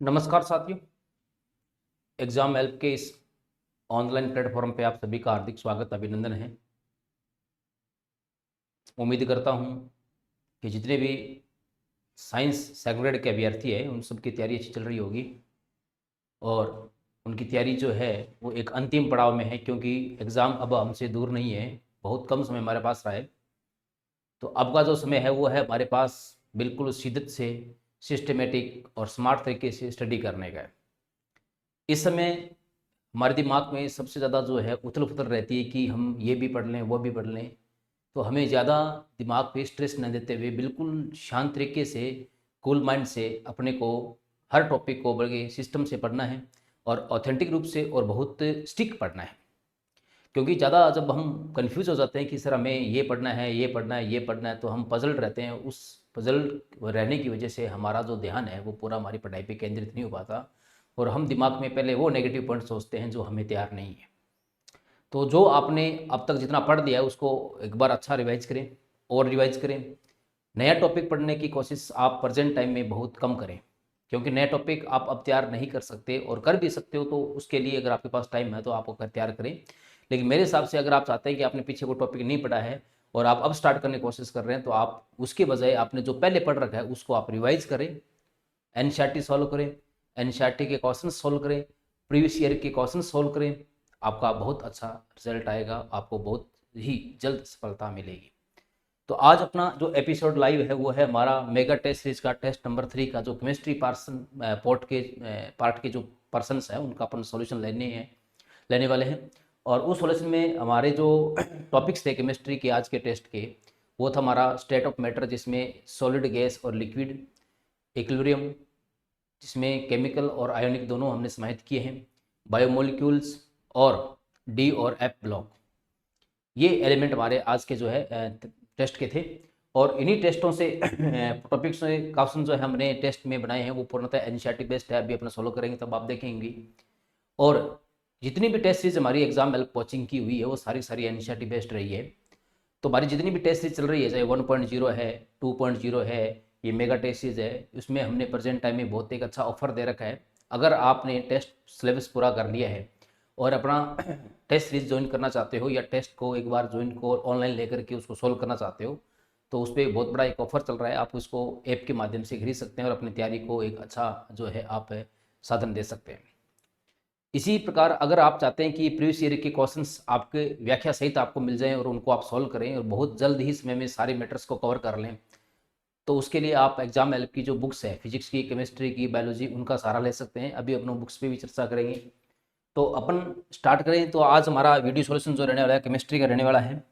नमस्कार साथियों। Exam help के इस ऑनलाइन प्लेटफॉर्म पे आप सभी का हार्दिक स्वागत अभिनंदन है। उम्मीद करता हूँ कि जितने भी साइंस सेकंड ग्रेड के अभ्यर्थी हैं उन सब की तैयारी अच्छी चल रही होगी और उनकी तैयारी जो है वो एक अंतिम पड़ाव में है, क्योंकि एग्ज़ाम अब हमसे दूर नहीं है। बहुत कम समय हमारे पास रहा है। तो अब का जो समय है वो है हमारे पास बिल्कुल शिद्दत से सिस्टमेटिक और स्मार्ट तरीके से स्टडी करने का है। इस समय हमारे दिमाग में सबसे ज़्यादा जो है उथल पुथल रहती है कि हम ये भी पढ़ लें वो भी पढ़ लें। तो हमें ज़्यादा दिमाग पे स्ट्रेस न देते हुए बिल्कुल शांत तरीके से कूल माइंड से अपने को हर टॉपिक को बड़े सिस्टम से पढ़ना है और ऑथेंटिक रूप से और बहुत स्टिक पढ़ना है। क्योंकि ज़्यादा जब हम कंफ्यूज हो जाते हैं कि सर हमें ये पढ़ना है ये पढ़ना है ये पढ़ना है, तो हम पजल्ड रहते हैं। उस पजल रहने की वजह से हमारा जो ध्यान है वो पूरा हमारी पढ़ाई पे केंद्रित नहीं हो पाता और हम दिमाग में पहले वो नेगेटिव पॉइंट सोचते हैं जो हमें तैयार नहीं है। तो जो आपने अब तक जितना पढ़ दिया है उसको एक बार अच्छा रिवाइज करें और रिवाइज करें। नया टॉपिक पढ़ने की कोशिश आप प्रेजेंट टाइम में बहुत कम करें, क्योंकि नया टॉपिक आप अब तैयार नहीं कर सकते, और कर भी सकते हो तो उसके लिए अगर आपके पास टाइम है तो आप अगर तैयार करें। लेकिन मेरे हिसाब से अगर आप चाहते हैं कि आपने पीछे वो टॉपिक नहीं पढ़ा है और आप अब स्टार्ट करने की कोशिश कर रहे हैं, तो आप उसके बजाय आपने जो पहले पढ़ रखा है उसको आप रिवाइज करें। एनसीईआरटी सॉल्व करें, एनसीईआरटी के क्वेश्चन सॉल्व करें, प्रीवियस ईयर के क्वेश्चन सॉल्व करें। आपका बहुत अच्छा रिजल्ट आएगा, आपको बहुत ही जल्द सफलता मिलेगी। तो आज अपना जो एपिसोड लाइव है वो है हमारा मेगा टेस्ट सीरीज का टेस्ट नंबर 3 का, जो केमिस्ट्री पार्सन पार्ट के जो पर्सनस हैं उनका अपन सॉल्यूशन लेने वाले हैं। और उस सॉल्यूशन में हमारे जो टॉपिक्स थे केमिस्ट्री के आज के टेस्ट के, वो था हमारा स्टेट ऑफ मैटर, जिसमें सॉलिड गैस और लिक्विड, इक्विलिब्रियम जिसमें केमिकल और आयोनिक दोनों हमने समाहित किए हैं, बायोमोलिक्यूल्स, और डी और एफ ब्लॉक। ये एलिमेंट हमारे आज के जो है टेस्ट के थे। और इन्हीं टेस्टों से टॉपिक्स से क्वेश्चन जो है हमने टेस्ट में बनाए हैं वो पूर्णतः एनसीईआरटी बेस्ड है। अभी अपना सोलो करेंगे तब आप देखेंगे। और जितनी भी टेस्ट सीरीज हमारी एग्जाम हेल्प कोचिंग की हुई है वो सारी सारी एनसीईआरटी बेस्ड रही है। तो हमारी जितनी भी टेस्ट सीरीज चल रही है, चाहे 1.0 है, 2.0 है, ये मेगा टेस्ट सीरीज है, उसमें हमने प्रेजेंट टाइम में बहुत एक अच्छा ऑफर दे रखा है। अगर आपने टेस्ट सिलेबस पूरा कर लिया है और अपना टेस्ट सीरीज ज्वाइन करना चाहते हो, या टेस्ट को एक बार ज्वाइन को ऑनलाइन लेकर के उसको सोल्व करना चाहते हो, तो उस पर बहुत बड़ा एक ऑफर चल रहा है। आप उसको ऐप के माध्यम से खरीद सकते हैं और अपनी तैयारी को एक अच्छा जो है आप साधन दे सकते हैं। इसी प्रकार अगर आप चाहते हैं कि प्रीवियस ईयर के क्वेश्चंस आपके व्याख्या सहित आपको मिल जाएं और उनको आप सॉल्व करें और बहुत जल्द ही समय में सारे मैटर्स को कवर कर लें, तो उसके लिए आप एग्जाम हेल्प की जो बुक्स है फिजिक्स की, केमिस्ट्री की, बायोलॉजी, उनका सहारा ले सकते हैं। अभी अपनों बुक्स पे भी चर्चा करेंगे। तो अपन स्टार्ट करें। तो आज हमारा वीडियो सॉल्यूशन जो रहने वाला है केमिस्ट्री का रहने वाला है।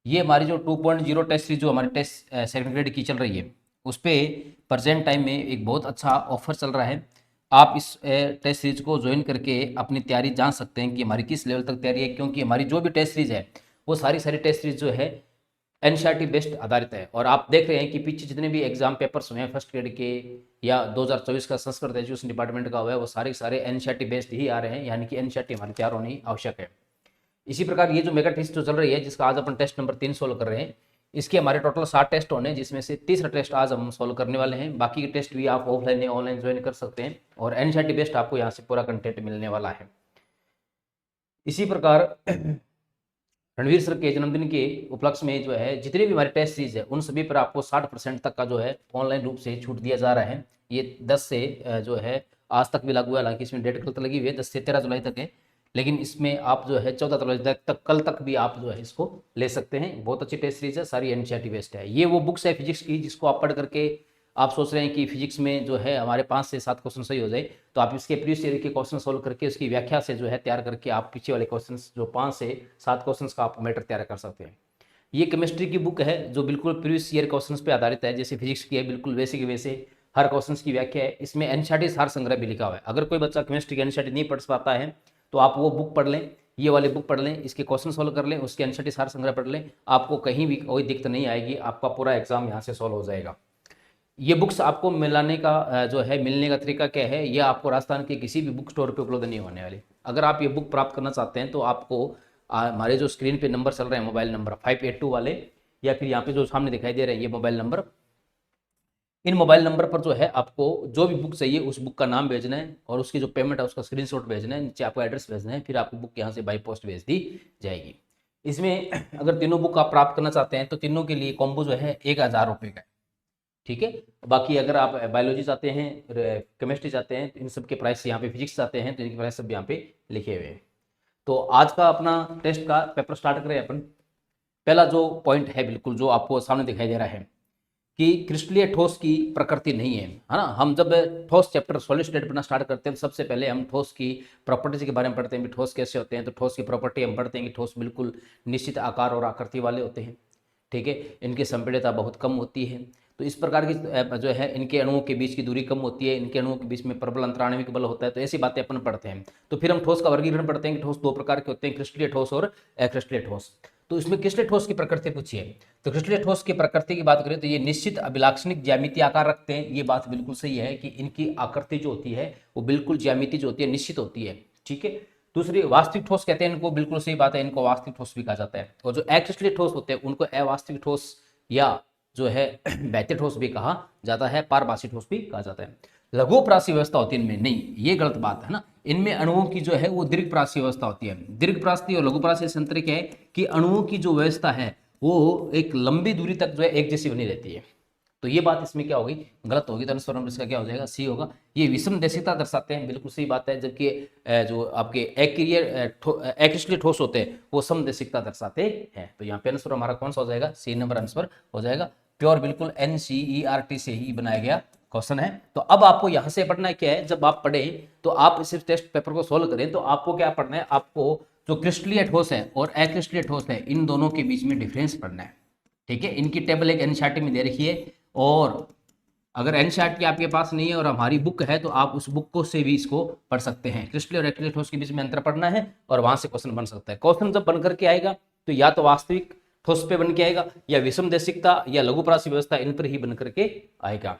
ये हमारी जो 2.0 टेस्ट सीरीज जो हमारी टेस्ट सेकंड ग्रेड की चल रही है, उस पर प्रजेंट टाइम में एक बहुत अच्छा ऑफर चल रहा है। आप इस टेस्ट सीरीज को ज्वाइन करके अपनी तैयारी जान सकते हैं कि हमारी किस लेवल तक तैयारी है, क्योंकि हमारी जो भी टेस्ट सीरीज है वो सारी सारी टेस्ट सीरीज जो है एनसीईआरटी बेस्ड आधारित है। और आप देख रहे हैं कि पीछे जितने भी एग्जाम पेपर्स हुए हैं फर्स्ट ग्रेड के या 2024 का संस्कृत एजुकेशन डिपार्टमेंट का हुआ है, वो सारे सारे एनसीईआरटी बेस्ड ही आ रहे हैं, यानी कि एनसीईआरटी हमारी तैयार होनी आवश्यक है। इसी प्रकार ये जो मेगा टेस्ट जो चल रही है, जिसका आज अपन टेस्ट नंबर 3 सोल्व कर रहे हैं, इसके हमारे टोटल 7 टेस्ट होने हैं, जिसमें से तीसरा टेस्ट आज हम सोल्व करने वाले हैं। बाकी के टेस्ट भी आप ऑफलाइन या ऑनलाइन ज्वाइन कर सकते हैं और एनसीईआरटी बेस्ड आपको यहाँ से पूरा कंटेंट मिलने वाला है। इसी प्रकार रणवीर सर के जन्मदिन के उपलक्ष्य में जो है जितनी भी हमारी टेस्ट सीरीज है उन सभी पर आपको 60% तक का जो है ऑनलाइन रूप से छूट दिया जा रहा है। ये 10 से जो है आज तक भी लागू है, हालांकि इसमें डेट कल तक लगी हुई है, 10 से 13 जुलाई तक है। लेकिन इसमें आप जो है 14 जुलाई तक कल तक भी आप जो है इसको ले सकते हैं। बहुत अच्छी टेस्ट सीरीज है, सारी एनसीईआरटी बेस्ड है। ये वो बुक्स है फिजिक्स की जिसको आप पढ़ करके आप सोच रहे हैं कि फिजिक्स में जो है हमारे 5 से 7 क्वेश्चन सही हो जाए, तो आप इसके प्रीवियस ईयर के क्वेश्चन सोल्व करके उसकी व्याख्या से जो है तैयार करके आप पीछे वाले क्वेश्चन जो 5 से 7 क्वेश्चन का आप मैटर तैयार कर सकते हैं। ये केमिस्ट्री की बुक है जो बिल्कुल प्रीवियस ईयर क्वेश्चंस पे आधारित है, जैसे फिजिक्स की है बिल्कुल वैसे के वैसे हर क्वेश्चंस की व्याख्या है। इसमें एनसीईआरटी सार संग्रह भी लिखा हुआ है। अगर कोई बच्चा केमिस्ट्री की एनसीईआरटी नहीं पढ़ पाता है तो आप वो बुक पढ़ लें, ये वाली बुक पढ़ लें, इसके क्वेश्चन सोल्व कर लें, उसके एनसीईआरटी सार संग्रह पढ़ लें, आपको कहीं भी कोई दिक्कत नहीं आएगी, आपका पूरा एग्जाम यहाँ से सोल्व हो जाएगा। ये बुक्स आपको मिलाने का जो है मिलने का तरीका क्या है, ये आपको राजस्थान के किसी भी बुक स्टोर पे उपलब्ध नहीं होने वाली। अगर आप ये बुक प्राप्त करना चाहते हैं तो आपको हमारे जो स्क्रीन पे नंबर चल रहे हैं मोबाइल नंबर 582 वाले, या फिर यहाँ पे जो सामने दिखाई दे रहे हैं ये मोबाइल नंबर, इन मोबाइल नंबर पर जो है आपको जो भी बुक चाहिए उस बुक का नाम भेजना है और उसकी जो पेमेंट है उसका स्क्रीनशॉट भेजना है, नीचे आपको एड्रेस भेजना है, फिर आपको बुक यहाँ से बाई पोस्ट भेज दी जाएगी। इसमें अगर तीनों बुक आप प्राप्त करना चाहते हैं तो तीनों के लिए कॉम्बो जो है 1000 रुपये का है, ठीक है। बाकी अगर आप बायोलॉजी चाहते हैं, केमिस्ट्री चाहते हैं तो इन सब के प्राइस यहाँ पे, फिजिक्स चाहते हैं तो इनके प्राइस सब यहाँ पे लिखे हुए हैं। तो आज का अपना टेस्ट का पेपर स्टार्ट करें अपन। पहला जो पॉइंट है बिल्कुल जो आपको सामने दिखाई दे रहा है कि क्रिस्टलीय ठोस की प्रकृति नहीं है ना। हम जब ठोस चैप्टर सॉलिड स्टेट पढ़ना स्टार्ट करते हैं तो सबसे पहले हम ठोस की प्रॉपर्टीज के बारे में पढ़ते हैं, कि ठोस कैसे होते हैं। तो ठोस की प्रॉपर्टी हम पढ़ते हैं कि ठोस बिल्कुल निश्चित आकार और आकृति वाले होते हैं, ठीक है। इनकी संपीड़ितता बहुत कम होती है। तो इस प्रकार की जो है इनके अणुओं के बीच की दूरी कम होती है, इनके अणुओं के बीच में प्रबल अंतराणविक बल होता है। तो ऐसी बातें अपन पढ़ते हैं। तो फिर हम ठोस का वर्गीकरण पढ़ते हैं कि ठोस दो प्रकार के होते हैं, क्रिस्टलीय ठोस और अक्रिस्टलीय ठोस। तो इसमें क्रिस्टलीय ठोस की प्रकृति पूछी है। तो क्रिस्टलीय ठोस की प्रकृति की बात करें तो ये निश्चित अभिलाक्षणिक ज्यामितीय आकार रखते हैं। ये बात बिल्कुल सही है कि इनकी आकृति जो होती है वो बिल्कुल ज्यामिति जो होती है निश्चित होती है, ठीक है। दूसरी वास्तविक ठोस कहते हैं इनको, बिल्कुल सही बात है, इनको वास्तविक ठोस भी कहा जाता है। और जो अक्रिस्टलीय ठोस होते हैं उनको अवास्तविक ठोस या जो है बहते ठोस भी कहा जाता है, पारभासी ठोस भी कहा जाता है। लघु प्रासी व्यवस्था होती है इनमें, नहीं ये गलत बात है ना। इनमें अणुओं की जो है वो दीर्घ प्रासी व्यवस्था होती है। दीर्घ प्रासी और लघु प्रासी से अंतर क्या है कि अणुओं की जो व्यवस्था है वो एक लंबी दूरी तक जो है एक जैसी बनी रहती है। तो ये बात इसमें क्या होगी, गलत होगी। तो आंसर इसका क्या हो जाएगा, सी होगा। ये विषम देशिकता दर्शाते हैं, बिल्कुल सही बात है। जबकि जो आपके अक्रिस्टलीय ठोस होते हैं वो समदेशिकता दर्शाते हैं। तो यहाँ पे आंसर हमारा कौन सा हो जाएगा, सी नंबर आंसर हो जाएगा। प्योर बिल्कुल NCERT से ही बनाया गया क्वेश्चन है। तो अब आपको यहां से पढ़ना है क्या है, जब आप पढ़े तो आप इस टेस्ट पेपर को सोल्व करें तो आपको क्या पढ़ना है, आपको जो क्रिस्टलीय ठोस है और अक्रिस्टलीय ठोस है इन दोनों के बीच में डिफरेंस पढ़ना है, ठीक है। इनकी टेबल एक एनसीईआरटी में दे रखी है, और अगर एनसीईआरटी आपके पास नहीं है और हमारी बुक है तो आप उस बुक को से भी इसको पढ़ सकते हैं। क्रिस्टलीय और अक्रिस्टलीय ठोस के बीच में अंतर पढ़ना है और वहां से क्वेश्चन बन सकता है। क्वेश्चन जब बन करके आएगा तो या तो वास्तविक ठोस पे बन के आएगा या विषम देशिकता या लघु प्रासी व्यवस्था इन पर ही बन करके आएगा।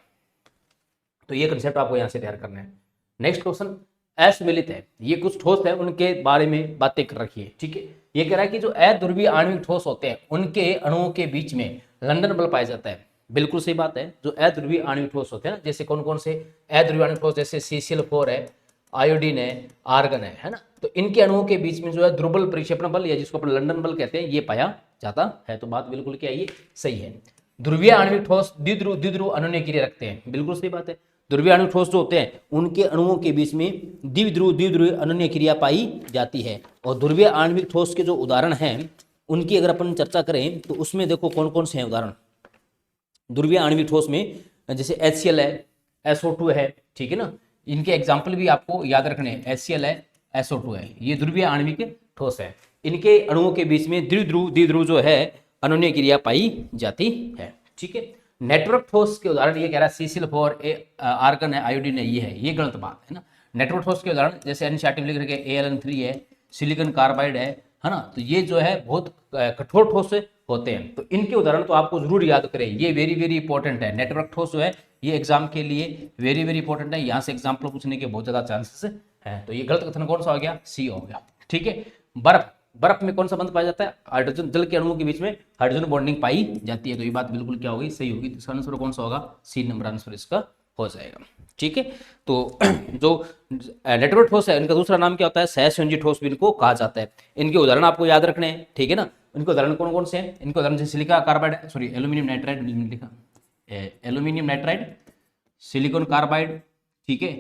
तो ये कंसेप्ट आपको यहां से तैयार करना है। नेक्स्ट क्वेश्चन असमिलित है, ये कुछ ठोस है उनके बारे में बातें कर रखी है, ठीक है। ये कह रहा है कि जो अध्रुवीय आणविक ठोस होते हैं उनके अणुओं के बीच में लंदन बल पाया जाता है। बिल्कुल सही बात है। जो अध्रुवीय आणविक ठोस होते हैं ना, जैसे कौन कौन से अध्रुवीय आणविक ठोस, जैसे CCl4 है, आयोडीन है, आर्गन है ना। तो इनके अणुओं के बीच में जो है ध्रुवल परिक्षेपण बल या जिसको अपन लंदन बल कहते हैं ये पाया जाता है। तो बात बिल्कुल क्या है, ये सही है। ध्रुवीय आणविक ठोस द्विध्रुव द्विध्रुव अनन्य क्रिया रखते हैं, बिल्कुल सही बात है। ध्रुवीय आणविक ठोस जो होते हैं उनके अणुओं के बीच में द्विध्रुव अनन्य क्रिया पाई जाती है। और ध्रुवीय आणविक ठोस के जो उदाहरण हैं उनकी अगर अपन चर्चा करें तो उसमें देखो कौन कौन से हैं उदाहरण ध्रुवीय आणविक ठोस में। जैसे HCl है, SO2 है, ठीक है ना। इनके एग्जाम्पल भी आपको याद रखने हैं। HCl है, SO2 है, ये ध्रुवीय आणविक ठोस है। इनके अणुओं के बीच में द्विध्रुव जो है अनन्य क्रिया पाई जाती है, ठीक है। नेटवर्क ठोस के उदाहरण ये कह रहा है CCl4 आर्गन है, आयोडीन है, ये गलत बात है ना। नेटवर्क ठोस के उदाहरण जैसे एनसीईआरटी में लिख रखे AlN3 है, सिलिकॉन कार्बाइड है ना। तो ये जो है बहुत कठोर ठोस होते हैं। तो इनके उदाहरण तो आपको जरूर याद करें, ये वेरी वेरी इंपॉर्टेंट है। नेटवर्क ठोस जो है ये एग्जाम के लिए वेरी वेरी इंपॉर्टेंट है, यहाँ से एग्जाम्पल पूछने के बहुत ज्यादा चांसेस है। तो ये गलत कथन कौन सा हो गया, सी हो गया, ठीक है। बर्फ में कौन सा बंध पाया जाता है, हाइड्रोजन, जल के अणुओं के बीच में हाइड्रोजन बॉन्डिंग पाई जाती है। तो ये बात बिल्कुल क्या होगी, सही होगी। इसका आंसर कौन सा होगा, सी नंबर आंसर इसका हो जाएगा, ठीक है। तो जो नेटवर्क ठोस है इनका दूसरा नाम क्या होता है, सहसंयोजी ठोस भी इनको कहा जाता है। इनके उदाहरण आपको याद रखने हैं, ठीक है ना। इनके उदाहरण कौन कौन से हैं, इनके उदाहरण जैसे silica carbide, sorry aluminium nitride लिखा, एल्यूमिनियम नाइट्राइड, सिलिकॉन कार्बाइड, ठीक है।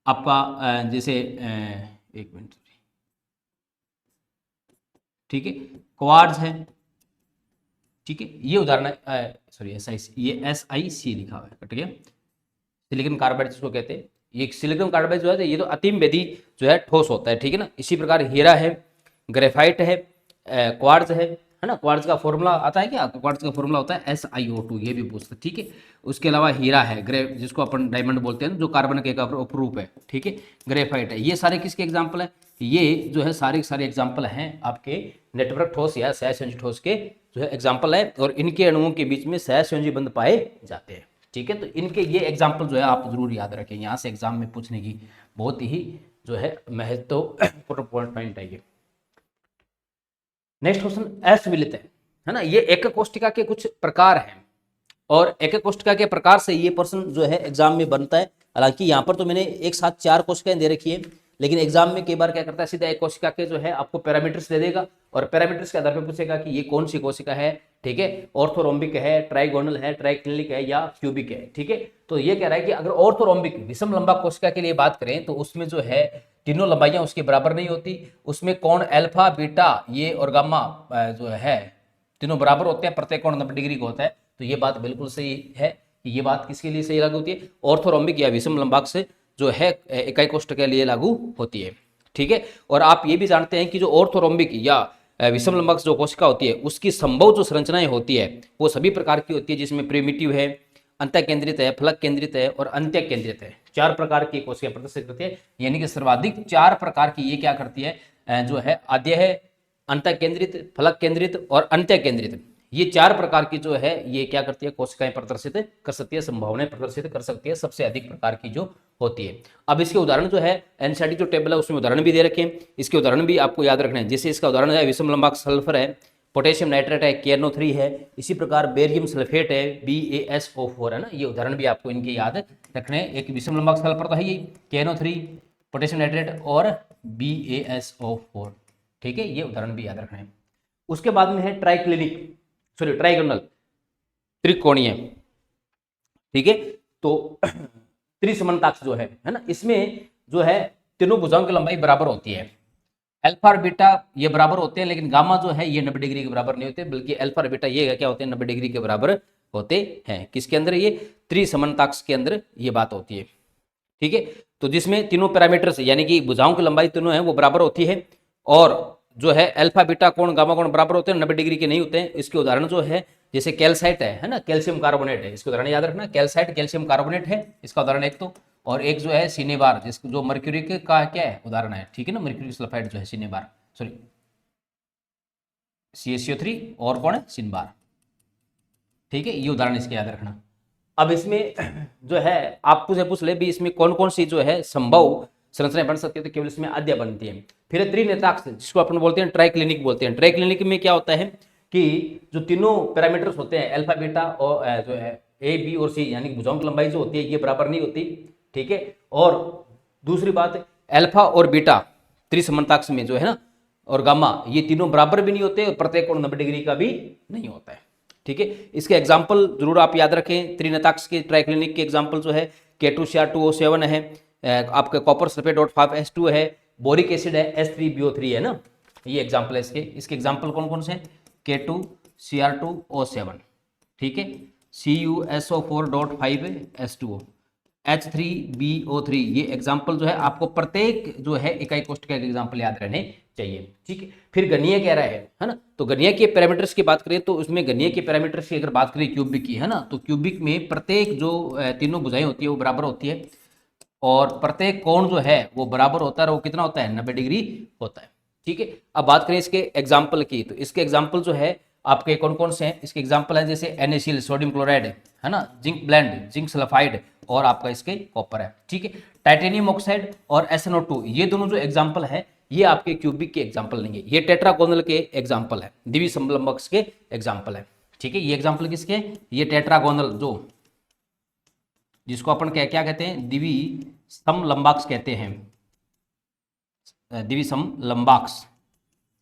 आपका जैसे एक मिनट, ठीक है, क्वार्ट्ज है, ठीक है। ये उदाहरण है, सॉरी SiC, ये SiC लिखा हुआ है, कट गया। सिलिकॉन कार्बाइड जिसको कहते हैं, ये सिलिकॉन कार्बाइड जो है ये तो अतिम वेदी जो है ठोस होता है, ठीक है ना। इसी प्रकार हीरा है, ग्रेफाइट है, क्वार्ट्ज है ना। क्वार्ट्ज का फॉर्मूला आता है क्या, क्वार्ट्ज का फॉर्मूला होता है SiO2, ये भी पूछता है, ठीक है। उसके अलावा हीरा है, जिसको अपन डायमंड बोलते हैं जो कार्बन के अपरूप है, ठीक है। ग्रेफाइट है, ये सारे किसके एग्जाम्पल है, ये जो है सारे सारे एग्जाम्पल हैं आपके नेटवर्क ठोस या सहसंयोजी ठोस के जो है एग्जाम्पल है। और इनके अणुओं के बीच में सहसंयोजी बंध पाए जाते हैं, ठीक है। तो इनके ये एग्जाम्पल जो है आप जरूर याद रखें, यहाँ से एग्जाम में पूछने की बहुत ही जो है महत्वपूर्ण पॉइंट है ये। नेक्स्ट क्वेश्चन असमिलित है ना। ये एक कोष्टिका के कुछ प्रकार हैं, और एक एक कोशिका के प्रकार से ये प्रश्न जो है एग्जाम में बनता है। हालांकि यहाँ पर तो मैंने एक साथ 4 कोशिकाएं दे रखी है, लेकिन एग्जाम में कई बार क्या करता है, सीधा एक कोशिका के जो है आपको पैरामीटर्स दे देगा और पैरामीटर्स के आधार पर पूछेगा कि ये कौन सी कोशिका है, ठीक है, ऑर्थोरोम्बिक है, ट्राइगोनल है, ट्राइक्लिनिक है या क्यूबिक है, ठीक है। तो ये कह रहा है कि अगर ऑर्थोरोम्बिक विषम लंबा कोशिका के लिए बात करें तो उसमें जो है तीनों लंबाइयां उसके बराबर नहीं होती, उसमें कोण अल्फा बीटा ये और गामा जो है तीनों बराबर होते हैं, प्रत्येक कोण 90 डिग्री का होता है। तो ये बात बिल्कुल सही है कि ये बात किसके लिए सही लागू होती है, ऑर्थोरोम्बिक या विषम लंबाक से जो है इकाई कोष्ठक के लिए लागू होती है, ठीक है। और आप ये भी जानते हैं कि जो ऑर्थोरोम्बिक या विषम लंबाक जो कोशिका होती है उसकी संभव जो संरचनाएं होती है वो सभी प्रकार की होती है, जिसमें प्रिमिटिव है, अंत केंद्रित है, फलक केंद्रित है और अंत्य केंद्रित है। 4 प्रकार की कोशिका प्रदर्शित करती है, यानी कि सर्वाधिक 4 प्रकार की ये क्या करती है जो है आद्य है, अंत केंद्रित, फलक केंद्रित और अंत्य केंद्रित। ये 4 प्रकार की जो है ये क्या करती है, कोशिकाएं प्रदर्शित कर सकती है, संभावनाएं प्रदर्शित कर सकती है, सबसे अधिक प्रकार की जो होती है। अब इसके उदाहरण जो है एनसीईआरटी जो टेबल है उसमें उदाहरण भी दे रखे हैं, इसके उदाहरण भी आपको याद रखना है। जैसे इसका उदाहरण है विषम लंबाक सल्फर है, पोटेशियम नाइट्रेट है, KNO3 है, इसी प्रकार बेरियम सल्फेट है, BaSO4 है ना। ये उदाहरण भी आपको इनके याद रखने हैं। एक विषम लंबाक सल्फर तो है ही, KNO3, पोटेशियम नाइट्रेट और BaSO4, ठीक है, ये उदाहरण भी याद रखना है। उसके बाद में है ट्राइगोनल, त्रिकोणीय, ठीक है। तो त्रिसमानताक्ष जो है ना, इसमें जो है तीनों भुजाओं की लंबाई बराबर होती है। अल्फा और बीटा ये बराबर होते हैं, लेकिन गामा जो है ये 90 डिग्री के बराबर नहीं होते, बल्कि अल्फा और बीटा ये क्या होते हैं, 90 डिग्री के बराबर होते हैं। किसके अंदर, ये त्रिसमानताक्ष के अंदर ये बात होती है, ठीक है। तो जिसमें तीनों पैरामीटर्स यानी कि भुजाओं की लंबाई तीनों है वो बराबर होती है, और जो है अल्फा बीटा कोण गामा कोण बराबर होते हैं, 90 डिग्री के नहीं होते हैं। इसके उदाहरण जो है जैसे कैल्साइट है ना, कैल्शियम कार्बोनेट है, इसके उदाहरण याद रखना, कैल्साइट कैल्शियम कार्बोनेट है इसका उदाहरण एक तो, और एक जो है सिनेबार जिसको जो मर्क्यूरी का क्या है उदाहरण है, ठीक है ना, मर्क्यूरी सल्फाइड जो है सिनेबार, सॉरी CaCO3 और कौन है सिनबार, ठीक है, ये उदाहरण इसके याद रखना। अब इसमें जो है आप पूछ ले भी इसमें कौन कौन सी जो है संभव संरचनाएं बन सकती है, तो केवल इसमें आद्य बनती है। फिर त्रिनेताक्ष जिसको अपन बोलते हैं ट्राइक्लिनिक बोलते हैं। ट्राइक्लिनिक में क्या होता है कि जो तीनों पैरामीटर्स होते हैं अल्फा बीटा और जो है A B और C यानी भुजाओं की लंबाई जो होती है ये बराबर नहीं होती, ठीक है। और दूसरी बात अल्फा और बीटा त्रिसमानताक्ष में जो है ना और गामा ये तीनों बराबर भी नहीं होते और प्रत्येक कोण 90 डिग्री का भी नहीं होता है, ठीक है। इसके एग्जाम्पल जरूर आप याद रखें, त्रिनेताक्ष के ट्राइक्लिनिक के एग्जाम्पल जो है K2Cr2O7 है, आपका कॉपर सल्फेट .5H2 है, बोरिक एसिड है H3BO3 है ना, ये एग्जाम्पल है इसके एग्जाम्पल कौन कौन से हैं, K2Cr2O7, ठीक है, CuSO4.5H2O, H3BO3, ये एग्जाम्पल जो है आपको प्रत्येक जो है इकाई कोष्ठक का एग्जाम्पल याद रहने चाहिए, ठीक है। फिर गणीय कह रहा है ना, तो गणीय के पैरामीटर्स की बात करें तो उसमें गणीय के पैरामीटर्स की अगर बात करें क्यूबिक की है ना, तो क्यूबिक में प्रत्येक जो तीनों भुजाएं होती है वो बराबर होती है और प्रत्येक कोण जो है वो बराबर होता है और वो कितना होता है 90 डिग्री होता है, ठीक है। अब बात करें इसके एग्जाम्पल की, तो इसके एग्जाम्पल जो है आपके कौन कौन से हैं, इसके एग्जाम्पल है जैसे NaCl सोडियम क्लोराइड है ना, जिंक ब्लेंड, जिंक सल्फाइड और आपका इसके कॉपर है, ठीक है। टाइटेनियम ऑक्साइड और SnO2 ये दोनों जो एग्जाम्पल है ये आपके क्यूबिक के एग्जाम्पल नहीं है, ये टेट्रागोनल के एग्जाम्पल है, द्विसमलंबक के एग्जाम्पल है, ठीक है। ये एग्जाम्पल किसके, ये टेट्रागोनल जो जिसको अपन क्या कहते हैं द्विसमलंबाक्स कहते हैं, द्विसमलंबाक्स,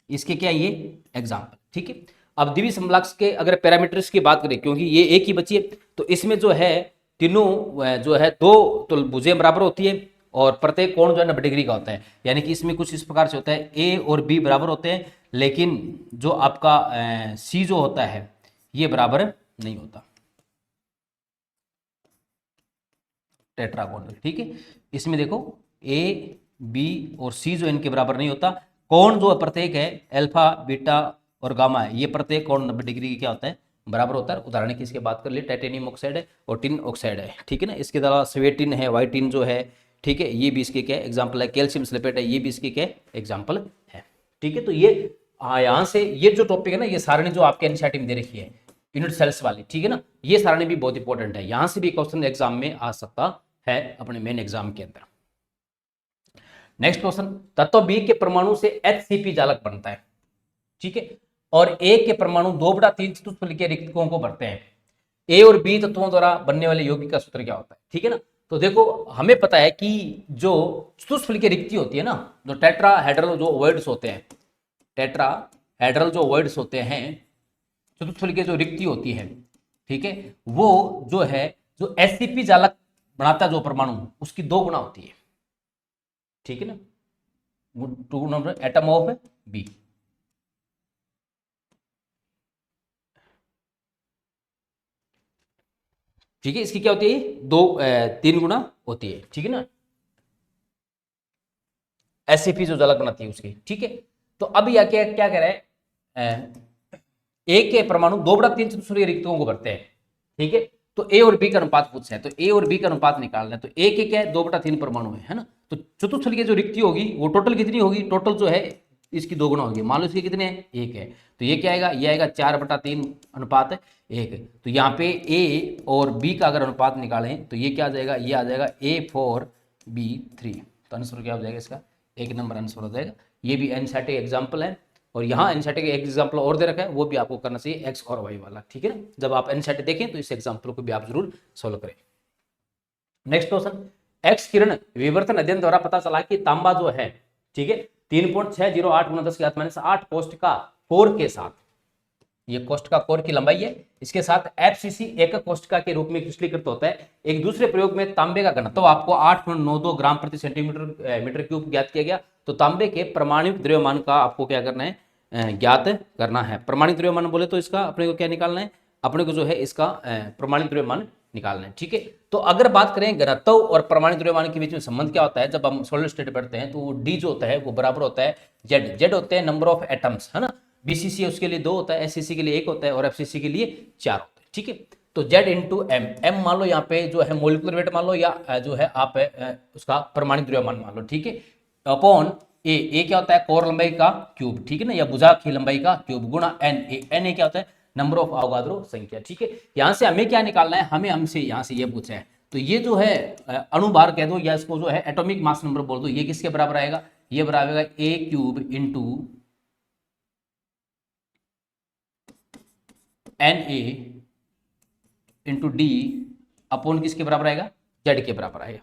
इसके क्या ये एग्जाम्पल, ठीक है। अब द्विसमलंबाक्स के अगर पैरामीटर्स की बात करें, क्योंकि ये एक ही बची है, तो इसमें जो है तीनों जो है दो तो भुजें बराबर होती है और प्रत्येक कोण जो है 90 डिग्री का होता है, यानी कि इसमें कुछ इस प्रकार से होता है A और B बराबर होते हैं, लेकिन जो आपका C जो होता है ये बराबर नहीं होता, टेट्रागोनल, ठीक है। इसमें देखो A B और C जो इनके बराबर नहीं होता, कोण जो प्रत्येक है अल्फा बीटा और गामा है ये प्रत्येक कोण 90 डिग्री की क्या होता है बराबर होता है। उदाहरण की इसके बात कर लिए टाइटेनियम ऑक्साइड है और टिन ऑक्साइड है, ठीक है ना। इसके अलावा स्वेटिन है, वाइटिन जो है, ठीक है, ये भी इसके क्या एग्जाम्पल है, कैल्शियम सल्फेट है, ये भी इसके क्या एग्जाम्पल है, ठीक है। तो ये यहाँ से ये जो टॉपिक है ना, ये सारणी जो आपके एनसीईआरटी में दे रखी है यूनिट सेल्स वाली, ठीक है ना, ये सारणी भी बहुत इंपॉर्टेंट है, यहाँ से भी क्वेश्चन एग्जाम में आ सकता है अपने मेन एग्जाम के अंदर। नेक्स्ट क्वेश्चन, तत्व बी के परमाणु से HCP जालक बनता है, ठीक है, और ए के परमाणु 2/3 चतुष्फलकीय रिक्तकों को भरते हैं। ए और बी तत्वों द्वारा बनने वाले यौगिक का सूत्र क्या होता है, ठीक है ना। तो देखो हमें पता है कि जो चतुष्फल की रिक्ति होती है ना, जो टेट्राहेड्रल जो ओवॉइड्स होते हैं, टेट्राहेड्रल जो ओवॉइड्स होते हैं, चतुष्फल की जो रिक्ति होती है, ठीक है, वो जो है जो एससीपी जालक बनाता है जो परमाणु, उसकी 2 गुना होती है, ठीक है ना, 2 नंबर एटम ऑफ बी। ठीक है, इसकी क्या होती है, 3 गुना होती है, ठीक है ना, एससीपी जो जालक बनाती है उसकी, ठीक है। तो अब यह क्या क्या कह रहा है, ए के परमाणु 2/3 चतुष्फलकीय रिक्तियों को भरते हैं, ठीक है। तो ए और बी का अनुपात पूछा है, तो ए और बी का अनुपात निकालना है, तो ए के क्या है 2/3 परमाणु है ना। तो चतुष्फलकीय जो रिक्ति होगी वो टोटल कितनी होगी, टोटल जो है इसकी 2 गुना होगी। मान लो इसके कितने हैं, 1 है, तो ये क्या आएगा, ये आएगा 4/3 अनुपात 1 है। तो यहाँ पे ए और बी का अगर अनुपात निकालें तो ये क्या आ जाएगा, ये आ जाएगा A4B3। तो आंसर क्या हो जाएगा इसका, 1 नंबर आंसर हो जाएगा। ये भी एनसीईआरटी एग्जाम्पल है, और यहाँ एनसीईआरटी का एक एग्जाम्पल और दे रखा है, वो भी आपको करना चाहिए एक्स और वाई वाला, ठीक है ना। जब आप एनसीईआरटी देखें तो इस एग्जाम्पल को भी आप जरूर सोल्व करें। नेक्स्ट क्वेश्चन, एक्स किरण विवर्तन अध्ययन द्वारा पता चला कि तांबा जो है, ठीक है, 3.608 × 10⁻8 कोष्ठका कोर के साथ, ये कोष्ठका कोर की लंबाई है, इसके साथ एफसीसी एक कोष्ठका के रूप में क्रिस्टलीकृत होता है। एक दूसरे प्रयोग में तांबे का घनत्व तो आपको 8.92 ग्राम प्रति सेंटीमीटर मीटर क्यूब ज्ञात किया गया। तो तांबे के परमाणु द्रव्यमान का आपको क्या करना है, ज्ञात करना है। परमाणु द्रव्यमान बोले तो इसका अपने को क्या निकालना है, अपने को जो है इसका परमाणु द्रव्यमान निकालना है, ठीक है। तो अगर बात करें घनत्व और परमाणु द्रव्यमान के बीच में संबंध क्या होता है, जब हम सॉलिड स्टेट पढ़ते हैं तो डी जो होता है वो बराबर होता है जेड। जेड होते हैं नंबर ऑफ एटम्स, है ना। बीसीसी उसके लिए 2 होता है, एससीसी के लिए 1 होता है, और एफसीसी के लिए 4 होता है, ठीक है। तो जेड इंटू एम, एम मान लो यहाँ पे जो है मोलिकुलर वेट मान लो, या जो है आप उसका परमाणु द्रव्यमान मान लो, ठीक है, अपॉन ए क्या होता है, कोर लंबाई का क्यूब, ठीक है ना, या भुजा की लंबाई का क्यूब, गुणा एन ए, एन ए क्या होता है, नंबर ऑफ अवोगाद्रो संख्या, ठीक है। यहां से हमें क्या निकालना है, हमें हमसे यहां से ये पूछा है, तो ये जो है अणुभार कह दो, या इसको जो है एटॉमिक मास नंबर बोल दो, ये किसके बराबर आएगा, ये बराबर आएगा A cube into N A into D upon किसके बराबर आएगा, जेड के बराबर आएगा,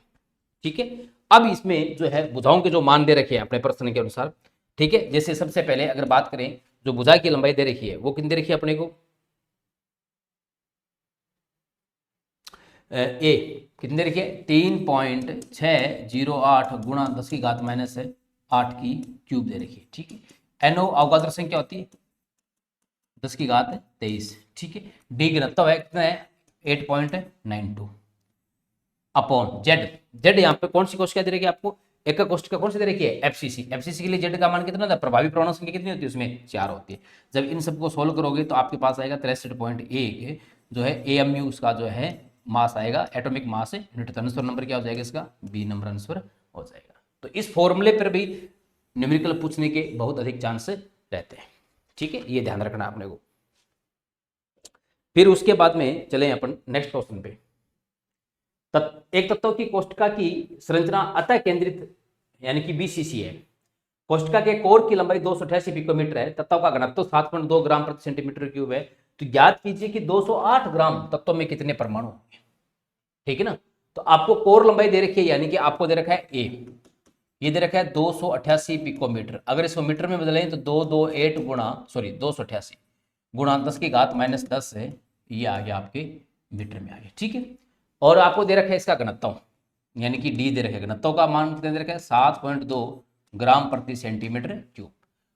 ठीक है। अब इसमें जो है भुजाओं के जो मान दे रखे हैं अपने प्रश्न के अनुसार, ठीक है। जैसे सबसे पहले अगर बात करें, जो भुजा की लंबाई दे रखी है वो कितनी दे रखी है अपने को, ए कितनी दे रखी है, 3.608 गुणा 10⁻8 की क्यूब दे रखी है, ठीक है। एनओ अवगाद्रो संख्या होती है 10⁻23, ठीक है। डी घनत्व है कितना है 8.92 अपॉन जेड, जेड यहाँ पे कौन सी कोशिका दे रखी है आपको, एक कोशिका कौन सी दे रखी है, एफसीसी, एफसीसी के लिए जेड का मान कितना था, प्रभावी परमाणु संख्या कितनी होती है उसमें 4 होती है। जब इन सबको सोल्व करोगे तो आपके पास आएगा 63.1 जो है एएमयू, उसका जो है मास आएगा, एटॉमिक मास है यूनिट। आंसर नंबर क्या हो जाएगा इसका, बी नंबर आंसर हो जाएगा। तो इस फॉर्मूले पर भी न्यूमेरिकल पूछने के बहुत अधिक चांस रहते हैं, ठीक है, ये ध्यान रखना आपने को। फिर उसके बाद में चले अपन नेक्स्ट क्वेश्चन पे। एक तत्व की कोष्ठका की संरचना अतः केंद्रित यानी कि बीसीसी है। कोष्ठका के कोर की लंबाई 288 पिकोमीटर है, तत्व का घनत्व 7.2 ग्राम प्रति सेंटीमीटर क्यूब है। तो ज्ञात कीजिए कि 208 ग्राम तत्व में कितने परमाणु होंगे, ठीक है ना। तो आपको कोर लंबाई दे रखी है, यानी कि आपको दे रखा है ए, ये दे रखा है 288 पिकोमीटर। अगर इसको मीटर में बदलें तो 228 गुणा 288 गुणा 10⁻10 है, ये आ गया आपके मीटर में आ गया, ठीक है। और आपको दे रखा है इसका घनत्व, यानी कि डी दे रखा है, घनत्व का मान कितना दे रखा है 7.2 ग्राम प्रति सेंटीमीटर क्यूब।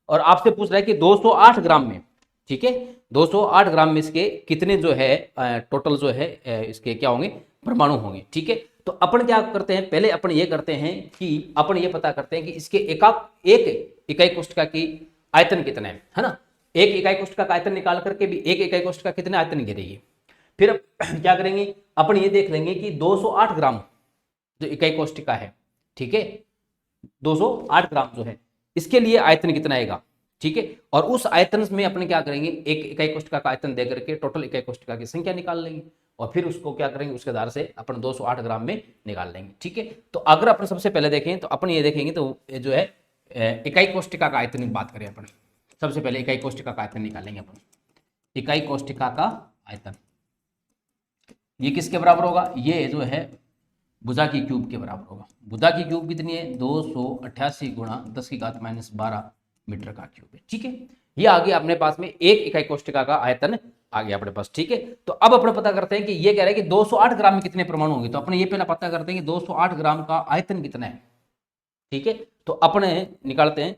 और आपसे पूछ रहा है कि 208 ग्राम में, ठीक है, 208 ग्राम में इसके कितने जो है टोटल जो है इसके क्या होंगे, परमाणु होंगे, ठीक है। तो अपन क्या करते हैं, पहले अपन ये करते हैं कि अपन ये पता करते हैं कि इसके एक इकाई कोष्ठका की आयतन कितना है ना। एक इकाई कोष्ठका का आयतन निकाल करके भी एक इकाई कोष्ठका कितने आयतन घेरेगी। फिर क्या करेंगे, अपन ये देख लेंगे कि 208 ग्राम जो इकाई कोष्ठका है, ठीक है, 208 ग्राम जो है इसके लिए आयतन कितना आएगा, ठीक है। और उस आयतन में अपन क्या करेंगे, एक इकाई कोष्ठका का आयतन देकर के टोटल इकाई कोष्ठका की संख्या निकाल लेंगे, और फिर उसको क्या करेंगे, उसके आधार से अपन 208 ग्राम में निकाल लेंगे, ठीक है। तो अगर अपन सबसे पहले देखें तो अपन ये देखेंगे तो जो है इकाई कोष्ठका का आयतन की बात करें अपन, सबसे पहले इकाई कोष्ठका का आयतन निकालेंगे अपन, इकाई कोष्ठका का आयतन, ये किसके बराबर होगा, ये जो है भुजा की क्यूब के बराबर होगा। भुजा की क्यूब कितनी है, 288 गुणा 10⁻12 मीटर का क्यूब है। ठीक है, ये आ गया अपने पास में एक इकाई कोष्टिका का आयतन आ गया अपने पास। ठीक है, तो अब अपने पता करते हैं कि ये कह रहे हैं कि 208 ग्राम में कितने परमाणु होंगे। तो अपने ये पहला पता करते हैं कि 208 ग्राम का आयतन कितना है। ठीक है, तो अपने निकालते हैं।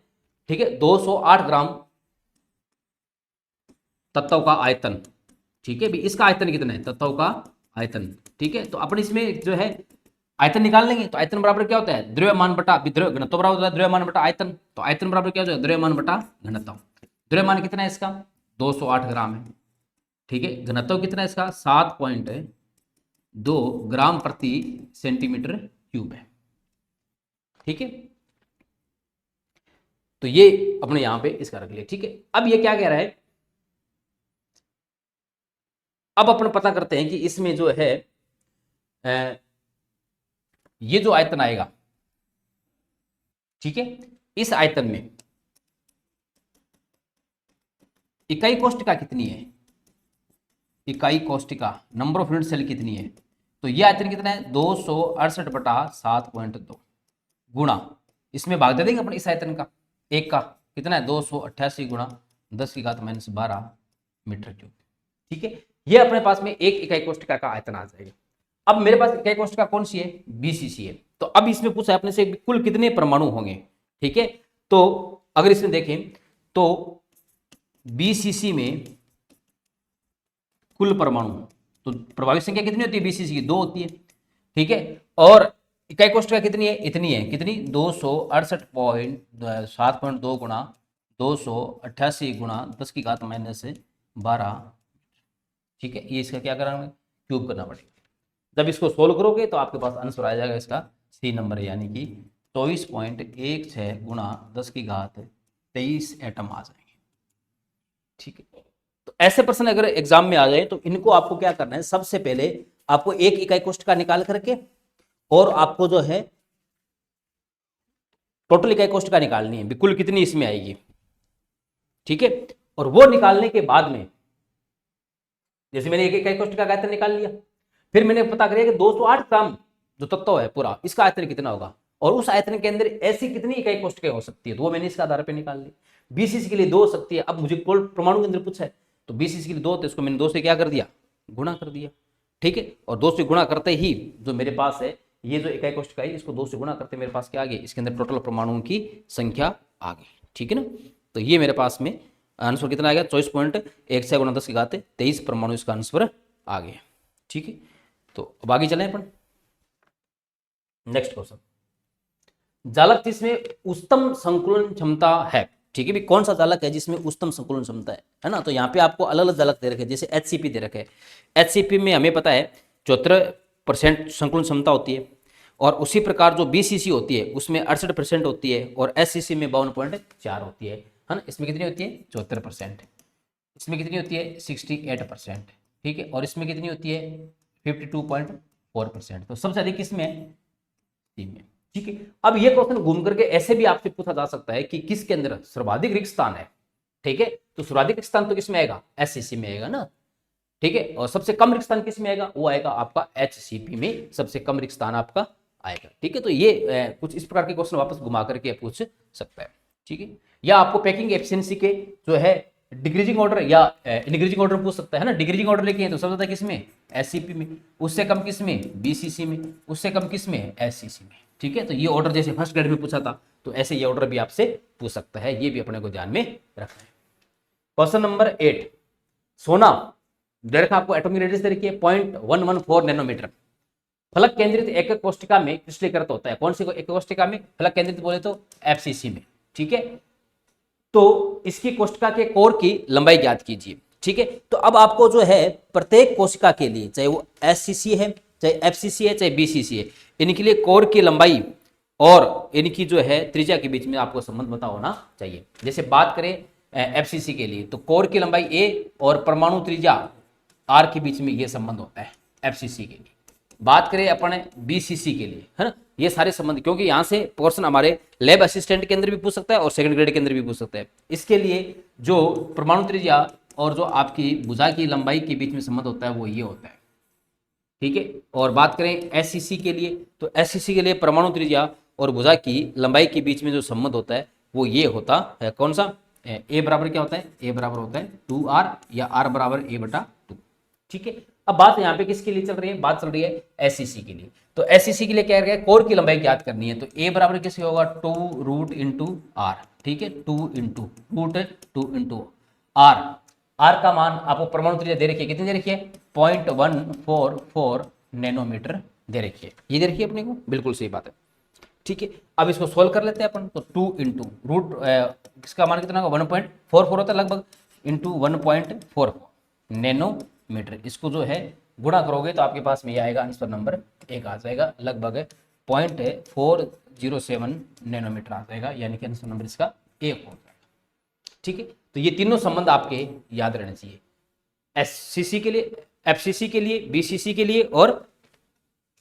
ठीक है, 208 ग्राम तत्व का आयतन। ठीक है, भी इसका आयतन कितना है, तत्व का आयतन। ठीक है, तो अपन इसमें जो है आयतन निकाल लेंगे। तो आयतन बराबर क्या होता है, द्रव्यमान बटा विद्रव्य घनत्व बराबर होता है द्रव्यमान बटा आयतन। तो आयतन बराबर क्या होता है, द्रव्यमान बटा घनत्व। द्रव्यमान कितना है इसका, 208 ग्राम है। ठीक है, घनत्व कितना है इसका, 7.2 ग्राम प्रति सेंटीमीटर क्यूब है। ठीक है, तो ये अपने यहां पे इसका रख लिया। ठीक है, अब ये क्या कह रहा है, अब अपन पता करते हैं कि इसमें जो है ये जो आयतन आएगा, ठीक है, इस आयतन में इकाई कोष्टिका कितनी है, इकाई कोष्टिका नंबर ऑफ यूनिट सेल कितनी है। तो ये आयतन कितना है, 268/7.2 गुणा, इसमें भाग दे देंगे अपन इस आयतन का, एक का कितना है 288 गुणा 10⁻12 मीटर क्यूब। ठीक है, ये अपने पास में एक इकाई कोष्टिका का आयतन आ जाएगा। अब मेरे पास इकाई कोष्टिका कौन सी है, बीसीसी है। तो अब इसमें पूछा है अपने से कुल कितने परमाणु होंगे। ठीक है, तो अगर इसमें देखें तो बीसीसी में कुल परमाणु, तो प्रभावी संख्या कितनी होती है बीसीसी की, 2 होती है। ठीक है, और इकाई कोष्टिका कितनी है, इतनी है, कितनी 268.7.2 गुणा 288 गुणा 10⁻12। ठीक है, ये इसका क्या करना, क्यूब करना पड़ेगा। जब इसको सोल्व करोगे तो आपके पास आंसर आ जाएगा इसका सी नंबर, यानी कि 24.16 गुणा 10⁻23 एटम आ जाएंगे। ठीक है, तो ऐसे प्रश्न अगर एग्जाम में आ जाए तो इनको आपको क्या करना है, सबसे पहले आपको एक इकाई कोष्टिका निकाल करके और आपको जो है टोटल इकाई कोष्टिका निकालनी है, कुल कितनी इसमें आएगी। ठीक है, और वो निकालने के बाद में जैसे मैंने एक इकाई कोष्टिका का आयतन निकाल लिया, फिर मैंने पता करिए कि 208 ग्राम जो तत्व है पूरा, इसका आयतन कितना होगा, और उस आयतन के अंदर ऐसी कितनी इकाई कोष्टिका हो सकती है, तो वो मैंने इसके आधार पर निकाल ली। बीसीसी के लिए 2 हो सकती है। अब मुझे कुल परमाणु के अंदर पूछा है, तो बीसीसी के लिए 2 तो इसको मैंने 2 से क्या कर दिया, गुणा कर दिया। ठीक है, और 2 से गुणा करते ही जो मेरे पास है ये जो इकाई कोष्टिका है, इसको 2 से गुणा करते मेरे पास क्या आ गया, इसके अंदर टोटल परमाणुओं की संख्या आ गई। ठीक है ना, तो ये मेरे पास में आंसर कितना आ गया, 24.16 गुणा 10⁻23 परमाणु इसका आंसर आ गया। ठीक है, तो अब आगे चलें अपन नेक्स्ट क्वेश्चन। जालक जिसमें उच्चतम संकुलन क्षमता है। ठीक है, भी कौन सा जालक है जिसमें उच्चतम संकुलन क्षमता है ना। तो यहाँ पे आपको अलग अलग जालक दे रखे, जैसे HCP दे रखे है। HCP में हमें पता है 74% संकुलन क्षमता होती है, और उसी प्रकार जो BCC होती है उसमें 68% होती है, और SCC में 52.4 होती है ना। इसमें कितनी होती है 74%, इसमें कितनी होती है 68%। ठीक है, और इसमें कितनी होती है 52.4%। तो सबसे अधिक किसमें है, सी में। ठीक है, अब ये क्वेश्चन घूम करके ऐसे भी आपसे पूछा जा सकता है कि किसके अंदर सर्वाधिक रिक्त स्थान है। ठीक है, तो सर्वाधिक रिक्त स्थान तो किसमें आएगा, SCC में आएगा ना। ठीक है, और सबसे कम रिक्त स्थान किसमें आएगा, वो आएगा आपका HCP में, सबसे कम रिक्त स्थान आपका आएगा। ठीक है, तो ये कुछ इस प्रकार के क्वेश्चन वापस घुमा करके पूछ सकता है। ठीक है, या आपको पैकिंग एफिशिएंसी के जो है डिक्रीजिंग ऑर्डर या इंक्रीजिंग ऑर्डर पूछ सकता है ना। डिक्रीजिंग ऑर्डर लेके तो सबसे ज्यादा किसमें, SCP में, उससे कम किसमें, BCC में, उससे कम किसमें, SCC में। ठीक है, तो ये ऑर्डर जैसे फर्स्ट ग्रेड में पूछा था, तो ऐसे ये ऑर्डर भी आपसे पूछ सकता है, ये भी अपने को ध्यान में रखना है। क्वेश्चन नंबर 8, सोना दे रखा आपको, एटॉमिक रेडियस दे रखी है 0.114 नैनोमीटर। फलक केंद्रित एकक कोष्टिका में क्रिस्टलीकृत होता है। कौन सी एकक कोष्टिका में फलक केंद्रित बोले तो FCC में। ठीक है, तो इसकी कोशिका के कोर की लंबाई ज्ञात कीजिए। ठीक है, तो अब आपको जो है प्रत्येक कोशिका के लिए, चाहे वो SCC है, चाहे FCC है, चाहे BCC है, इनके लिए कोर की लंबाई और इनकी जो है त्रिज्या के बीच में आपको संबंध पता होना चाहिए। जैसे बात करें FCC के लिए, तो कोर की लंबाई A और परमाणु त्रिज्या R के बीच में ये संबंध होता है FCC के लिए। बात करें अपन BCC के लिए, है ना, ये सारे संबंध, क्योंकि यहाँ से क्वेश्चन हमारे लैब असिस्टेंट के अंदर भी पूछ सकता है और सेकंड ग्रेड के अंदर भी पूछ सकता है। इसके लिए जो परमाणु त्रिज्या और जो आपकी भुजा की लंबाई के बीच में संबंध होता है वो ये होता है। ठीक है। और बात करें एससीसी के लिए, तो एससीसी के लिए परमाणु त्रिज्या और भुजा की लंबाई के बीच में जो संबंध होता है वो ये होता है कौन सा, ए बराबर क्या होता है, ए बराबर होता है 2r या आर बराबर a/2। ठीक है। अब बात यहाँ पे किसके लिए चल रही है, बात चल रही है एससीसी के लिए। तो एससीसी के लिए क्या है, कोर की लंबाई ज्ञात करनी है, तो ए बराबर किसके होगा 2 रूट इंटू आर। ठीक है, 2 into root 2 into R. R का मान आपको परमाणु त्रिज्या दे रखी है, कितनी दे रखी है 0.144 नैनोमीटर दे रखी है, ये दे रखी है अपने को, बिल्कुल सही बात है। ठीक है, अब इसको सोल्व कर लेते हैं अपन। तो 2 इंटू रूट इसका मान कितना होगा 1.44 होता है लगभग, इंटू 1.44 नैनोमीटर। इसको जो है गुणा करोगे तो आपके पास में ये आएगा आंसर नंबर 1 आ जाएगा, लगभग 0.407 नैनोमीटर आ जाएगा, यानी कि आंसर नंबर इसका 1 हो जाएगा। ठीक है, तो ये तीनों संबंध आपके याद रहने चाहिए, एससीसी के लिए, एफसीसी के लिए, बीसीसी के लिए और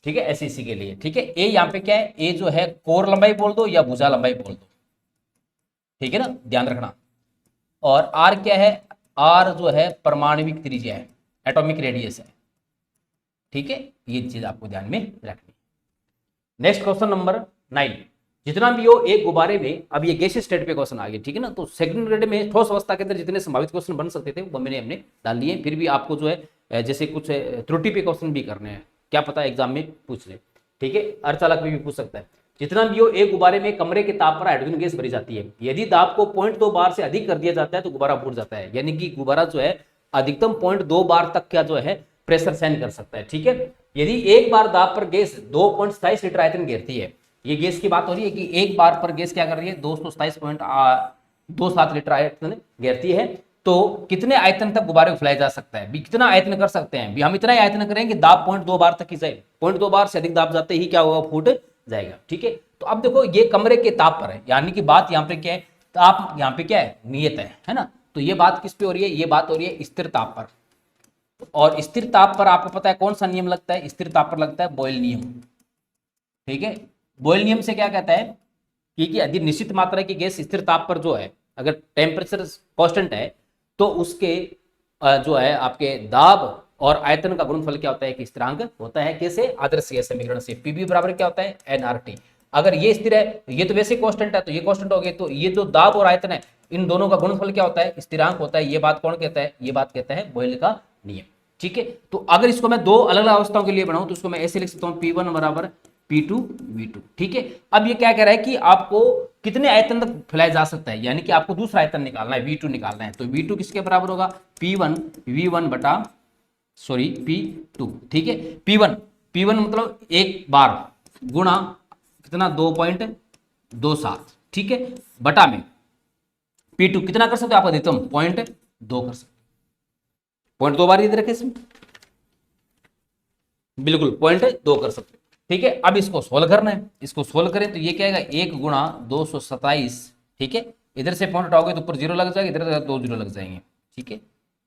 ठीक है एससीसी के लिए। ठीक है, ए यहाँ पे क्या है, ए जो है कोर लंबाई बोल दो या भुजा लंबाई बोल दो, ठीक है ना, ध्यान रखना। और आर क्या है, आर जो है परमाणविक त्रिज्या है, एटॉमिक रेडियस है। ठीक है, ये चीज आपको ध्यान में रखनी। नेक्स्ट क्वेश्चन नंबर 9, जितना भी हो एक गुब्बारे में, अब ये गैसीय स्टेट पे क्वेश्चन आ गए, ठीक है ना। तो सेकंड ग्रेड में ठोस अवस्था के अंदर जितने संभावित क्वेश्चन बन सकते थे वो मैंने हमने डाल दिए, फिर भी आपको जो है जैसे कुछ त्रुटि पे क्वेश्चन भी करने हैं, क्या पता एग्जाम में पूछ ले। ठीक है, अर्धचालक में भी पूछ सकता है। जितना भी हो एक गुब्बारे में कमरे के ताप पर हाइड्रोजन गैस भरी जाती है, यदि दाब को 0.2 बार से अधिक कर दिया जाता है तो गुब्बारा फूट जाता है, यानी कि गुब्बारा जो है अधिकतम 0.2 बार तक क्या जो है प्रेशर सहन कर सकता है। ठीक है, यदि एक बार दाब पर गैस 2.27 लीटर आयतन घेरती है, ये गैस की बात हो रही है कि एक बार पर गैस क्या कर रही है 227.27 लीटर आयतन घेरती है, तो कितने आयतन तक गुब्बारे को फैलाया जा सकता है, भी कितना आयतन कर सकते हैं, भी हम इतना ही आयतन करेंगे दाब 0.2 बार तक ही जाए, 0.2 बार से अधिक दाब जाते ही क्या होगा फूट जाएगा। ठीक है, तो अब देखो ये कमरे के ताप पर है, यानी कि बात यहाँ पे क्या है, ताप यहाँ पे क्या है नियत है ना। तो ये बात किस पे हो रही है, ये बात हो रही है स्थिर ताप पर। और स्थिर ताप पर आपको पता है कौन सा नियम लगता है, स्थिर ताप पर लगता है बॉयल नियम। ठीक है, बॉयल नियम से क्या कहता है कि यदि निश्चित मात्रा की गैस स्थिर ताप पर जो है अगर टेम्परेचर कांस्टेंट है तो उसके जो है आपके दाब और आयतन का गुणनफल क्या होता है कि स्थिरांक होता है, कैसे आदर्श गैस समीकरण से, पीबी बराबर क्या होता है एनआरटी। अगर ये स्थिर है तो ये तो वैसे कांस्टेंट है, तो ये कांस्टेंट हो गए, तो ये जो दाब और आयतन है इन दोनों का गुणनफल क्या होता है स्थिरांक होता है। ये बात कौन कहता है, ये बात कहता है बॉयल का नियम। ठीक है, तो अगर इसको मैं दो अलग अलग अवस्थाओं के लिए बनाऊं तो इसको मैं ऐसे लिख सकता हूं P1 बराबर P2 V2। ठीक है, अब ये क्या कह रहा है कि आपको कितने आयतन तक फैलाया जा सकता है, यानी कि आपको दूसरा आयतन निकालना है V2 निकालना है, तो V2 किसके बराबर होगा P1 V1 बटा सॉरी P2। ठीक है, P1 मतलब एक बार गुणा कितना 2.27। ठीक है, बटा में P2 कितना कर सकते हो आप अधिकतम 0.2 कर सकते, 0.2 बार ये दे रखे इसमें, बिल्कुल 0.2 कर सकते। ठीक है, अब इसको सोल्व करना है, इसको सोल्व करें तो ये क्या आएगा 1 गुणा 227। ठीक है, इधर से पॉइंट हटाओगे तो ऊपर 0 लग जाएगा, इधर 2 0 लग जाएंगे। ठीक है,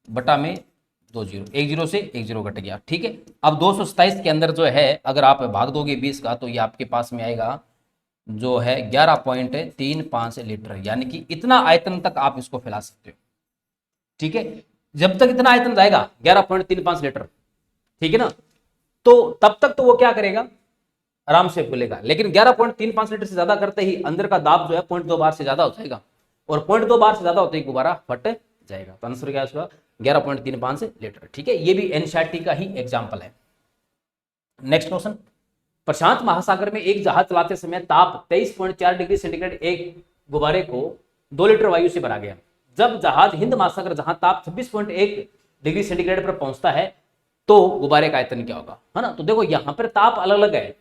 बटा में 2 0, 1 0 से 1 0 घट गया। ठीक है, अब 227 के अंदर जो है अगर आप भाग दोगे 20 का तो ये आपके पास में आएगा जो है 11.35 लीटर, यानी कि इतना आयतन तक आप इसको फैला सकते हो। ठीक है, जब तक इतना आयतन जाएगा 11.35 लीटर, ठीक है ना, तो तब तक तो वो क्या करेगा आराम से फूलेगा, लेकिन 11.35 लीटर से ज्यादा करते ही अंदर का दाब जो है 0.2 बार से ज्यादा हो जाएगा, और 0.2 बार से ज्यादा होते ही गुब्बारा फट जाएगा। तो आंसर क्या है उसका 11.35 लीटर। ठीक है, ये भी एनसीईआरटी का ही एग्जाम्पल है। नेक्स्ट क्वेश्चन, प्रशांत महासागर में एक जहाज चलाते समय ताप 23.4 डिग्री सेंटीग्रेड एक गुब्बारे को 2 लीटर वायु से भरा गया। जब जहाज हिंद महासागर जहां ताप 26.1 डिग्री सेंटीग्रेड पर पहुंचता है तो गुब्बारे का आयतन क्या होगा, है ना। तो देखो यहां पर ताप अलग अलग है,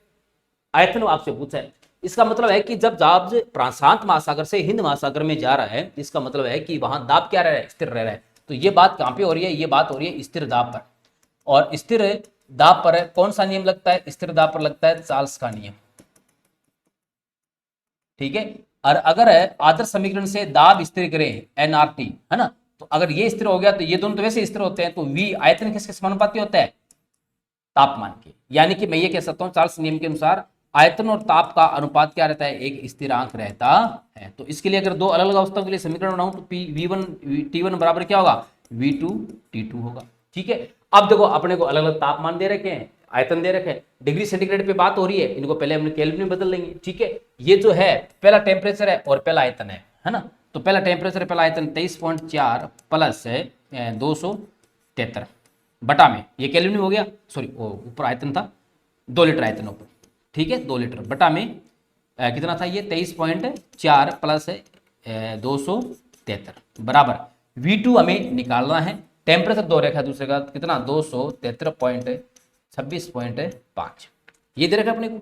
आयतन आपसे पूछा है, इसका मतलब है कि जब जहाज प्रशांत महासागर से हिंद महासागर में जा रहा है इसका मतलब है कि वहां दाब क्या रह रहा है स्थिर रह रहा है। तो ये बात कहां पे हो रही है, ये बात हो रही है स्थिर दाब पर। और स्थिर दाब पर कौन सा नियम लगता है, स्थिर दाब पर लगता है चार्ल्स का नियम। ठीक है, और अगर आदर्श समीकरण से दाब स्थिर करें एनआरटी, है ना, तो अगर ये स्थिर हो गया तो ये दोनों तो वैसे स्थिर होते हैं, तो V आयतन किसके समानुपाती होता है तापमान के, यानी कि मैं ये कह सकता हूं चार्ल्स नियम के अनुसार आयतन और ताप का अनुपात क्या रहता है एक स्थिरांक रहता है। तो इसके लिए अगर दो अलग अलग अवस्थाओं के लिए समीकरण बनाऊं तो V1 T1 बराबर क्या होगा V2 T2 होगा। ठीक है, अब देखो अपने को अलग अलग तापमान दे रखे हैं, आयतन दे रखे हैं, डिग्री सेंटीग्रेड पे बात हो रही है, इनको पहले हम केल्विन में बदल लेंगे। ठीक है, ये जो है पहला टेम्परेचर है और पहला आयतन है ना। तो पहला टेम्परेचर पहला आयतन 23.4 प्लस है 273 बटा में, ये केल्विन में हो गया, सॉरी ऊपर आयतन था 2 लीटर आयतन ऊपर। ठीक है, 2 लीटर बटा में कितना था ये 23.4 प्लस 273 बराबर V2 हमें निकालना है। टेम्परेचर दो रखा है दूसरे का कितना 273.26.5 ये दे रखा है अपने को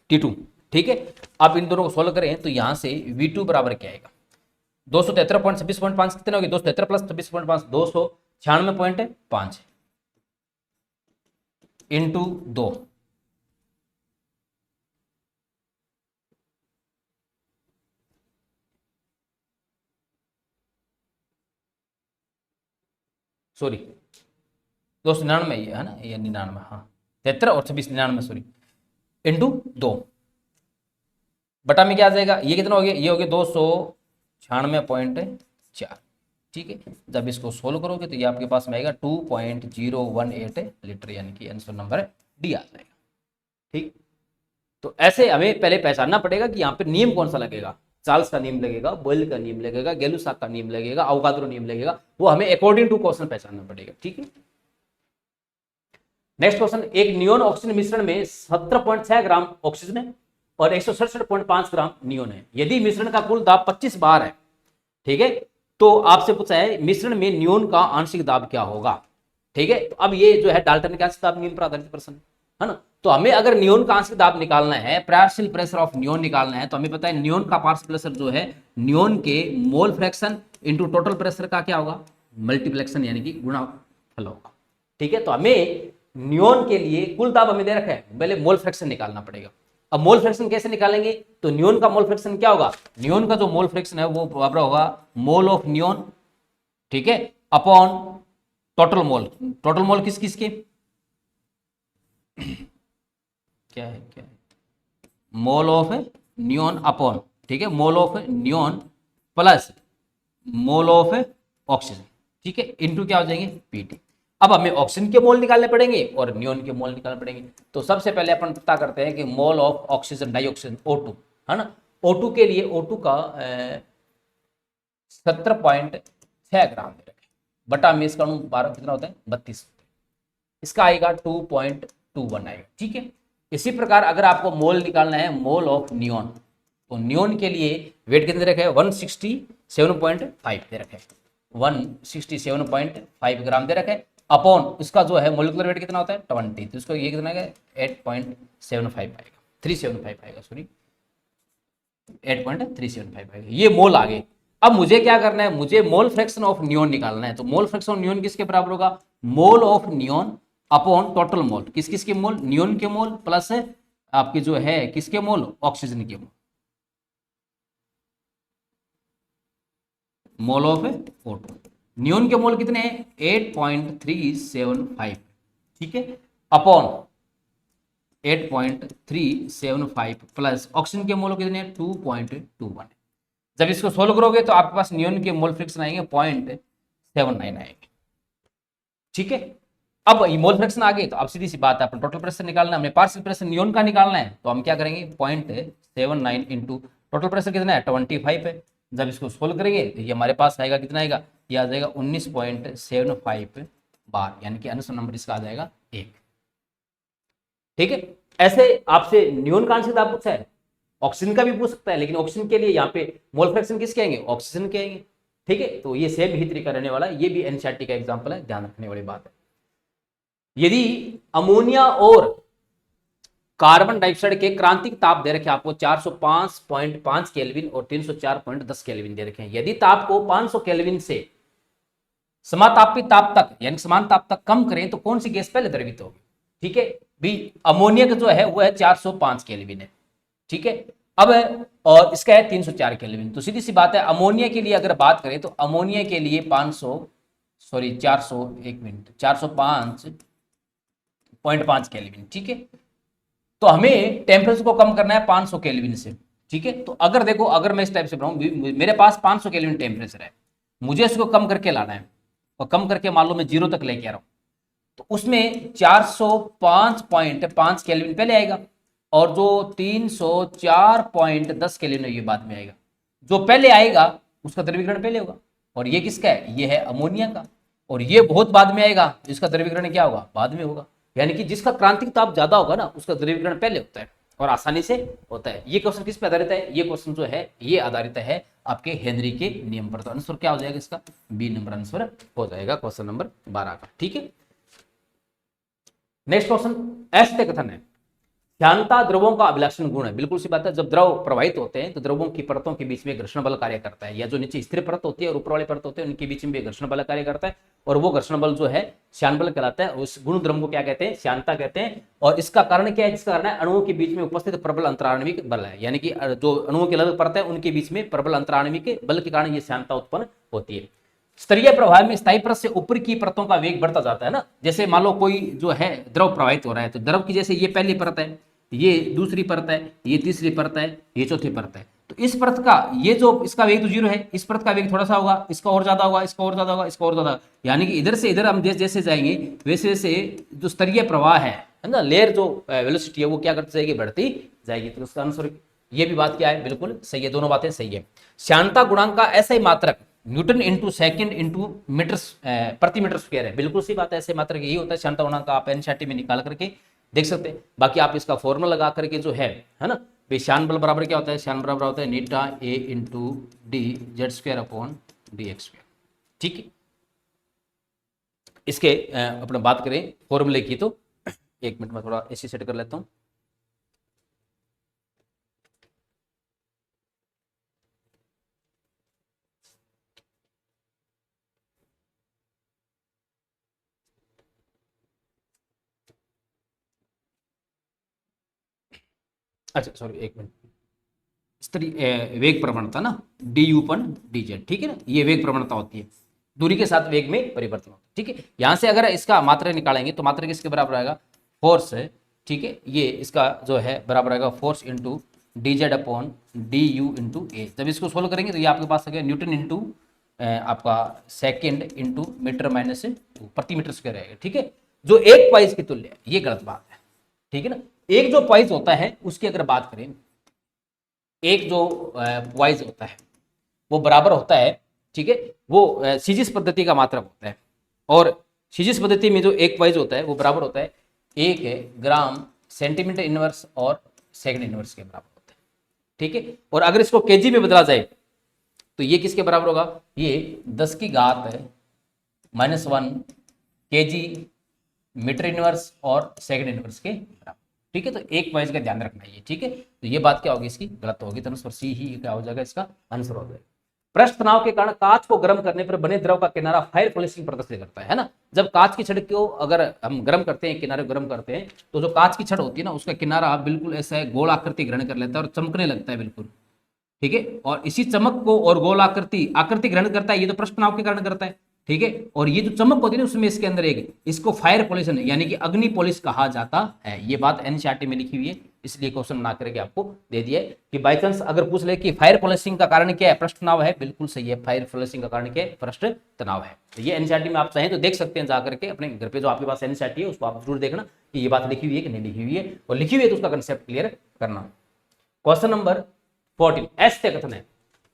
T2। ठीक है, अब इन दोनों को सोल्व करें तो यहां से V2 बराबर क्या आएगा 273.26.5 कितने होगी 273 प्लस 26.5 296.5 इंटू 2 सॉरी 299 ये है ना, ये 99 हाँ 73 और 26 99 सॉरी इंटू 2 बटा में क्या आ जाएगा, ये कितना हो गया ये हो गया 296.4। ठीक है, जब इसको सोल्व करोगे तो ये आपके पास में आएगा 2.018 लीटर, यानी कि आंसर नंबर डी आ जाएगा। ठीक, तो ऐसे हमें पहले पहचानना पड़ेगा कि यहाँ पे नियम कौन सा लगेगा, चार्ल्स का नियम लगेगा, बॉयल का नियम लगेगा, गैलुसाक का नियम लगेगा, अवोगाद्रो नियम लगेगा, वो हमें अकॉर्डिंग टू क्वेश्चन पहचानना पड़ेगा। ठीक है, नेक्स्ट क्वेश्चन, एक नियोन ऑक्सीजन मिश्रण में 17.6 ग्राम ऑक्सीजन है और 167.5 ग्राम नियोन है। यदि मिश्रण का कुल दाब 25 बार है, ठीक है, तो आपसे पूछा है मिश्रण में नियोन का आंशिक दाब क्या होगा। ठीक है, तो अब ये जो है डाल्टन का आंशिक दाब नियम पर आधारित प्रश्न है ना। तो हमें अगर नियोन का आंशिक दाब निकालना है, पार्शियल प्रेशर ऑफ नियोन निकालना है, तो हमें पता है नियोन का पार्शियल प्रेशर जो है नियोन के mole fraction into total pressure का क्या होगा मल्टीप्लेक्शन, यानी कि गुणनफल होगा। ठीक है, तो हमें नियोन के लिए कुल दाब हमें दे रखा है, पहले मोल फ्रैक्शन निकालना पड़ेगा। अब मोल फ्रैक्शन कैसे निकालेंगे, तो नियोन का मोल फ्रैक्शन क्या होगा, नियोन का जो मोल फ्रैक्शन है वो बराबर होगा मोल ऑफ नियोन, ठीक है, upon total mole. Total mole किस किस के क्या है मोल ऑफ नियोन अपॉन, ठीक है, mole of neon plus mole of oxygen, ठीक है, इनटू क्या हो जाएंगे पीटी। अब हमें ऑक्सीजन के मोल निकालने पड़ेंगे और नियोन के मोल निकालने पड़ेंगे। तो सबसे पहले अपन पता करते हैं कि mole of oxygen dioxygen O2 है ना। O2 के लिए O2 का 17.6 ग्राम दे रखे बटा में इसका 12 कितना होता है 32, इसका आएगा 2.21 आएगा। ठीक है, इसी प्रकार अगर आपको मोल निकालना है मोल ऑफ नियोन, तो नियोन के लिए वेट कितने रखे 167.5 दे रखे 167.5 ग्राम दे रखे अपॉन इसका जो है मोलिकुलर वेट कितना होता है 20, तो इसको ये कितना है 8.75 आएगा 375 आएगा सॉरी 8.375 आएगा, ये मोल आ गए। अब मुझे क्या करना है, मुझे मोल फ्रैक्शन ऑफ नियोन निकालना है। तो मोल फ्रैक्शन ऑफ नियोन किसके बराबर होगा mole of neon upon total mole, किस किस के मोल नियोन के मोल प्लस आपके जो है किसके मोल ऑक्सीजन के मोल, मोल ऑफ O2। नियोन के मोल कितने हैं 8.375, ठीक है, अपॉन 8.375 प्लस ऑक्सीजन के मोल कितने 2.21। जब इसको सोल्व करोगे तो आपके पास नियोन के मोल फ्रैक्शन आएंगे 0.79 आएंगे। ठीक है, अब मोल फ्रैक्शन आ गए तो अब सीधी सी बात है अपन टोटल प्रेशर निकालना है, हमें पार्शियल प्रेशर नियोन का निकालना है, तो हम क्या करेंगे 0.79 इंटू टोटल प्रेशर कितना है 25 है। जब इसको सोल्व करेंगे तो ये हमारे पास आएगा कितना आएगा, ये आ जाएगा 19.75 बार, यानी कि आंसर नंबर इसका आ जाएगा 1। ठीक है, ऐसे आपसे नियोन का आंसर आप पूछा है, ऑक्सीजन का भी पूछ सकता है, लेकिन ऑक्सीजन के लिए यहाँ पे मोल फ्रैक्शन किसके आएंगे ऑक्सीजन के आएंगे। ठीक है, तो ये सेम ही तरीका रहने वाला है, ये भी एनसीईआरटी का एग्जाम्पल है, ध्यान रखने वाली बात है। यदि अमोनिया और कार्बन डाइऑक्साइड के क्रांतिक ताप दे रखे आपको 405.5 केल्विन और 304.10 केल्विन दे रखे हैं, यदि ताप को 500 केल्विन से समातापी ताप तक यानी समान ताप तक कम करें तो कौन सी गैस पहले द्रवित होगी। ठीक है, भी अमोनिया का जो है वो है 405 केल्विन है, ठीक है, अब और इसका है 304 केल्विन। तो सीधी सी बात है अमोनिया के लिए अगर बात करें तो अमोनिया के लिए 405.5 केल्विन, ठीक है, तो हमें टेम्परेचर को कम करना है 500 केल्विन से। ठीक है, तो अगर देखो अगर मैं इस टाइप से बनाऊं मेरे पास 500 केल्विन टेम्परेचर है, मुझे इसको कम करके लाना है और कम करके मान लो मैं 0 तक लेके आ रहा हूं, तो उसमें 405.5 केल्विन पहले आएगा और जो 304.10 केल्विन है ये बाद में आएगा। जो पहले आएगा उसका द्रवीकरण पहले होगा, और ये किसका है, ये है अमोनिया का, और ये बहुत बाद में आएगा जिसका द्रवीकरण क्या होगा, बाद में होगा। यानी कि जिसका क्रांतिक ताप ज्यादा होगा ना उसका द्रवीकरण पहले होता है और आसानी से होता है। ये क्वेश्चन किस पे आधारित है, ये क्वेश्चन जो है ये आधारित है आपके हेनरी के नियम पर। तो आंसर क्या हो जाएगा इसका, बी नंबर आंसर हो जाएगा क्वेश्चन नंबर 12 का। ठीक है, नेक्स्ट क्वेश्चन, ऐसे कथन है श्यानता द्रवों का अभिलक्षण गुण है। बिल्कुल सी बात है, जब द्रव प्रवाहित होते हैं तो द्रवों की परतों के बीच में घर्षण बल कार्य करता है, या जो नीचे स्थिर परत होती है और ऊपर वाली परत होते हैं उनके बीच में भी घर्षण बल कार्य करता है, और वो घर्षण बल जो है श्यान बल कहलाता है। उस गुण द्रव को क्या कहते हैं, श्यानता कहते हैं। और इसका कारण क्या है, जिसका कारण है अणुओं के बीच में उपस्थित प्रबल अंतराणविक बल है, यानी कि जो अणुओं की अलग परत है उनके बीच में प्रबल अंतराणविक बल के कारण ये श्यानता उत्पन्न होती है। स्तरीय प्रवाह में स्थायी परत से ऊपर की परतों का वेग बढ़ता जाता है ना। जैसे मान लो कोई जो है द्रव प्रवाहित हो रहा है, तो द्रव की जैसे ये पहली परत है, ये दूसरी परत है, ये तीसरी परत है, ये चौथी परत है, तो इस परत का ये जो इसका वेग तो 0 है, इस परत का वेग थोड़ा सा होगा, इसका और ज्यादा होगा, इसका और ज्यादा होगा, इसका और ज्यादा, यानी कि इधर से इधर हम जैसे जैसे जाएंगे वैसे वैसे जो स्तरीय प्रवाह है ना, लेयर जो वेलोसिटी है वो क्या करती जाएगी, बढ़ती जाएगी। तो उसका आंसर ये भी बात क्या है, बिल्कुल सही है, दोनों बातें सही है। श्यानता गुणांक का ऐसा ही मात्रक newton into second into metre प्रति मीटर स्क्वायर है। बिल्कुल सी बात है, ऐसे मात्रक यही होता है श्यानता गुणांक का, आप एनसीईआरटी में निकाल करके देख सकते हैं। बाकी आप इसका फॉर्मूला लगा करके जो है ना, श्यान बल बराबर क्या होता है, श्यान बराबर होता है नीटा A into D Z square upon D X square. ठीक है, इसके अपने बात करें फॉर्मूले की तो एक मिनट में थोड़ा ऐसे सेट कर लेता हूं। अच्छा सॉरी एक मिनट, वेग प्रवणता ना डी यू पन डी जेड, ठीक है ना, ये वेग प्रवणता होती है, दूरी के साथ वेग में परिवर्तन होता है। ठीक है, यहां से अगर इसका मात्रा निकालेंगे तो मात्रा किसके बराबर आएगा, फोर्स है। ठीक है, ये इसका जो है बराबर आएगा force into D Z upon D U into A. जब इसको सोल्व करेंगे तो ये आपके पास आ गया न्यूटन इंटू आपका सेकेंड इंटू मीटर माइनस प्रति मीटर स्क्वायर रहेगा। ठीक है, जो एक पाइस की तुल्य है, ये गलत बात है। ठीक है ना, एक जो पाइस होता है उसकी अगर बात करें, एक जो वाइज होता है वो बराबर होता है, ठीक है, वो सीजिस पद्धति का मात्रक होता है, और सीजिस पद्धति में जो एक वाइज होता है वो बराबर होता है 1 ग्राम सेंटीमीटर इनवर्स और सेकंड इनवर्स के बराबर होता है। ठीक है, और अगर इसको केजी में बदला जाए तो ये किसके बराबर होगा, ये 10 की घात -1 केजी मीटर इनवर्स और सेकंड इनवर्स के बराबर। ठीक है, तो एक वाइज का ध्यान रखना है। ठीक है, तो ये बात क्या होगी इसकी, गलत होगी, तो आंसर सी ही क्या हो जाएगा, इसका आंसर हो जाएगा। पृष्ठ तनाव के कारण कांच को गर्म करने पर बने द्रव का किनारा फायर पॉलिशिंग प्रदर्शित करता है ना। जब कांच की छड़ को अगर हम गर्म करते हैं, किनारे गर्म करते हैं, तो जो कांच की छड़ होती है ना उसका किनारा बिल्कुल ऐसा है गोल आकृति ग्रहण कर लेता है और चमकने लगता है बिल्कुल। ठीक है, और इसी चमक को और गोल आकृति ग्रहण करता है, ये तो पृष्ठ तनाव के कारण करता है। ठीक है, और ये जो चमक होती है ना उसमें इसके अंदर एक इसको फायर पॉलिशन यानी कि अग्नि पॉलिश कहा जाता है। ये बात एनसीईआरटी में लिखी हुई है, इसलिए क्वेश्चन बना करके आपको दे दिया है कि बाई चांस अगर पूछ ले कि फायर पॉलिशिंग का कारण क्या है, पृष्ठ तनाव है, बिल्कुल सही है, फायर पॉलिशिंग का कारण क्या है, पृष्ठ तनाव है। तो ये एनसीईआरटी में आप चाहें तो देख सकते हैं जाकर के अपने घर पे, जो आपके पास एनसीईआरटी है उसको आप जरूर देखना कि ये बात लिखी हुई है कि नहीं लिखी हुई है, और लिखी हुई है तो उसका कंसेप्ट क्लियर करना। क्वेश्चन नंबर 14, ऐसे कथन है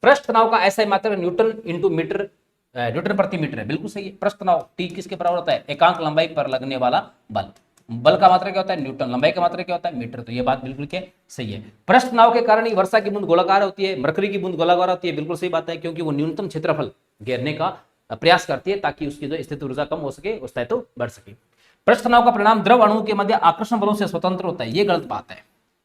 पृष्ठ तनाव का ऐसा मात्रक न्यूटन इंटू मीटर न्यूटन प्रति मीटर है। बिल्कुल सही है, पृष्ठ तनाव टी किसके बराबर होता है, एकांक लंबाई पर लगने वाला बल। बल का मात्रा क्या होता है न्यूटन, लंबाई का मात्रा क्या होता है मीटर। तो ये बात बिल्कुल क्या सही है। पृष्ठ तनाव के कारण ही वर्षा की बूंद गोलाकार होती है, मरकरी की बूंद गोलाकार होती है। बिल्कुल सही बात है, क्योंकि वो न्यूनतम क्षेत्रफल घेरने का प्रयास करती है ताकि उसकी जो स्थित ऊर्जा कम हो सके, स्थायित्व बढ़ सके। पृष्ठ तनाव का परिणाम द्रव अणुओं के मध्य आकर्षण बलों से स्वतंत्र होता है, ये गलत बात है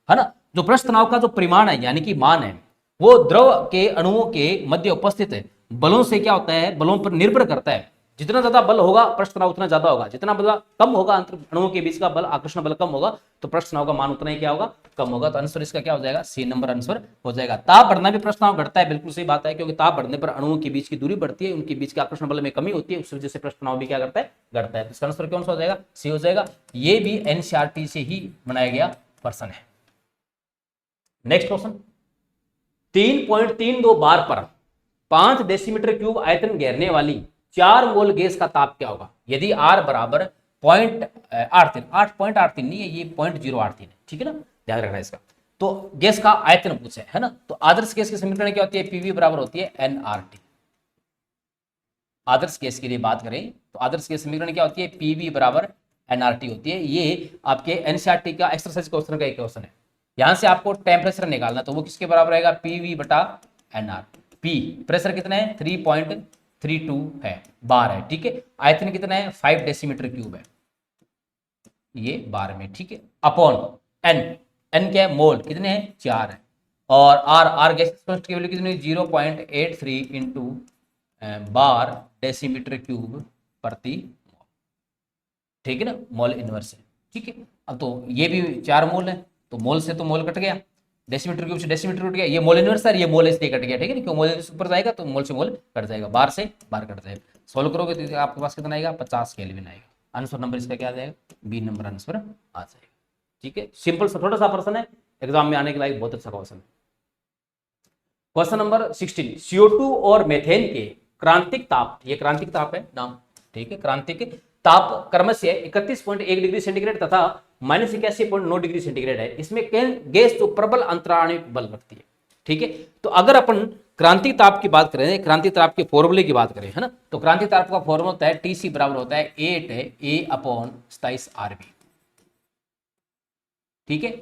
ना। जो पृष्ठ तनाव का जो परिमाण है यानी कि मान है, वो द्रव के अणुओं के मध्य उपस्थित है बलों से क्या होता है, बलों पर निर्भर करता है। जितना ज्यादा बल होगा पृष्ठ तनाव उतना ज्यादा होगा, जितना बल कम होगा अणुओं के बीच का बल, आकर्षण बल कम होगा, तो पृष्ठ तनाव का मान उतना ही क्या होगा, कम होगा। तो आंसर इसका क्या हो जाएगा, सी नंबर आंसर हो जाएगा। ताप बढ़ना भी पृष्ठ तनाव घटता है, बिल्कुल सही बात है, क्योंकि ताप बढ़ने पर अणुओं के बीच की दूरी बढ़ती है, उनके बीच के आकर्षण बल में कमी होती है, उस वजह से पृष्ठ तनाव भी क्या करता है, घटता है। तो इसका आंसर कौन सा हो जाएगा, सी हो जाएगा। ये भी एनसीईआरटी से ही बनाया गया प्रश्न है। नेक्स्ट क्वेश्चन, 3.32 बार पर 5 डेसीमीटर क्यूब आयतन घेरने वाली 4 मोल गैस का ताप क्या होगा, यदि R बराबर 0.83, 8.83 नहीं है, ये 0.083 है, ठीक है ना, ध्यान रखना इसका। तो गैस का आयतन पूछा है ना, तो आदर्श गैस की समीकरण क्या होती है, पीवी बराबर होती है एनआरटी। आदर्श गैस के लिए बात करें तो आदर्श गैस समीकरण क्या होती है, पीवी बराबर एनआरटी होती है। ये आपके एनसीईआरटी का एक्सरसाइज क्वेश्चन का एक क्वेश्चन है। यहां से आपको टेम्परेचर निकालना, तो वो किसके बराबर रहेगा, पीवी बटा एनआर। पी प्रेशर कितना है, 3.32 है, बार है, ठीक है। आयतन कितना है, 5 डेसीमीटर क्यूब है, ये बार में, ठीक है। अपॉन एन, एन क्या है, मोल कितने हैं, 4 है। और आर, आर गैस की वैल्यू कितनी, 0.83 इंटू बार डेसीमीटर क्यूब प्रति, ठीक है ना, मोल इनवर्स है, ठीक है। अब तो ये भी 4 मोल है, तो मोल से तो मोल कट गया, डेसीमीटर क्यूब से डेसीमीटर कट गया, ये मोल इनवर्स है, ये मोल इसलिए कट गया, ठीक है ना, क्यों मोल ऊपर जाएगा तो मोल से मोल कट जाएगा, बार से बार कट जाएगा। सोल्व करोगे तो आपके पास कितना आएगा, 50 केल्विन आएगा। आंसर नंबर इसका क्या आ जाएगा, बी नंबर आंसर आ जाएगा, ठीक है। सिंपल सा छोटा सा प्रश्न है, एग्जाम में आने के लायक बहुत अच्छा क्वेश्चन है। क्वेश्चन नंबर 16, CO2 और मेथेन के क्रांतिक ताप, ये क्रांतिक ताप है नाम, ठीक है, क्रांतिक ताप क्रमशः 31.1 डिग्री सेंटीग्रेड तथा -81.9 डिग्री सेंटीग्रेड है। इसमें गैस जो प्रबल अंतराणिक बल रखती है, ठीक है। तो अगर अपन क्रांतिक ताप की बात करें, क्रांतिक ताप के फॉर्मूले की बात करें, है ना, तो क्रांतिक ताप का फॉर्मूला होता है TC बराबर होता है 8A/27 RB, ठीक है।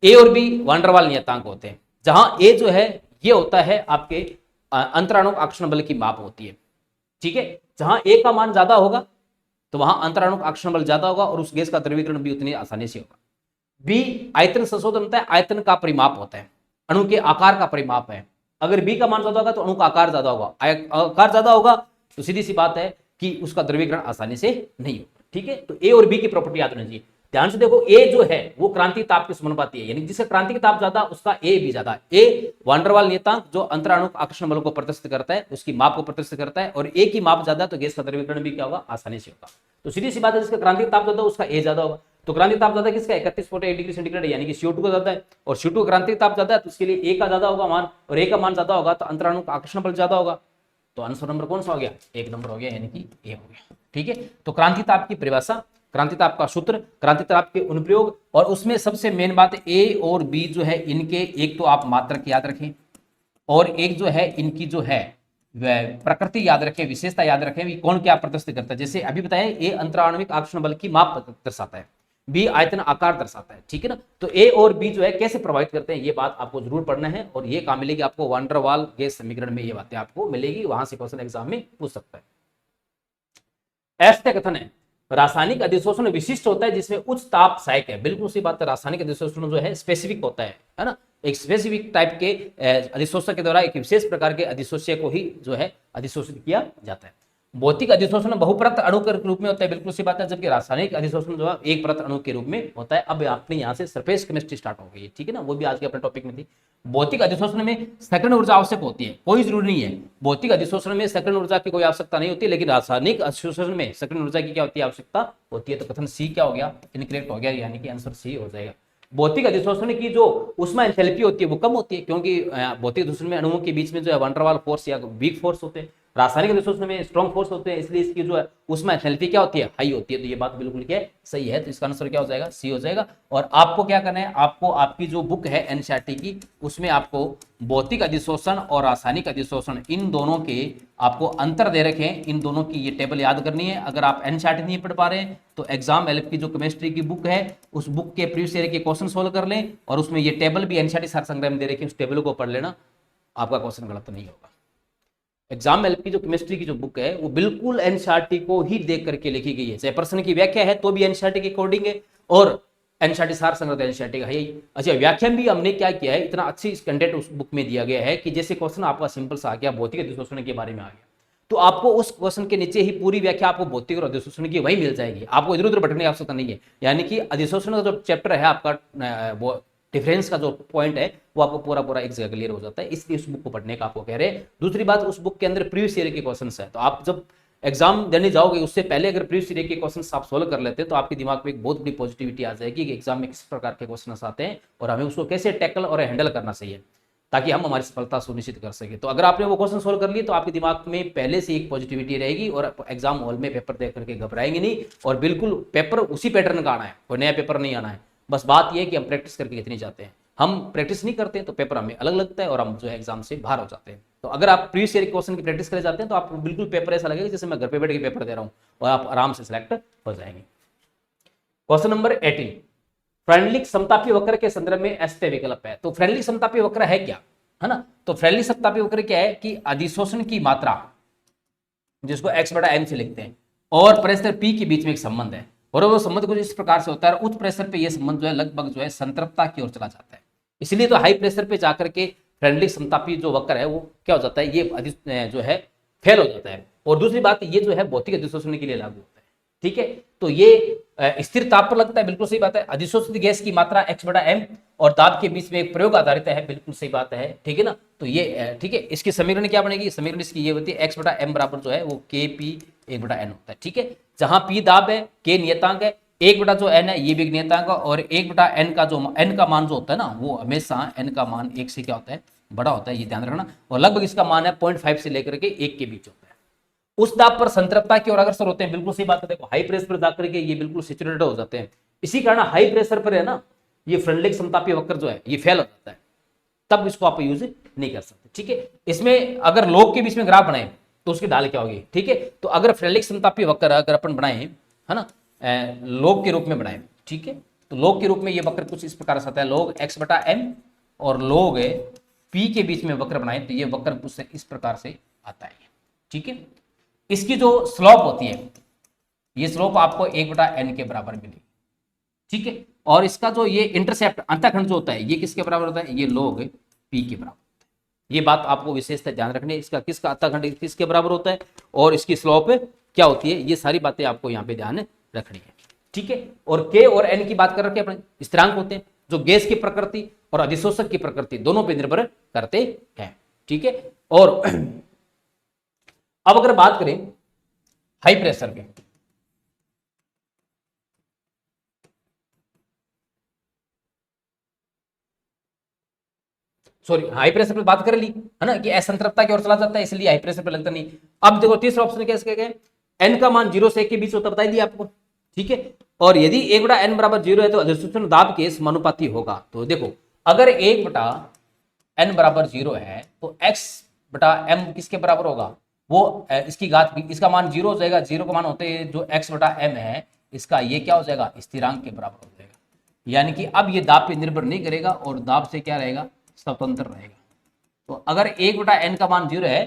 ए और बी वान डेर वाल नियतांक होते हैं, जहां ए जो है ये होता है आपके अंतराणु आकर्षण बल की माप होती है, ठीक है। जहां ए का मान ज्यादा होगा तो वहां अंतराणु आकर्षण बल ज्यादा होगा और उस गैस का द्रवीकरण भी उतनी आसानी से होगा। बी आयतन संशोधन होता है, आयतन का परिमाप होता है, अणु के आकार का परिमाप है। अगर बी का मान ज्यादा होगा तो अणु का आकार ज्यादा होगा, आकार ज्यादा होगा तो सीधी सी बात है कि उसका द्रवीकरण आसानी से नहीं होगा, ठीक है। तो ए और बी की प्रॉपर्टी याद होनी चाहिए। ध्यान से देखो, ए जो है वो क्रांतिक ताप के समानुपाती है, यानी जिसका क्रांतिक ताप ज्यादा उसका ए भी ज्यादा है। ए वान डेर वाल नियतांक जो अंतराणु आकर्षण बल को प्रदर्शित करता है, उसकी माप को प्रदर्शित करता है, और ए की माप ज्यादा तो गैस का द्रवीकरण भी क्या होगा, आसानी से होगा। तो सीधी सी बात है, जिसका क्रांतिक ताप ज्यादा उसका ए ज्यादा होगा। तो क्रांतिक ताप ज्यादा किसका, 31.1 डिग्री सेंटीग्रेड, यानी कि CO2 का ज्यादा है, और CO2 का क्रांतिक ताप ज्यादा है तो उसके लिए ए का ज्यादा होगा मान, और ए का मान ज्यादा होगा तो अंतराणु का आकर्षण बल ज्यादा होगा। तो आंसर नंबर कौन सा हो गया, 1 नंबर हो गया, यानी कि ए हो गया, ठीक है। तो क्रांतिक ताप की परिभाषा, क्रांतिक ताप का सूत्र, क्रांतिक ताप के अनुप्रयोग, और उसमें सबसे मेन बात ए और बी जो है इनके एक तो आप मात्रक याद रखें, और एक जो है इनकी जो है प्रकृति याद रखें, विशेषता याद रखें, भी कौन क्या प्रदर्शित करता है। जैसे अभी बताया, ए अंतराणविक आकर्षण बल की माप दर्शाता है, बी आयतन आकार दर्शाता है, ठीक है ना। तो ए और बी जो है कैसे प्रभावित करते हैं, ये बात आपको जरूर पढ़ना है, और ये काम मिलेगी आपको वान डेर वाल गैस समीकरण में, ये बातें आपको मिलेगी, वहां से क्वेश्चन एग्जाम में पूछ सकता है। ऐसे कथन है, रासायनिक अधिशोषण विशिष्ट होता है जिसमें उच्च ताप सहायक है। बिल्कुल सी बात है, रासायनिक अधिशोषण जो है स्पेसिफिक होता है ना, एक स्पेसिफिक टाइप के अधिशोषक के द्वारा एक विशेष प्रकार के अधिशोष्य को ही जो है अधिशोषित किया जाता है। भौतिक अधिशोषण बहुपरत अणु के रूप में होता है, बिल्कुल सी बात है, जबकि रासायनिक अधिशोषण जो है एक परत अणु के रूप में होता है। अब आपने यहाँ से सरफेस केमिस्ट्री स्टार्ट हो गई है, ठीक है ना, वो भी आज के अपने टॉपिक में थी। भौतिक अधिशोषण में सक्रिय ऊर्जा आवश्यक होती है, कोई जरूरी नहीं है, भौतिक अधिशोषण में सक्रिय ऊर्जा की कोई आवश्यकता नहीं होती, लेकिन रासायनिक अधिशोषण में सक्रिय ऊर्जा की क्या होती है, आवश्यकता होती है। तो कथन सी क्या हो गया, इनकरेक्ट हो गया, यानी कि आंसर सी हो जाएगा। भौतिक अधिशोषण की जो उष्मा एंथैल्पी होती है वो कम होती है, क्योंकि भौतिक अधिशोषण में अणुओं के बीच में जो है वान डेर वाल फोर्स या वीक फोर्स होते हैं, रासायनिक अधिशोषण में स्ट्रॉन्ग फोर्स होते हैं, इसलिए इसकी जो है उष्मा एंथैल्पी क्या होती है, हाई होती है। तो ये बात बिल्कुल क्या सही है, तो इसका आंसर क्या हो जाएगा, सी हो जाएगा। और आपको क्या करना है, आपको आपकी जो बुक है एनसीईआरटी की, उसमें आपको भौतिक अधिशोषण और रासायनिक अधिशोषण इन दोनों के आपको अंतर दे रखे हैं, इन दोनों की ये टेबल याद करनी है। अगर आप एनसीईआरटी नहीं पढ़ पा रहे हैं तो एग्जाम एलएफ की जो केमिस्ट्री की बुक है, उस बुक के प्रीवियस ईयर के क्वेश्चन सोल्व कर लें, और उसमें ये टेबल भी एनसीईआरटी सार संग्रह में दे रखी है, उस टेबल को पढ़ लेना, आपका क्वेश्चन गलत नहीं होगा। एग्जाम एलएफ की जो केमिस्ट्री की जो बुक है वो बिल्कुल एनसीईआरटी को ही देख करके लिखी गई है, चाहे प्रश्न की व्याख्या है तो भी एनसीईआरटी के अकॉर्डिंग है, और एनसीईआरटी सार संग्रह एनसीईआरटी का है ही। अच्छा, व्याख्यान भी हमने क्या किया है, इतना अच्छी कंटेंट उस बुक में दिया गया है कि जैसे क्वेश्चन आपका सिंपल सा आ गया, भौतिक अधिशोषण के बारे में आ गया, तो आपको उस क्वेश्चन के नीचे ही पूरी व्याख्या आपको भौतिक और अधिशोषण की वही मिल जाएगी, आपको इधर उधर भटकने की आवश्यकता नहीं है। यानी कि अधिशोषण का जो चैप्टर है आपका, डिफरेंस का जो पॉइंट है वो आपको पूरा पूरा एक जगह क्लियर हो जाता है, इसलिए उस बुक को पढ़ने का आपको कह रहे हैं। दूसरी बात, उस बुक के अंदर प्रीवियस ईयर के क्वेश्चंस है, तो आप जब एग्जाम देने जाओगे उससे पहले अगर प्रीवियस ईयर के क्वेश्चंस आप सोल्व कर लेते हैं तो आपके दिमाग में एक बहुत बड़ी पॉजिटिविटी आ जाएगी कि एग्जाम में किस प्रकार के क्वेश्चन आते हैं और हमें उसको कैसे टैकल और हैंडल करना चाहिए। ताकि हम हमारी सफलता सुनिश्चित कर सके। तो अगर आपने वो क्वेश्चन सोल्व कर लिए तो आपके दिमाग में पहले से एक पॉजिटिविटी रहेगी और एग्जाम हॉल में पेपर देख करके घबराएंगे नहीं, और बिल्कुल पेपर उसी पैटर्न का आना है, कोई नया पेपर नहीं आना है। बस बात यह है कि हम प्रैक्टिस करके कितनी जाते हैं। हम प्रैक्टिस नहीं करते तो पेपर हमें अलग लगता है और हम जो है एग्जाम से बाहर हो जाते हैं। तो अगर आप प्रीवियस ईयर क्वेश्चन की प्रैक्टिस करे जाते हैं तो आप बिल्कुल पेपर ऐसा लगेगा जैसे मैं घर पे बैठ के पेपर दे रहा हूँ, और आप आराम से सिलेक्ट हो जाएंगे। क्वेश्चन नंबर 18, फ्रेंडलिक समतापी वक्र के संदर्भ में एस्ते विकल्प है। तो फ्रेंडलिक समतापी वक्र है क्या, है ना? तो फ्रेंडलिक समतापी वक्र क्या है कि अधिशोषण की मात्रा, जिसको x बटा m से लिखते हैं, और प्रेशर P के बीच में एक संबंध है, और वो संबंध कुछ इस प्रकार से होता है। उच्च प्रेशर पे ये संबंध जो है लगभग जो है संतृप्तता की ओर चला जाता है। इसलिए तो हाई प्रेशर पे जाकर के फ्रेंडलिक समतापी जो वक्र है वो क्या हो जाता है, ये जो है फेल हो जाता है। और दूसरी बात, ये जो है भौतिक अधिशोषण के लिए लागू होता है। ठीक है, तो ये स्थिर ताप पर लगता है, बिल्कुल सही बात है। अधिशोषित गैस की मात्रा x बटा m और दाब के बीच में एक प्रयोग आधारित है, बिल्कुल सही बात है। ठीक है ना, तो ये ठीक है, इसकी समीकरण क्या बनेगी, समीकरण इसकी ये होती है x बटा m बराबर जो है वो kp 1 बटा n होता है। ठीक है, जहां p दाब है, k नियतांक है, 1 बटा जो n है ये भी एक नियतांक है, और 1 बटा n का जो n का मान जो होता है ना, वो हमेशा n का मान 1 से क्या होता है, बड़ा होता है, ये ध्यान रखना। और लगभग इसका मान है 0.5 से लेकर के 1 के बीच होता है। उस दाब पर संतृप्तता की ओर अग्रसर होते हैं, बिल्कुल सही बात है। देखो हाई प्रेशर पर जाकर के ये बिल्कुल सैचुरेटेड हो जाते हैं। इसी कारण हाई प्रेशर पर है ना, ये फ्रेंडलिक समतापी वक्र जो है ये फेल हो जाता है, तब इसको आप यूज नहीं कर सकते। ठीक है, इसमें अगर लोग के बीच में ग्राफ बनाए तो उसकी ढाल क्या होगी। ठीक है, तो अगर फ्रेंडलिक समतापी वक्र अगर अपन बनाए, है ना, लोग के रूप में बनाए, ठीक है, तो लोग के रूप में ये वक्र कुछ इस प्रकार से आता है, लोग x बटा m और लोग p के बीच में वक्र बनाए तो ये वक्र कुछ इस प्रकार से आता है। ठीक है, इसकी जो स्लोप होती है, ये स्लोप आपको 1 बटा n के बराबर मिलेगी। ठीक है, और इसका जो ये इंटरसेप्ट अंतःखंड जो होता है ये किसके बराबर होता है, ये लोग p के बराबर होता है। ये बात आपको विशेषता ध्यान रखनी है, इसका किसका अंतःखंड किसके बराबर होता है और इसकी स्लोप क्या होती है, ये सारी बातें आपको यहाँ पे ध्यान रखनी है। ठीक है, और k और n की बात कर रखे अपने स्थिरांक होते हैं जो गैस की प्रकृति और अधिशोषक की प्रकृति दोनों पे निर्भर करते हैं। ठीक है, और अब अगर बात करें हाई प्रेशर पे, सॉरी हाई प्रेशर पे बात कर ली है ना, कि असंतृप्तता की ओर चला जाता है, इसलिए हाई प्रेशर पे लगता नहीं। अब देखो तीसरा ऑप्शन कैसे गए, n का मान 0 से 1 के बीच होता बता दिया आपको। ठीक है, और यदि 1 बटा n बराबर 0 है तो अधिशोषण दाब के समानुपाती होगा। तो देखो अगर 1 बटा n बराबर 0 है तो x बटा m किसके बराबर होगा, वो इसकी घात, इसका मान 0 हो जाएगा। 0 का मान होते हैं जो x बटा m है, इसका ये क्या हो जाएगा, स्थिरांक के बराबर हो जाएगा। यानी कि अब ये दाब पे निर्भर नहीं करेगा और दाब से क्या रहेगा, स्वतंत्र रहेगा। तो अगर 1 बटा n का मान 0 है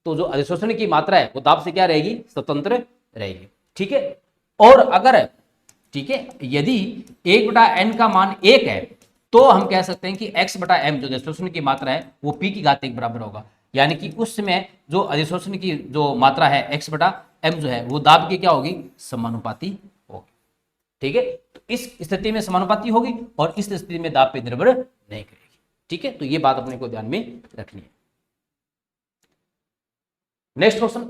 तो जो अधिशोषण की मात्रा है वो दाब से क्या रहेगी, स्वतंत्र रहेगी। ठीक है, और अगर ठीक है यदि 1 बटा n का मान 1 है तो हम कह सकते हैं कि x बटा m जो अधिशोषण की मात्रा है वो p की घात 1 बराबर होगा। यानी कि उस समय जो अधिशोषण की जो मात्रा है x बटा m जो है वो दाब की क्या होगी, समानुपाती होगी। ठीक है, तो इस स्थिति में समानुपाती होगी और इस स्थिति में दाब पे निर्भर नहीं करेगी। ठीक है, तो ये बात अपने को ध्यान में रखनी है। नेक्स्ट क्वेश्चन,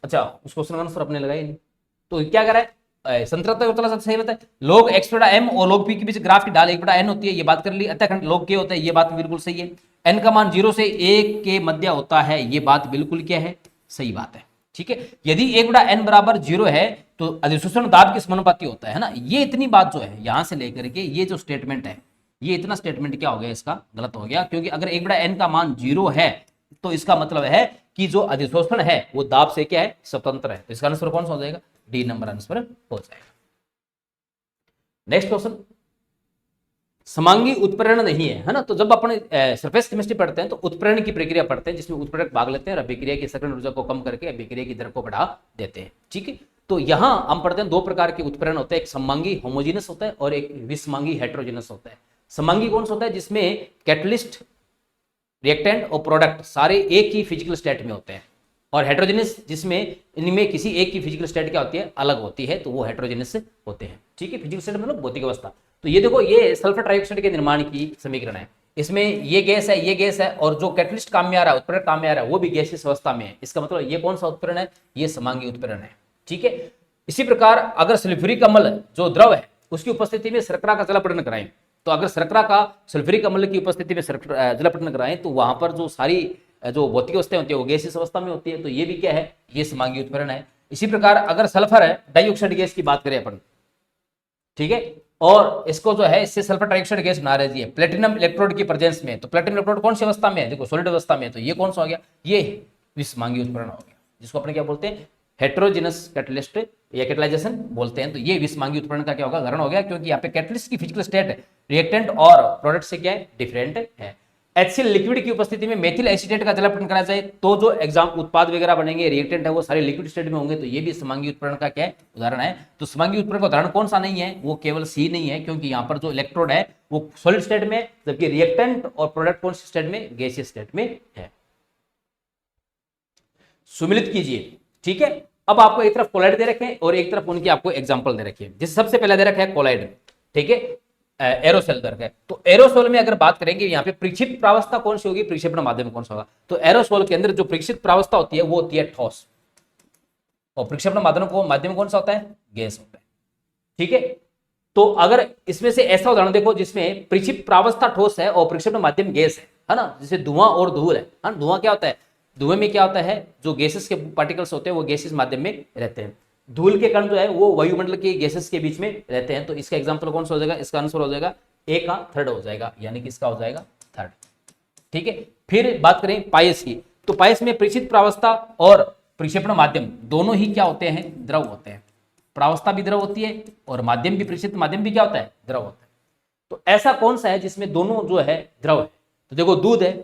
अच्छा उस क्वेश्चन का आंसर अपने लगाए नहीं, तो क्या कर रहा है, संतृप्तता को चला सही रहता है। लोग x बटा m और लोग p के बीच ग्राफ की ढाल 1 बटा n होती है, ये बात कर ली। अंतःखंड लोग k होता है, ये बात बिल्कुल सही है। n का मान 0 से 1 के मध्य होता है, ये बात बिल्कुल क्या है, सही बात है। ठीक है, यदि 1 बटा n बराबर 0 है तो अधिशोषण दाब के समानुपाती होता है ना। ये इतनी बात जो है यहां से लेकर के ये जो स्टेटमेंट है, ये इतना स्टेटमेंट क्या हो गया, इसका गलत हो गया, क्योंकि अगर 1 बटा n का मान 0 है तो इसका मतलब है कि जो अधिशोषण है वो दाब से क्या है, स्वतंत्र है। तो इसका आंसर कौन सा हो जाएगा, डी नंबर आंसर हो जाएगा। नेक्स्ट क्वेश्चन, समांगी उत्प्रेरण नहीं है ना। तो जब अपन सरफेस केमिस्ट्री पढ़ते हैं तो उत्प्रेरण की प्रक्रिया पढ़ते हैं जिसमें उत्प्रेरक भाग लेते हैं और अभिक्रिया की सक्रिय ऊर्जा को कम करके अभिक्रिया की दर को बढ़ा देते हैं। ठीक है, तो यहां हम पढ़ते हैं दो प्रकार के उत्प्रेरण होते हैं, एक समांगी होमोजीनस होता है और एक विसमांगी हेट्रोजीनस होता है। समांगी कौन सा होता है, जिसमें कैटलिस्ट, रिएक्टेंट और प्रोडक्ट सारे एक ही फिजिकल स्टेट में होते हैं, और हेट्रोजेनस जिसमें इनमें किसी एक की फिजिकल स्टेट क्या होती है, अलग होती है, तो वो हेट्रोजेनस होते हैं। ठीक है, फिजिकल स्टेट मतलब भौतिक अवस्था। तो ये देखो ये सल्फर ट्राइऑक्साइड के निर्माण की समीकरण है, इसमें ये गैस है, ये गैस है, और जो कैटलिस्ट काम में आ रहा है, उत्प्रेरक काम में आ रहा है, वो भी गैसियस अवस्था में है। इसका मतलब ये कौन सा उत्प्रेरण है, ये समांगी उत्प्रेरण है। ठीक है, इसी प्रकार अगर सल्फ्यूरिक अम्ल जो द्रव है उसकी उपस्थिति में शर्करा का जलापरण कराएं तो अगर शर्करा का सल्फ्यूरिक अम्ल की उपस्थिति में जल अपघटन कराएं तो वहां पर जो सारी जो भौतिक अवस्थाएं होती है वो गैसीय अवस्था में होती है, तो ये भी क्या है, ये समांगी उत्प्रेरण है। इसी प्रकार अगर सल्फर है डाइऑक्साइड गैस की बात करें अपन, ठीक है, और इसको जो है इससे सल्फर डाइऑक्साइड गैस बना रही है प्लेटिनम इलेक्ट्रोड की प्रेजेंस में, तो प्लेटिनम इलेक्ट्रोड कौन सी अवस्था में है, देखो सॉलिड अवस्था में है, तो ये कौन सा हो गया, ये विषमांगी उत्प्रेरण हो गया, जिसको अपन क्या बोलते हैं, हेटेरोजेनस कैटलिस्ट या कैटलाइजेशन बोलते हैं। तो ये विषमांगी उत्प्रेरण का क्या होगा, कारण हो गया, क्योंकि यहाँ पे कैटलिस्ट की फिजिकल स्टेट रिएक्टेंट और प्रोडक्ट से क्या है, डिफरेंट है। HCl लिक्विड की उपस्थिति में मेथिल एसीटेट का जल अपघटन करा जाए तो जो एग्जाम उत्पाद वगैरह बनेंगे, रिएक्टेंट है, वो सारे लिक्विड स्टेट में होंगे, तो ये भी समांगी उत्प्रेरण का क्या है, उदाहरण है। तो समांगी उत्प्रेरण का उदाहरण कौन सा नहीं है, वो केवल सी नहीं है, क्योंकि यहाँ पर जो इलेक्ट्रोड है वो सॉलिड स्टेट में, जबकि रिएक्टेंट और प्रोडक्ट कौन से स्टेट में, गैसीय स्टेट में है। सुमिलित कीजिए, ठीक है। अब आपको एक तरफ कोलाइड दे रखे हैं और एक तरफ उनकी आपको एग्जांपल दे रखी है। जैसे सबसे पहले दे रखा है कोलाइड, ठीक है, एरोसोल दर है। तो एरोसोल में अगर बात करेंगे यहाँ पे प्रक्षिप्त प्रावस्था कौन सी होगी, प्रक्षेपण माध्यम कौन सा होगा, तो एरोसोल के अंदर जो प्रक्षिप्त प्रावस्था होती है वो होती है ठोस, और प्रक्षेपण माध्यम कौन सा होता है, गैस होता है, ठीक है। तो अगर इसमें से ऐसा उदाहरण देखो जिसमें प्रक्षिप्त प्रावस्था ठोस है और प्रक्षेपण माध्यम गैस है ना, जैसे धुआं और धूल है ना। धुआं क्या होता है, धुएं में क्या होता है, जो गैसेस के पार्टिकल्स होते हैं वो गैसेस माध्यम में रहते हैं, धूल के कण जो है वो वायुमंडल के गैसेस के बीच में रहते हैं। तो इसका एग्जांपल कौन सा हो जाएगा, इसका आंसर हो जाएगा ए का थर्ड हो जाएगा, यानी कि इसका हो जाएगा थर्ड, ठीक है। फिर बात करें पायस की, तो पायस में प्रक्षिप्त प्रावस्था और प्रक्षेपण माध्यम दोनों ही क्या होते हैं, द्रव होते हैं। प्रावस्था भी द्रव होती है और माध्यम भी, प्रक्षिप्त माध्यम भी क्या होता है, द्रव होता है। तो ऐसा कौन सा है जिसमें दोनों जो है द्रव है, तो देखो दूध है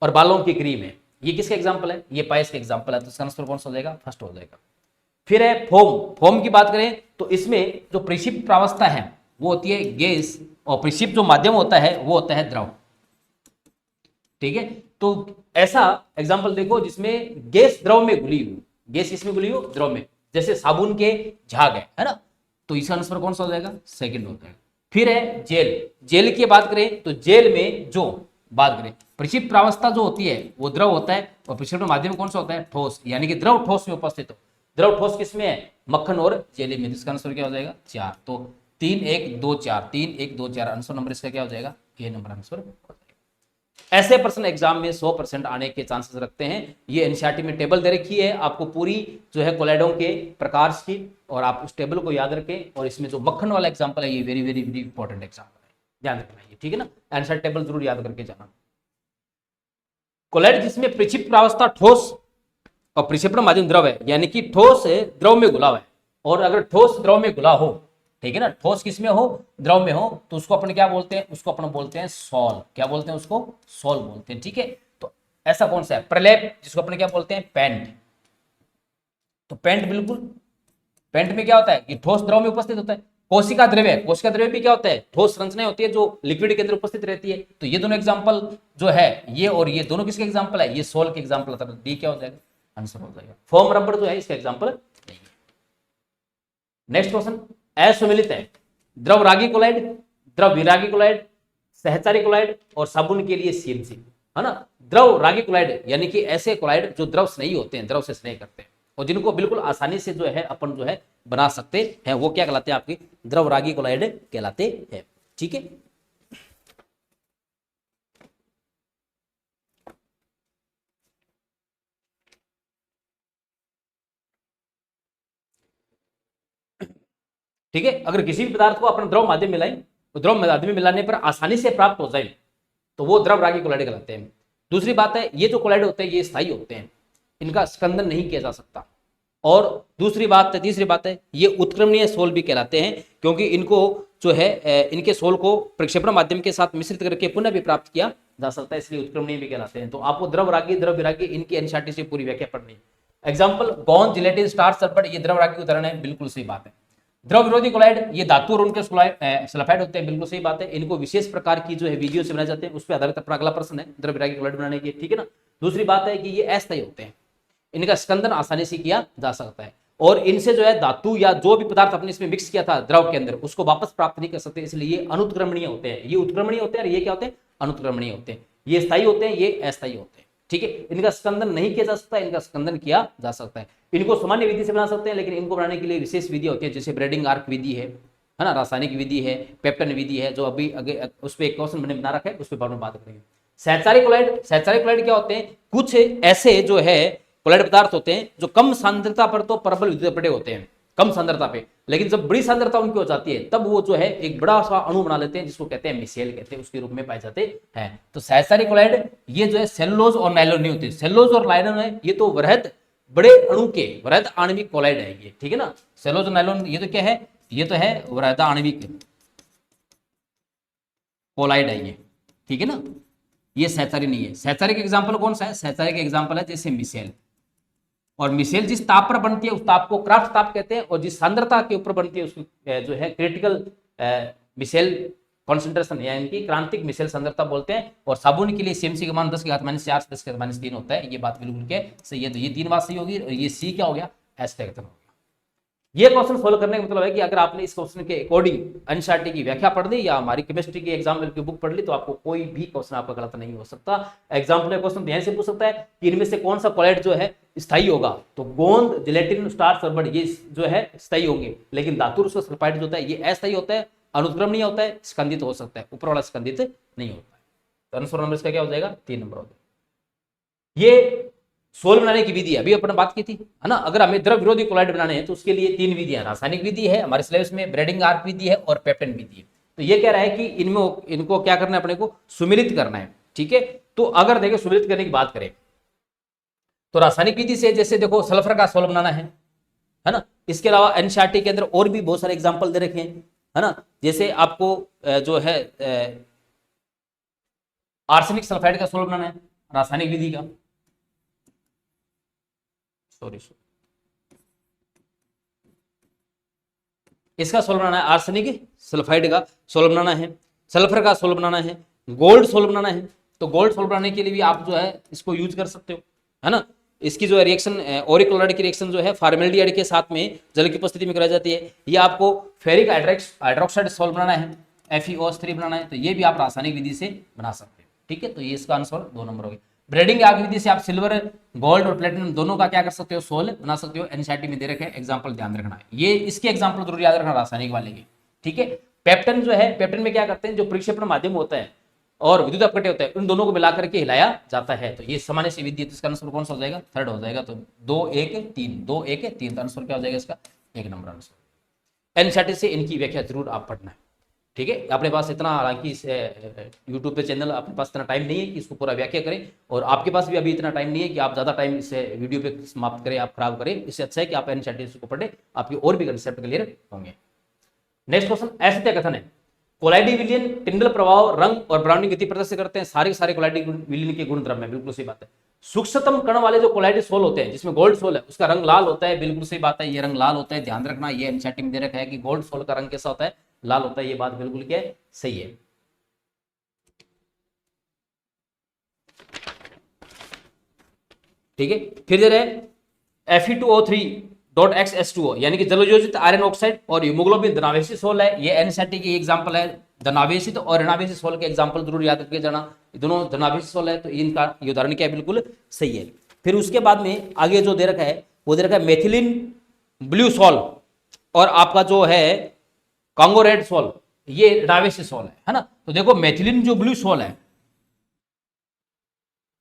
और बालों की क्रीम है, ये किसका एग्जाम्पल है, ये पायस का एग्जाम्पल है, तो इसका आंसर कौन सा हो जाएगा, फर्स्ट हो जाएगा। फिर है फोम, फोम की बात करें तो इसमें जो प्रक्षिप्त प्रावस्था है वो होती है गैस, और प्रक्षिप्त जो माध्यम होता है वो होता है द्रव, ठीक है। तो ऐसा एग्जांपल देखो जिसमें गैस द्रव में घुली हुई, गैस किसमें घुली हो, द्रव में, जैसे साबुन के झाग है ना, तो इसका आंसर कौन सा हो जाएगा, सेकंड हो जाएगा। फिर है जेल, जेल की बात करें तो जेल में जो बात करें प्रक्षिप्त प्रावस्था जो होती है वो द्रव होता है, और प्रक्षेपण माध्यम कौन सा होता है, ठोस, यानी कि द्रव ठोस में उपस्थित हो। द्रव ठोस किसमें है, मक्खन और जेली में, जिसका आंसर क्या हो जाएगा, 4। तो 3 1 2 4, 3 1 2 4, आंसर नंबर इसका क्या हो जाएगा, ए नंबर आंसर हो जाएगा। ऐसे प्रश्न एग्जाम में 100% आने के चांसेस रखते हैं। ये एनसीईआरटी में टेबल दे रखी है आपको पूरी जो है कोलाइडों के प्रकार की, और आप उस टेबल को याद रखें। और इसमें जो मक्खन वाला एग्जाम्पल है ये very very very important example है, ध्यान रखना है, ठीक है ना, एनसीईआरटी टेबल जरूर याद करके जाना। कोलाइड जिसमें प्रक्षिप्त प्रावस्था ठोस और प्रक्षेपण माध्यम द्रव है, यानी कि ठोस द्रव में घुला हुआ है, और अगर ठोस द्रव में घुला हो, ठीक है ना, ठोस किसमें हो, द्रव में हो, तो उसको अपन क्या बोलते हैं, उसको अपन बोलते हैं सॉल, क्या बोलते हैं उसको, सॉल बोलते हैं, ठीक है। तो ऐसा कौन सा है, प्रलेप, जिसको अपन क्या बोलते हैं, पेंट। तो पेंट बिल्कुल, पेंट में क्या होता है कि ठोस द्रव में उपस्थित होता है। कोशिका द्रव्य, कोशिका द्रव्य भी क्या होता है, ठोस संरचना होती है जो लिक्विड के अंदर उपस्थित रहती है। तो ये दोनों एग्जांपल जो है, ये और ये दोनों किसके एग्जांपल है, ये सॉल के एग्जांपल होता है। डी क्या हो जाएगा, आंसर हो जाएगा। फोम रबर जो है इसका एग्जांपल नहीं है। नेक्स्ट क्वेश्चन, असुमिलित है, द्रव रागी कोलाइड, द्रव विरागी कोलाइड, सहचारी कोलाइड और साबुन के लिए CNC, है ना। द्रव रागी कोलाइड यानी कि ऐसे कोलाइड जो द्रव स्नेही होते हैं, द्रव से स्नेह करते हैं, और जिनको बिल्कुल आसानी से जो है अपन जो है बना सकते हैं, वो क्या कहलाते हैं, आपकी द्रव रागी कोलाइड कहलाते हैं, ठीक है। ठीक है, अगर किसी भी पदार्थ को अपन द्रव माध्यम मिलाएं तो द्रव माध्यम मिलाने पर आसानी से प्राप्त हो जाए तो वो द्रव रागी कोलाइड कहलाते हैं। दूसरी बात है, ये जो कोलाइड होते हैं ये स्थायी होते हैं, इनका स्कंदन नहीं किया जा सकता। और दूसरी बात है, तीसरी बात है, ये उत्क्रमणीय सोल भी कहलाते हैं, क्योंकि इनको जो है इनके सोल को प्रक्षेपण माध्यम के साथ मिश्रित करके पुनः भी प्राप्त किया जा सकता है, इसलिए उत्क्रमणीय भी कहलाते हैं। तो आपको द्रव रागी, द्रव विरागी, इनकी एनसीईआरटी से पूरी व्याख्या पढ़नी है। एग्जाम्पल, गोंद, जिलेटिन, स्टार्च, सल्फेट, ये द्रव रागी उदाहरण है, बिल्कुल सही बात है। द्रव विरोधी कोलाइड, ये धातु और उनके सल्फाइड होते हैं, बिल्कुल सही बात है। इनको विशेष प्रकार की जो है वीडियो से बनाए जाते हैं, उस पर आधारित अपना अगला प्रश्न है द्रव विरागी कोलाइड बनाने की, ठीक है ना। दूसरी बात है कि ये अस्थायी होते हैं, इनका स्कंदन आसानी से किया जा सकता है, और इनसे जो है धातु या जो भी पदार्थ अपने इसमें मिक्स किया था द्रव के अंदर उसको वापस प्राप्त नहीं कर सकते, इसलिए ये अनुत्क्रमणीय होते हैं। ये उत्क्रमणीय होते हैं और ये क्या होते हैं, अनुत्क्रमणीय होते हैं। ये स्थायी होते हैं, ये अस्थायी होते हैं, ठीक है। इनका स्कंदन नहीं किया जा सकता, इनका स्कंदन किया जा सकता है। इनको सामान्य विधि से बना सकते हैं, लेकिन इनको बनाने के लिए विशेष विधि होती है, जैसे ब्रेडिंग आर्क विधि है, है ना, रासायनिक विधि है, पेप्टन विधि है, जो अभी आगे उस पर एक क्वेश्चन मैंने बना रखा है, उस पर बाद में बात करेंगे। सहचारी क्लोराइड, सहचारी क्लोराइड क्या होते हैं, कुछ ऐसे जो है क्लोराइड पदार्थ होते हैं जो कम सांद्रता पर तो प्रबल विद्युत अपडेट होते हैं, कम सांद्रता पे, लेकिन जब बड़ी सांद्रता उनकी हो जाती है तब वो जो है एक बड़ा सा अणु बना लेते हैं जिसको कहते हैं मिसेल कहते हैं, उसके रूप में पाए जाते हैं। तो सहचारी क्लोराइड ये जो है सेलुलोज और नायलॉन नहीं होते, सेलुलोज और नायलॉन है ये तो वृहद बड़े अणु के वृहद आणविक क्लोराइड है ये, ठीक है ना। सेलुलोज और नायलॉन ये तो क्या है, ये तो है वृहद आणविक क्लोराइड है ये, ठीक है ना। ये सहचारी नहीं है। सहचारी का एग्जांपल कौन सा है, सहचारी का एग्जांपल है जैसे मिसेल, और मिसेल जिस ताप पर बनती है उस ताप को क्राफ्ट ताप कहते हैं, और जिस सांद्रता के ऊपर बनती है उसको जो है क्रिटिकल मिसेल कॉन्सेंट्रेशन यानी कि क्रांतिक मिसेल सांद्रता बोलते हैं। और साबुन के लिए सीएमसी का मान 10⁻⁴ से 10⁻³ होता है, ये बात बिल्कुल क्या सही है। तो ये 3 बात सही होगी, और ये सी क्या हो गया, एस टेक्टन हो गया। ये क्वेश्चन सोल्व करने का मतलब है कि अगर आपने इस क्वेश्चन के अकॉर्डिंग एनसीईआरटी की व्याख्या पढ़ ली या हमारी केमिस्ट्री की एग्जाम्पल की बुक पढ़ ली तो आपको कोई भी क्वेश्चन आपका गलत नहीं हो सकता। एग्जाम्पल में क्वेश्चन ध्यान से पूछ सकता है कि इनमें से कौन सा क्लोराइड जो है स्थायी होगा, तो गोंद, जिलेटिन, स्टार्च, रबड़ ये जो है स्थायी होंगे, लेकिन धातु सल्फाइड जो होता है ये अस्थायी होता है, अनुक्रमणीय होता है, स्कंदित हो सकता है, ऊपर वाला स्कंदित नहीं होता है। तो आंसर नंबर इसका क्या हो जाएगा, 3 नंबर हो जाएगा। ये सोल बनाने की विधि अभी अपन बात की थी, है ना। अगर हमें द्रव विरोधी क्लोराइड बनाने हैं तो उसके लिए 3 विधियां, रासायनिक विधि है हमारे सिलेबस में, ब्रेडिंग आर्क विधि है और पेप्टन विधि है। तो ये कह रहा है कि इनमें इनको क्या करना है, अपने को सुमिलित करना है, ठीक है। तो अगर देखो सुमिलित करने की बात करें तो रासायनिक विधि से जैसे देखो सल्फर का सोल बनाना है ना। इसके अलावा एनसीईआरटी के अंदर और भी बहुत सारे एग्जाम्पल दे रखे हैं, है ना। जैसे आपको जो है आर्सेनिक सल्फाइड का सोल बनाना है रासायनिक विधि का, सॉरी इसका सोल बनाना है, आर्सेनिक सल्फाइड का सोल बनाना है, सल्फर का सोल बनाना है, गोल्ड सोल बनाना है। तो गोल्ड सोल बनाने के लिए भी आप जो है इसको यूज कर सकते हो, है ना। इसकी जो रिएक्शन ओरिक क्लोराइड की रिएक्शन जो है फॉर्मेल्डिहाइड के साथ में जल की उपस्थिति में कराई जाती है। ये आपको फेरिक हाइड्रोक्साइड सोल बनाना है, FeOH3 बनाना है, तो ये भी आप रासायनिक विधि से बना सकते हो, ठीक है। तो ये इसका आंसर 2 नंबर हो गया। ब्रेडिंग आग विधि से आप सिल्वर, गोल्ड और प्लेटिनम दोनों का क्या कर सकते हो, सोल बना सकते हो। एनसीईआरटी में दे रखे एग्जांपल ध्यान रखना है, ये इसके एग्जांपल जरूर याद रखना रासायनिक वाले के, ठीक है। पेप्टन जो है, पेप्टन में क्या करते हैं, जो प्रक्षेपण माध्यम होता है और विद्युत अपघट्य होता है उन दोनों को मिलाकर के हिलाया जाता है। तो ये सामान्य सी विधि है, तो इसका आंसर कौन सा हो जाएगा, 3rd हो जाएगा। तो 2 1 3 2 1 3 तो आंसर क्या हो जाएगा इसका, 1 नंबर आंसर। एनसीईआरटी से इनकी व्याख्या जरूर आप पढ़ना है, ठीक है। अपने पास इतना, हालांकि यूट्यूब पे चैनल अपने पास इतना टाइम नहीं है कि इसको पूरा व्याख्या करें, और आपके पास भी अभी इतना टाइम नहीं है कि आप ज़्यादा टाइम इसे वीडियो पे समाप्त करें, आप खराब करें। इससे अच्छा है कि आप एनसीईआरटी को पढ़ें, आपके और भी कंसेप्ट क्लियर होंगे। नेक्स्ट क्वेश्चन, ऐसे क्या कथन है, कोलाइडी विलयन टिंडल प्रभाव, रंग और ब्राउनिंग गति प्रदर्शित करते हैं। सारे कोलाइडी विलयन के गुण द्रव्य में, बिल्कुल सही बात है। सूक्ष्मतम कण वाले जो कोलाइडी सोल होते हैं जिसमें गोल्ड सोल है उसका रंग लाल होता है, बिल्कुल सही बात है, ये रंग लाल होता है, ध्यान रखना। ये एनसीईआरटी में दे रखा है कि गोल्ड सोल का रंग कैसा होता है, लाल होता है, ये बात बिल्कुल क्या है, सही है। ठीक है, फिर दे रहे Fe2O3.X यानी कि जलयोजित आयरन ऑक्साइड और हीमोग्लोबिन धनावेशी सोल है। ये एनसीईआरटी की एग्जांपल है, धनावेशित और ऋणावेशी सोल के एग्जांपल जरूर याद रखके जाना, दोनों धनावेशी सोल है, तो इनका ये उदाहरण क्या है, बिल्कुल सही है। फिर उसके बाद में आगे जो दे रखा है वो दे रखा है मेथिलीन ब्लू सोल और आपका जो है कांगो रेड सोल, ये ऋणावेशी सोल है ना। तो देखो मेथिलीन जो ब्लू सोल है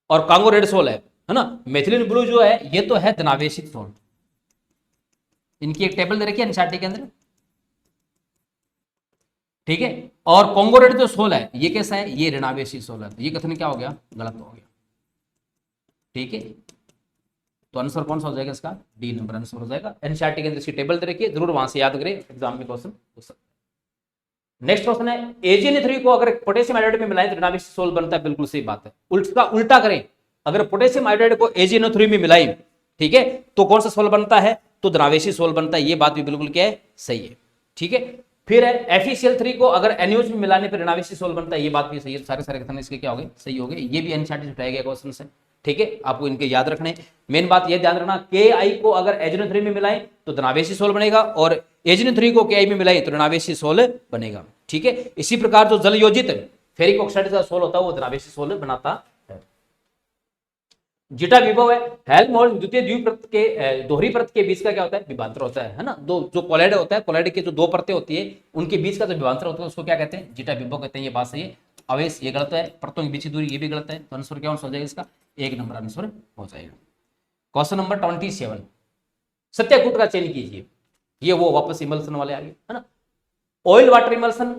और कांगो रेड सोल है ना। मेथिलीन ब्लू जो है ये तो है धनावेशित सोल, इनकी एक टेबल दे रखी है एनसीईआरटी के अंदर, ठीक है। और कांगो रेड जो सोल है ये कैसा है, ये ऋणावेशी सोल है। तो ये कथन क्या हो गया, गलत हो गया, ठीक है। तो आंसर कौन सा हो जाएगा इसका, डी नंबर आंसर हो जाएगा। एनसीईआरटी के अंदर इसकी टेबल दे रखी है, जरूर वहां से याद करें, एग्जाम में क्वेश्चन पूछ सकते हैं। नेक्स्ट क्वेश्चन है AgNO3 को अगर पोटेशियम आयोडाइड में मिलाएं तो ऋणावेशी सोल बनता है, बिल्कुल सही बात है। उल्टा करें, अगर पोटेशियम आयोडाइड को AgNO3 में मिलाएं, ठीक है, तो कौन सा सोल बनता है, तो धनावेशी सोल बनता है, ये बात भी बिल्कुल क्या है, सही है, ठीक है। फिर है FeCl3 को अगर NaOH में मिलाने पर ऋणावेशी सोल बनता है, ये बात भी सही है। सारे कथन इसके क्या हो गए, सही हो गए। ये भी एनसीईआरटी से उठाया गया क्वेश्चन है, ठीक है, आपको इनके याद रखने। मेन बात ये ध्यान रखना, Ki को अगर AgNO3 में मिलाएं तो धनावेशी सोल बनेगा, और AgNO3 को Ki में मिलाएं तो ऋणावेशी सोल बनेगा, ठीक है। इसी प्रकार जो जल योजित फेरिक ऑक्साइड का सोल होता है वो धनावेशी सोल बनाता है। जीटा विभव है। हेल्महोल्ट्ज द्वितीय द्विपरत के दोहरी परत के बीच का क्या होता है, विभवांतर होता है ना। दो जो कोलाइड होता है, कोलाइड के जो दो परतें होती है उनके बीच का जो विभवांतर होता है उसको क्या कहते हैं, जीटा विभव कहते हैं। ये बात सही है। अवेश ये गलत है, परतों के बीच की दूरी ये भी गलत है। तो आंसर क्या हो जाएगा इसका, एक नंबर आंसर हो जाएगा। क्वेश्चन नंबर 27, सत्याकूट का चयन कीजिए। ये वो वापस इमल्सन वाले आ गए है ना। ऑयल वाटर इमल्सन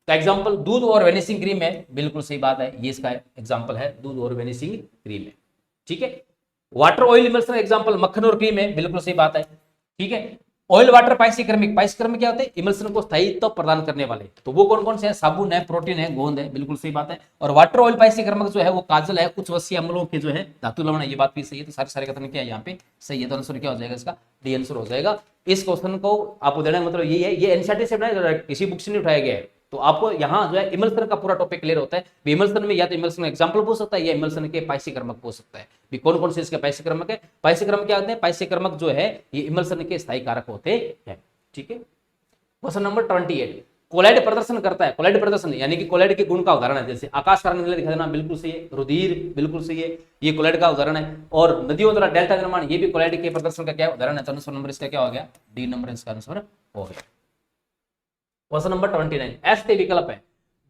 का एग्जांपल दूध और वेनिशिंग क्रीम है, बिल्कुल सही बात है, ये इसका एग्जांपल है, दूध और वेनिशिंग क्रीम है। ठीक है। वाटर ऑयल इमल्सन एग्जांपल मक्खन और क्रीम है, बिल्कुल सही बात है। ठीक है। ऑयल वाटर पाइसिक्रमिक, पाइसिक्रमिक क्या होते हैं, इमल्सन को स्थायित्व प्रदान करने वाले। तो वो कौन कौन से हैं, साबुन है, प्रोटीन है, गोंद है, बिल्कुल सही बात है। और वाटर ऑयल पाइसिक्रमिक जो है वो काजल है, उच्च वसीय अम्लों के जो है धातु लवण है, ये बात भी सही है। तो सारे सारे कथन क्या है यहाँ पे सही है। तो आंसर क्या हो जाएगा इसका, डी आंसर हो जाएगा। इस क्वेश्चन को आपको देना मतलब यही है, ये एनसीईआरटी से बनाया, किसी बुक से नहीं उठाया गया है। तो आपको यहाँ जो है इमल्सन का पूरा टॉपिक क्लियर होता है। इमल्सन में या तो इमल्सन एग्जांपल पूछ सकता है या इमल्सन के पाइसिक्रमक पूछ सकता है। भी कौन कौन से इसके पाइसिक्रमक है, पाइसिक्रमक क्या होते हैं, पाइसिक्रमक जो है ये इमल्सन के स्थायी कारक होते हैं। ठीक है। क्वेश्चन नंबर 28, कोलाइड प्रदर्शन करता है, कोलाइड प्रदर्शन यानी कि कोलाइड के गुण का उदाहरण है, जैसे आकाश का रंग दिखा देना, बिल्कुल सही है। रुधिर, बिल्कुल सही है, ये कोलाइड का उदाहरण है। और नदियों द्वारा डेल्टा निर्माण, ये भी कोलाइड के प्रदर्शन का क्या उदाहरण है। तो आंसर नंबर इसका क्या हो गया, डी नंबर इसका आंसर हो गया। क्वेश्चन नंबर 29, एस विकल्प है,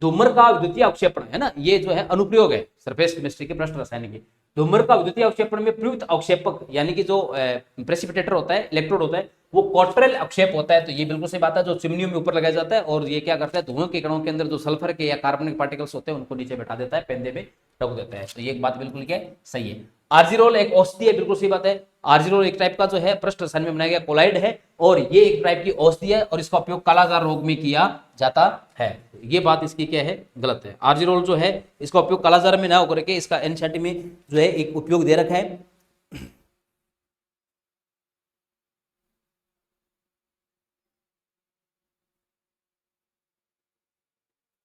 धूमर का विद्युतीय अवक्षेपण है ना, ये जो है अनुप्रयोग है सरफेस केमिस्ट्री के प्रश्न रसायन के। धूमर का विद्युतीय अवक्षेपण में प्रयुक्त अवक्षेपक यानी कि जो प्रेसिपिटेटर होता है, इलेक्ट्रोड होता है, वो क्वार्टरल अवक्षेप होता है। तो ये बिल्कुल सही बात है, जो चिमनियों में ऊपर लगाया जाता है और ये क्या करता है, धुआं के कणों के अंदर जो सल्फर के या कार्बनिक पार्टिकल्स होते हैं उनको नीचे बैठा देता है, पेंदे में रख देता है। तो ये एक बात बिल्कुल क्या है, सही है। आर्जिरोल एक औषधि है, बिल्कुल सही बात है। आर्जिरोल एक टाइप का जो है पृष्ठ रसायन में बनाया गया कोलाइड है और ये एक टाइप की औषधि है और इसका उपयोग कालाजार रोग में किया जाता है। ये बात इसकी क्या है, गलत है। आर्जिरोल जो है इसका उपयोग कालाजार में ना होकर के इसका एनसीईआरटी में जो है एक उपयोग दे रखा है।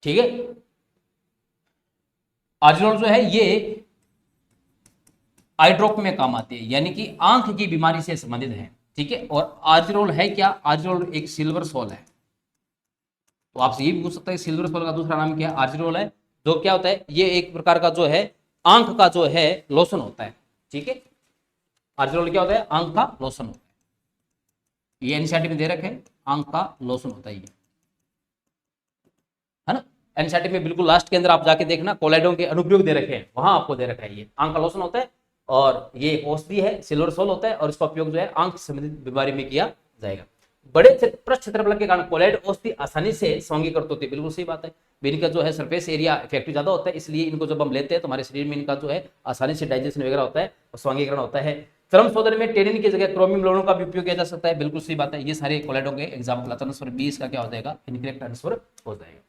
ठीक है। आर्जिरोल जो है ये आई ड्रॉप में काम आती है, यानी कि आंख की बीमारी से संबंधित है। ठीक है। और आर्जिरोल है क्या, आर्जिरोल एक सिल्वर सोल है। तो आपसे ये भी पूछ सकता है सिल्वर सोल का दूसरा नाम क्या है, आर्जिरोल है। जो क्या होता है, ये एक प्रकार का जो है आंख का जो है लोशन होता है। ठीक है। आर्जिरोल क्या होता है, आंख का लोशन होता है। ये एनसीईआरटी में दे रखे हैं, आंख का लोशन होता है ये, है ना। एनसीईआरटी में बिल्कुल लास्ट के अंदर आप जाके देखना, कोलाइडों के अनुप्रयोग दे रखे हैं, वहां आपको दे रखा है ये आंख का लोशन होता है। और ये एक औषधि है, सिल्वर सोल होता है और इसका उपयोग जो है आंख से संबंधित बीमारी में किया जाएगा। बड़े पृष्ठ क्षेत्रफल के कारण कोलाइड औषधि आसानी से स्वांगीकृत होती है, बिल्कुल सही बात है। इनका जो है सरफेस एरिया इफेक्टिव ज्यादा होता है, इसलिए इनको जब हम लेते हैं तो हमारे शरीर में इनका जो है आसानी से डाइजेशन वगैरह होता है और स्वांगीकरण होता है। चर्म शोधन में टेनिन की जगह क्रोमियम लवणों का भी उपयोग किया जा सकता है, बिल्कुल सही बात है। ये सारे कोलाइडों के एग्जाम्पल आता है। आंसर 20 का क्या हो जाएगा, इनकरेक्ट आंसर हो जाएगा।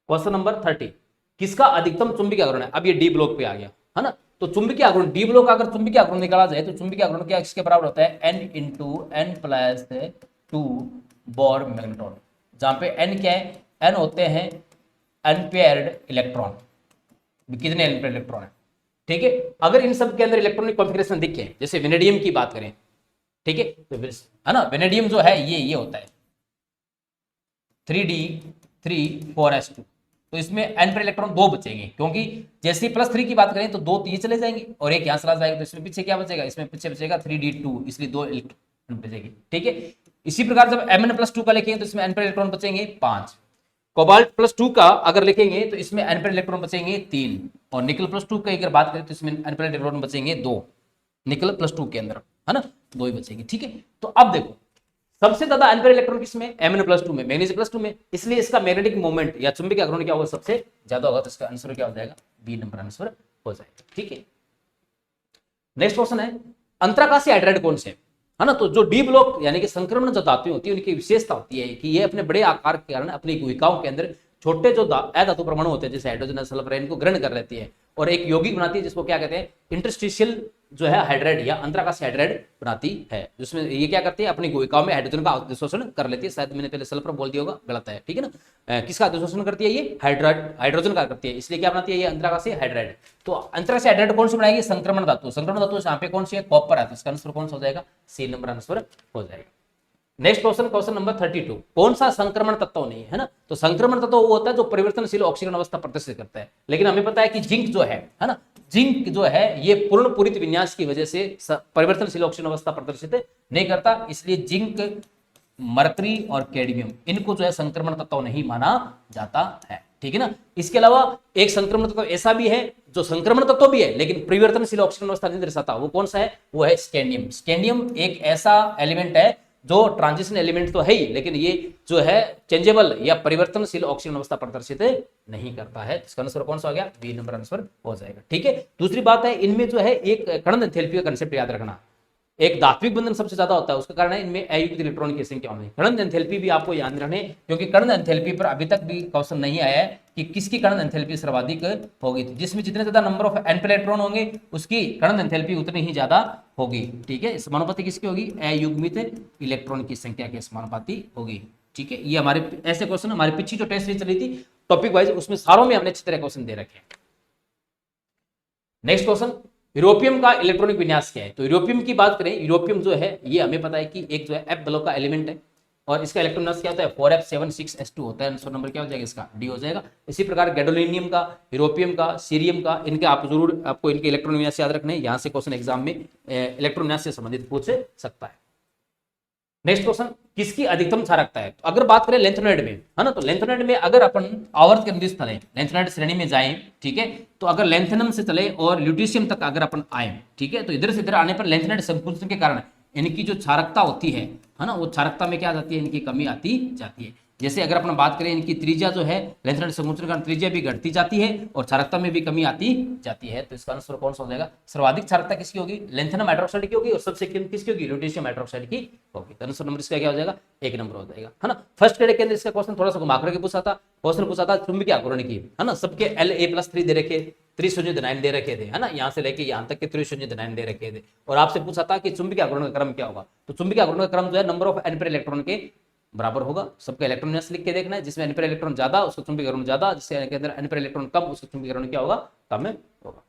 क्वेश्चन नंबर 30, किसका अधिकतम चुंबकीय आघूर्ण है। अब ये डी ब्लॉक पे आ गया है ना। तो चुंबकीय आघूर्ण डी ब्लॉक, अगर चुंबकीय आघूर्ण निकाला जाए तो चुंबकीय आघूर्ण क्या इसके बराबर होता है, n into n plus 2 Bohr magneton, जहां पे n क्या है, n होते हैं अनपेयर्ड इलेक्ट्रॉन। कितने अनपेयर्ड इलेक्ट्रॉन है। ठीक है। अगर इन सब के अंदर इलेक्ट्रॉनिक कॉन्फ़िगरेशन दिखे, जैसे वेनेडियम की बात करें, ठीक है, तो है ना, वेनेडियम जो है ये होता है 3d3 4s2। तो इसमें n पर इलेक्ट्रॉन 2 बचेंगे, क्योंकि जैसे +3 की बात करें तो 2 ये चले जाएंगे और एक यहां चला जाएगा। तो इसमें पीछे क्या बचेगा, इसमें पीछे बचेगा 3d2, इसलिए 2 इलेक्ट्रॉन बचेगी। ठीक है। इसी प्रकार जब Mn+2 का लिखेंगे तो इसमें n पर इलेक्ट्रॉन बचेंगे 5। कोबाल्ट +2 का अगर लिखेंगे तो इसमें n पर इलेक्ट्रॉन बचेंगे 3। और निकल +2 की अगर बात करें तो इसमें n पर इलेक्ट्रॉन बचेंगे 2। निकल +2 के अंदर है ना 2 ही बचेंगे। ठीक है। तो अब देखो सबसे ज्यादा अनपेयर्ड इलेक्ट्रॉन किसमें, Mn+2 में, मैग्नीशियम +2 में, इसलिए इसका मैग्नेटिक मोमेंट या चुंबकीय आघूर्ण क्या होगा, सबसे ज्यादा होगा। तो इसका आंसर क्या हो जाएगा, बी नंबर आंसर हो जाएगा। ठीक है। नेक्स्ट क्वेश्चन है, अंतराकाशीय हाइड्राइड कौन से है ना। तो जो डी ब्लॉक यानी कि संक्रमण जो धातुएं होती है उनकी विशेषता होती है कि ये अपने बड़े आकार के कारण अपनी गुहिकाओं के अंदर छोटे जो अधातु परमाणु होते हैं जैसे हाइड्रोजन सल्फर इनको ग्रहण कर लेती है और एक यौगिक बनाती है जिसको क्या कहते हैं, इंटरस्टिशियल जो है हाइड्राइड या अंतराकाशीय हाइड्राइड बनाती है, जिसमें ये क्या करती है अपनी गुहिकाओं में हाइड्रोजन का अधिशोषण कर लेती है। शायद मैंने पहले सल्फर बोल दिया होगा, गलत है। ठीक है ना। किसका अधिशोषण करती है, ये हाइड्रोजन का करती है, इसलिए क्या बनाती है ये अंतराकाशीय हाइड्राइड। तो अंतराकाशीय हाइड्राइड कौन सी बनाएगी, संक्रमण धातु। संक्रमण धातु यहाँ पे कौन सी है, कॉपर है। तो इसका आंसर कौन सा हो जाएगा, सी नंबर आंसर हो जाएगा। नेक्स्ट क्वेश्चन, क्वेश्चन नंबर 32, कौन सा संक्रमण तत्व नहीं है ना। तो संक्रमण तत्व वो होता है जो परिवर्तनशील ऑक्सीकरण अवस्था प्रदर्शित करता है। लेकिन हमें पता है कि जिंक जो है ना, जिंक जो है ये पूर्ण पूरित विन्यास की वजह से परिवर्तनशील ऑक्सीजन अवस्था प्रदर्शित नहीं करता, इसलिए जिंक, मरकरी और कैडमियम इनको जो है संक्रमण तत्व नहीं माना जाता है। ठीक है ना। इसके अलावा एक संक्रमण तत्व ऐसा भी है जो संक्रमण तत्व भी है लेकिन परिवर्तनशील ऑक्सीजन अवस्था नहीं दर्शाता, वो कौन सा है? वो है स्कैंडियम। स्कैंडियम एक ऐसा एलिमेंट है जो ट्रांजिशन एलिमेंट तो है ही, लेकिन ये जो है चेंजेबल या परिवर्तनशील ऑक्सीजन अवस्था प्रदर्शित नहीं करता है। इसका आंसर कौन सा हो गया? बी नंबर आंसर हो जाएगा। ठीक है। दूसरी बात है, इनमें जो है एक कण एंथैल्पी का कंसेप्ट याद रखना। एक धात्विक बंधन सबसे ज्यादा होता है, उसका कारण है इनमें अयुग्मित इलेक्ट्रॉन की संख्या होनी। कण एंथैल्पी भी आपको याद रखने, क्योंकि कण एंथैल्पी पर अभी तक भी क्वेश्चन नहीं आया है कि किसकी कण एंथैल्पी सर्वाधिक होगी। जिसमें जितने ज्यादा नंबर ऑफ n इलेक्ट्रॉन होंगे उसकी कण एंथैल्पी उतनी ही ज्यादा होगी। ठीक है। समानुपाती किसकी होगी? अयुग्मित इलेक्ट्रॉन की संख्या के समानुपाती होगी। ठीक है। ये हमारे ऐसे क्वेश्चन हमारी पिछली जो टेस्ट सीरीज चली थी टॉपिक वाइज, उसमें सारों में हमने अच्छी तरह क्वेश्चन दे रखे हैं। नेक्स्ट क्वेश्चन, यूरोपियम का इलेक्ट्रॉनिक विन्यास क्या है? तो यूरोपियम की बात करें, यूरोपियम जो है ये हमें पता है कि एक जो है एफ ब्लॉक का एलिमेंट है और इसका इलेक्ट्रॉन विन्यास क्या होता है? 4f76s2 होता है। आंसर नंबर क्या हो जाएगा इसका? डी हो जाएगा। इसी प्रकार गैडोलिनियम का, यूरोपियम का, सीरियम का, इनके आप जरूर आपको इनके इलेक्ट्रॉन विन्यास याद रखने, यहां से क्वेश्चन एग्जाम में इलेक्ट्रॉन विन्यास से संबंधित पूछ सकता है। नेक्स्ट क्वेश्चन, किसकी अधिकतम क्षारकता है? तो अगर बात करें लेंथेनॉइड में, है ना, तो लेंथेनॉइड में अगर अपन आवर्त केंद्रित स्थल लेंथेनॉइड श्रेणी में जाएं, ठीक है, तो अगर लेंथेनम से चले और ल्यूटीशियम तक अगर अपन आए, ठीक है, तो इधर से इधर आने पर लेंथेनॉइड संकुचन के कारण इनकी जो क्षारकता होती है ना, वो क्षारकता में क्या आ जाती है? इनकी कमी आती जाती है। जैसे अगर अपन बात करें, इनकी त्रिज्या जो है लेंथेनॉइड संकुचन के कारण त्रिज्या भी घटती जाती है और क्षारकता में भी कमी आती जाती है। तो इसका आंसर कौन सा हो जाएगा? सर्वाधिक क्षारकता किसकी होगी? लेंथेनम हाइड्रोक्साइड की होगी और सबसे कम किसकी होगी? ल्यूटीशियम हाइड्रोक्साइड की होगी। तो आंसर नंबर इसका क्या हो जाएगा? एक नंबर हो जाएगा, है ना। फर्स्ट ग्रेड के अंदर इसका क्वेश्चन थोड़ा सा घुमा करके पूछा था। क्वेश्चन पूछा था चुंबकीय आघूर्ण की, है ना, सबके La+3 दे रखे, 309 दे रखे थे, है ना, यहाँ से लेके यहाँ तक के 309 दे रखे थे और आपसे पूछा था कि चुंबकीय आघूर्ण का क्रम क्या होगा। तो चुंबकीय आघूर्ण का क्रम जो है नंबर ऑफ n पर इलेक्ट्रॉन के बराबर होगा। सबका इलेक्ट्रॉन विन्यास लिख के देखना है, जिसमें n पर इलेक्ट्रॉन ज्यादा उसका चुंबकीय आघूर्ण ज्यादा, जिसके अंदर n पर इलेक्ट्रॉन कम उसका चुंबकीय आघूर्ण क्या होगा? कम होगा।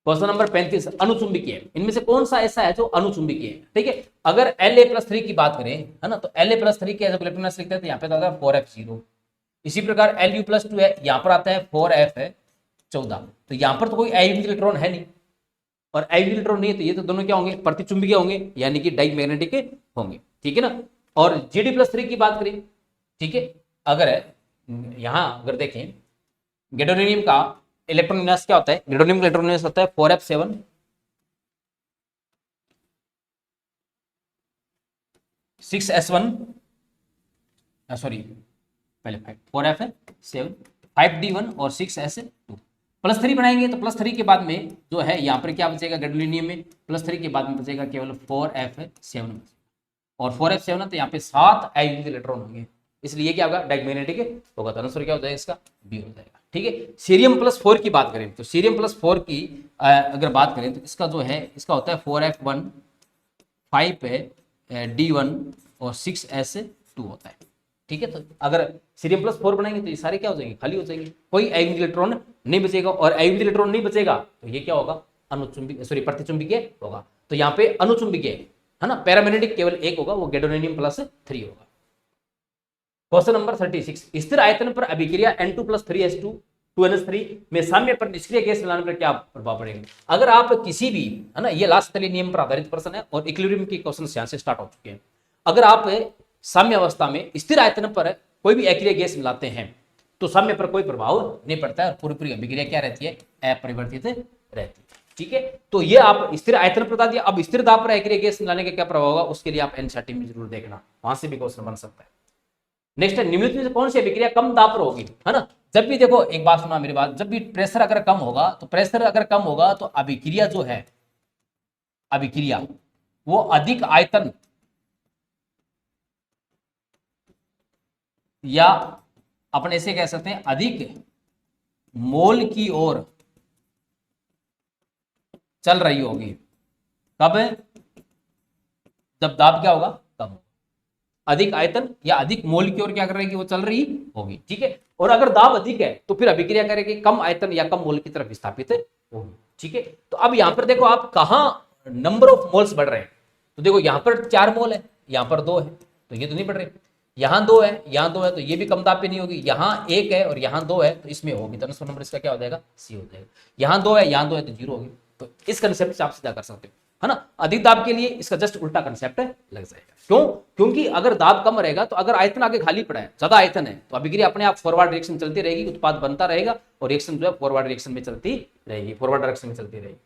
क्वेश्चन नंबर 35, अनुचुंबकीय, इनमें से कौन सा ऐसा है जो अनुचुंबकीय है? ठीक है। अगर La+3 की बात करें, है ना, तो La+3 के जब इलेक्ट्रॉन विन्यास लिखते हैं तो यहाँ पे आता है 4f0। इसी प्रकार Lu+2 है, यहाँ पर आता है 4f14। तो यहाँ पर तो कोई अयुग्मित इलेक्ट्रॉन है नहीं और अयुग्मित इलेक्ट्रॉन नहीं है, तो ये तो दोनों क्या होंगे? प्रतिचुंबकीय होंगे, यानी कि डायमैग्नेटिक होंगे। ठीक है ना। और Gd+3 की बात करें, ठीक है, अगर यहां अगर देखें गैडोलिनियम का इलेक्ट्रॉन विन्यास क्या होता है? गैडोलिनियम का इलेक्ट्रॉन विन्यास होता है 4f7 6s1, सॉरी पहले 4f7 5d1 और 6s2 +3 बनाएंगे तो +3 के बाद में जो है यहाँ पर क्या बचेगा? गैडोलिनियम में +3 के बाद में बचेगा केवल 4f7 और 4f7 है तो यहाँ पे 7 अयुग्मित इलेक्ट्रॉन होंगे, इसलिए क्या होगा? डायमैग्नेटिक होगा। तो आंसर क्या हो जाएगा इसका? बी हो जाएगा। ठीक है। सीरियम+4 की बात करें तो सीरियम+4 की अगर बात करें तो इसका जो है इसका होता है 4f1 5d1 और 6s2 होता है। ठीक है। तो अगर सीरियम+4 बनाएंगे तो ये सारे क्या हो जाएंगे? खाली हो जाएंगे, कोई अयुग्मित इलेक्ट्रॉन नहीं बचेगा और अयुग्मित इलेक्ट्रॉन नहीं बचेगा तो ये क्या होगा? अनुचुंबकीय, सॉरी प्रतिचुंबकीय होगा। तो यहाँ पे अनुचुंबकीय, है ना, पैरामैग्नेटिक केवल एक होगा, वो गैडोलिनियम+3 होगा। क्वेश्चन नंबर 36, स्थिर आयतन पर अभिक्रिया N2+3s2 2NH3 में साम्य पर निष्क्रिय गैस मिलाने पर क्या प्रभाव पड़ेगा? अगर आप किसी भी, है ना, ये लास्ट तलीय नियम पर आधारित प्रश्न है और इक्विलिब्रियम के क्वेश्चन यहां से स्टार्ट हो चुके हैं। अगर आप साम्य अवस्था में स्थिर आयतन पर कोई भी अक्रिय गैस मिलाते हैं तो साम्य पर कोई प्रभाव नहीं पड़ता है और पूरी पूरी अभिक्रिया क्या रहती है? अपरिवर्तित रहती है। ठीक है। तो ये आप स्थिर आयतन पर बता दिया। अब स्थिर दाब पर अक्रिय गैस मिलाने का क्या प्रभाव होगा, उसके लिए आप एनसीईआरटी में जरूर देखना, वहां से भी क्वेश्चन बन सकता है। नेक्स्ट है, निम्नलिखित में से कौन सी अभिक्रिया कम दाब पर होगी? है ना, जब भी देखो, एक बात सुना मेरी बात, जब भी प्रेशर अगर कम होगा तो प्रेशर अगर कम होगा तो अभिक्रिया जो है, अभिक्रिया वो अधिक आयतन या अपन ऐसे कह सकते हैं अधिक मोल की ओर चल रही होगी। कब? जब दाब क्या होगा? कम होगा। अधिक आयतन या अधिक मोल की ओर क्या कर रही है? वो चल रही होगी। ठीक है। और अगर दाब अधिक है तो फिर अभिक्रिया करेगी कम आयतन या कम मोल की तरफ विस्थापित होगी। ठीक है। तो अब यहां पर देखो आप कहां नंबर ऑफ मोल्स बढ़ रहे हैं, तो देखो यहां पर 4 मोल है, यहां पर 2 है, तो ये तो नहीं बढ़ रहे। यहाँ 2 है, यहाँ 2 है, तो ये भी कम दाब पे नहीं होगी। यहाँ 1 है और यहाँ 2 है, तो इसमें होगी। ट्रांसफर नंबर इसका क्या हो जाएगा? सी हो जाएगा। यहाँ 2 है, यहाँ 2 है, तो 0 होगी। तो इस कंसेप्ट से आप सीधा कर सकते हो, है ना। अधिक दाब के लिए इसका जस्ट उल्टा कंसेप्ट लग जाएगा। क्यों? क्योंकि अगर दाब कम रहेगा तो अगर आयतन आगे खाली पड़ा है, ज्यादा आयतन है, तो अभिक्रिया अपने आप फॉरवर्ड रिएक्शन चलती रहेगी, उत्पाद बनता रहेगा और रिएक्शन जो है फॉरवर्ड रिएक्शन में चलती रहेगी, फॉरवर्ड डायरेक्शन में चलती रहेगी।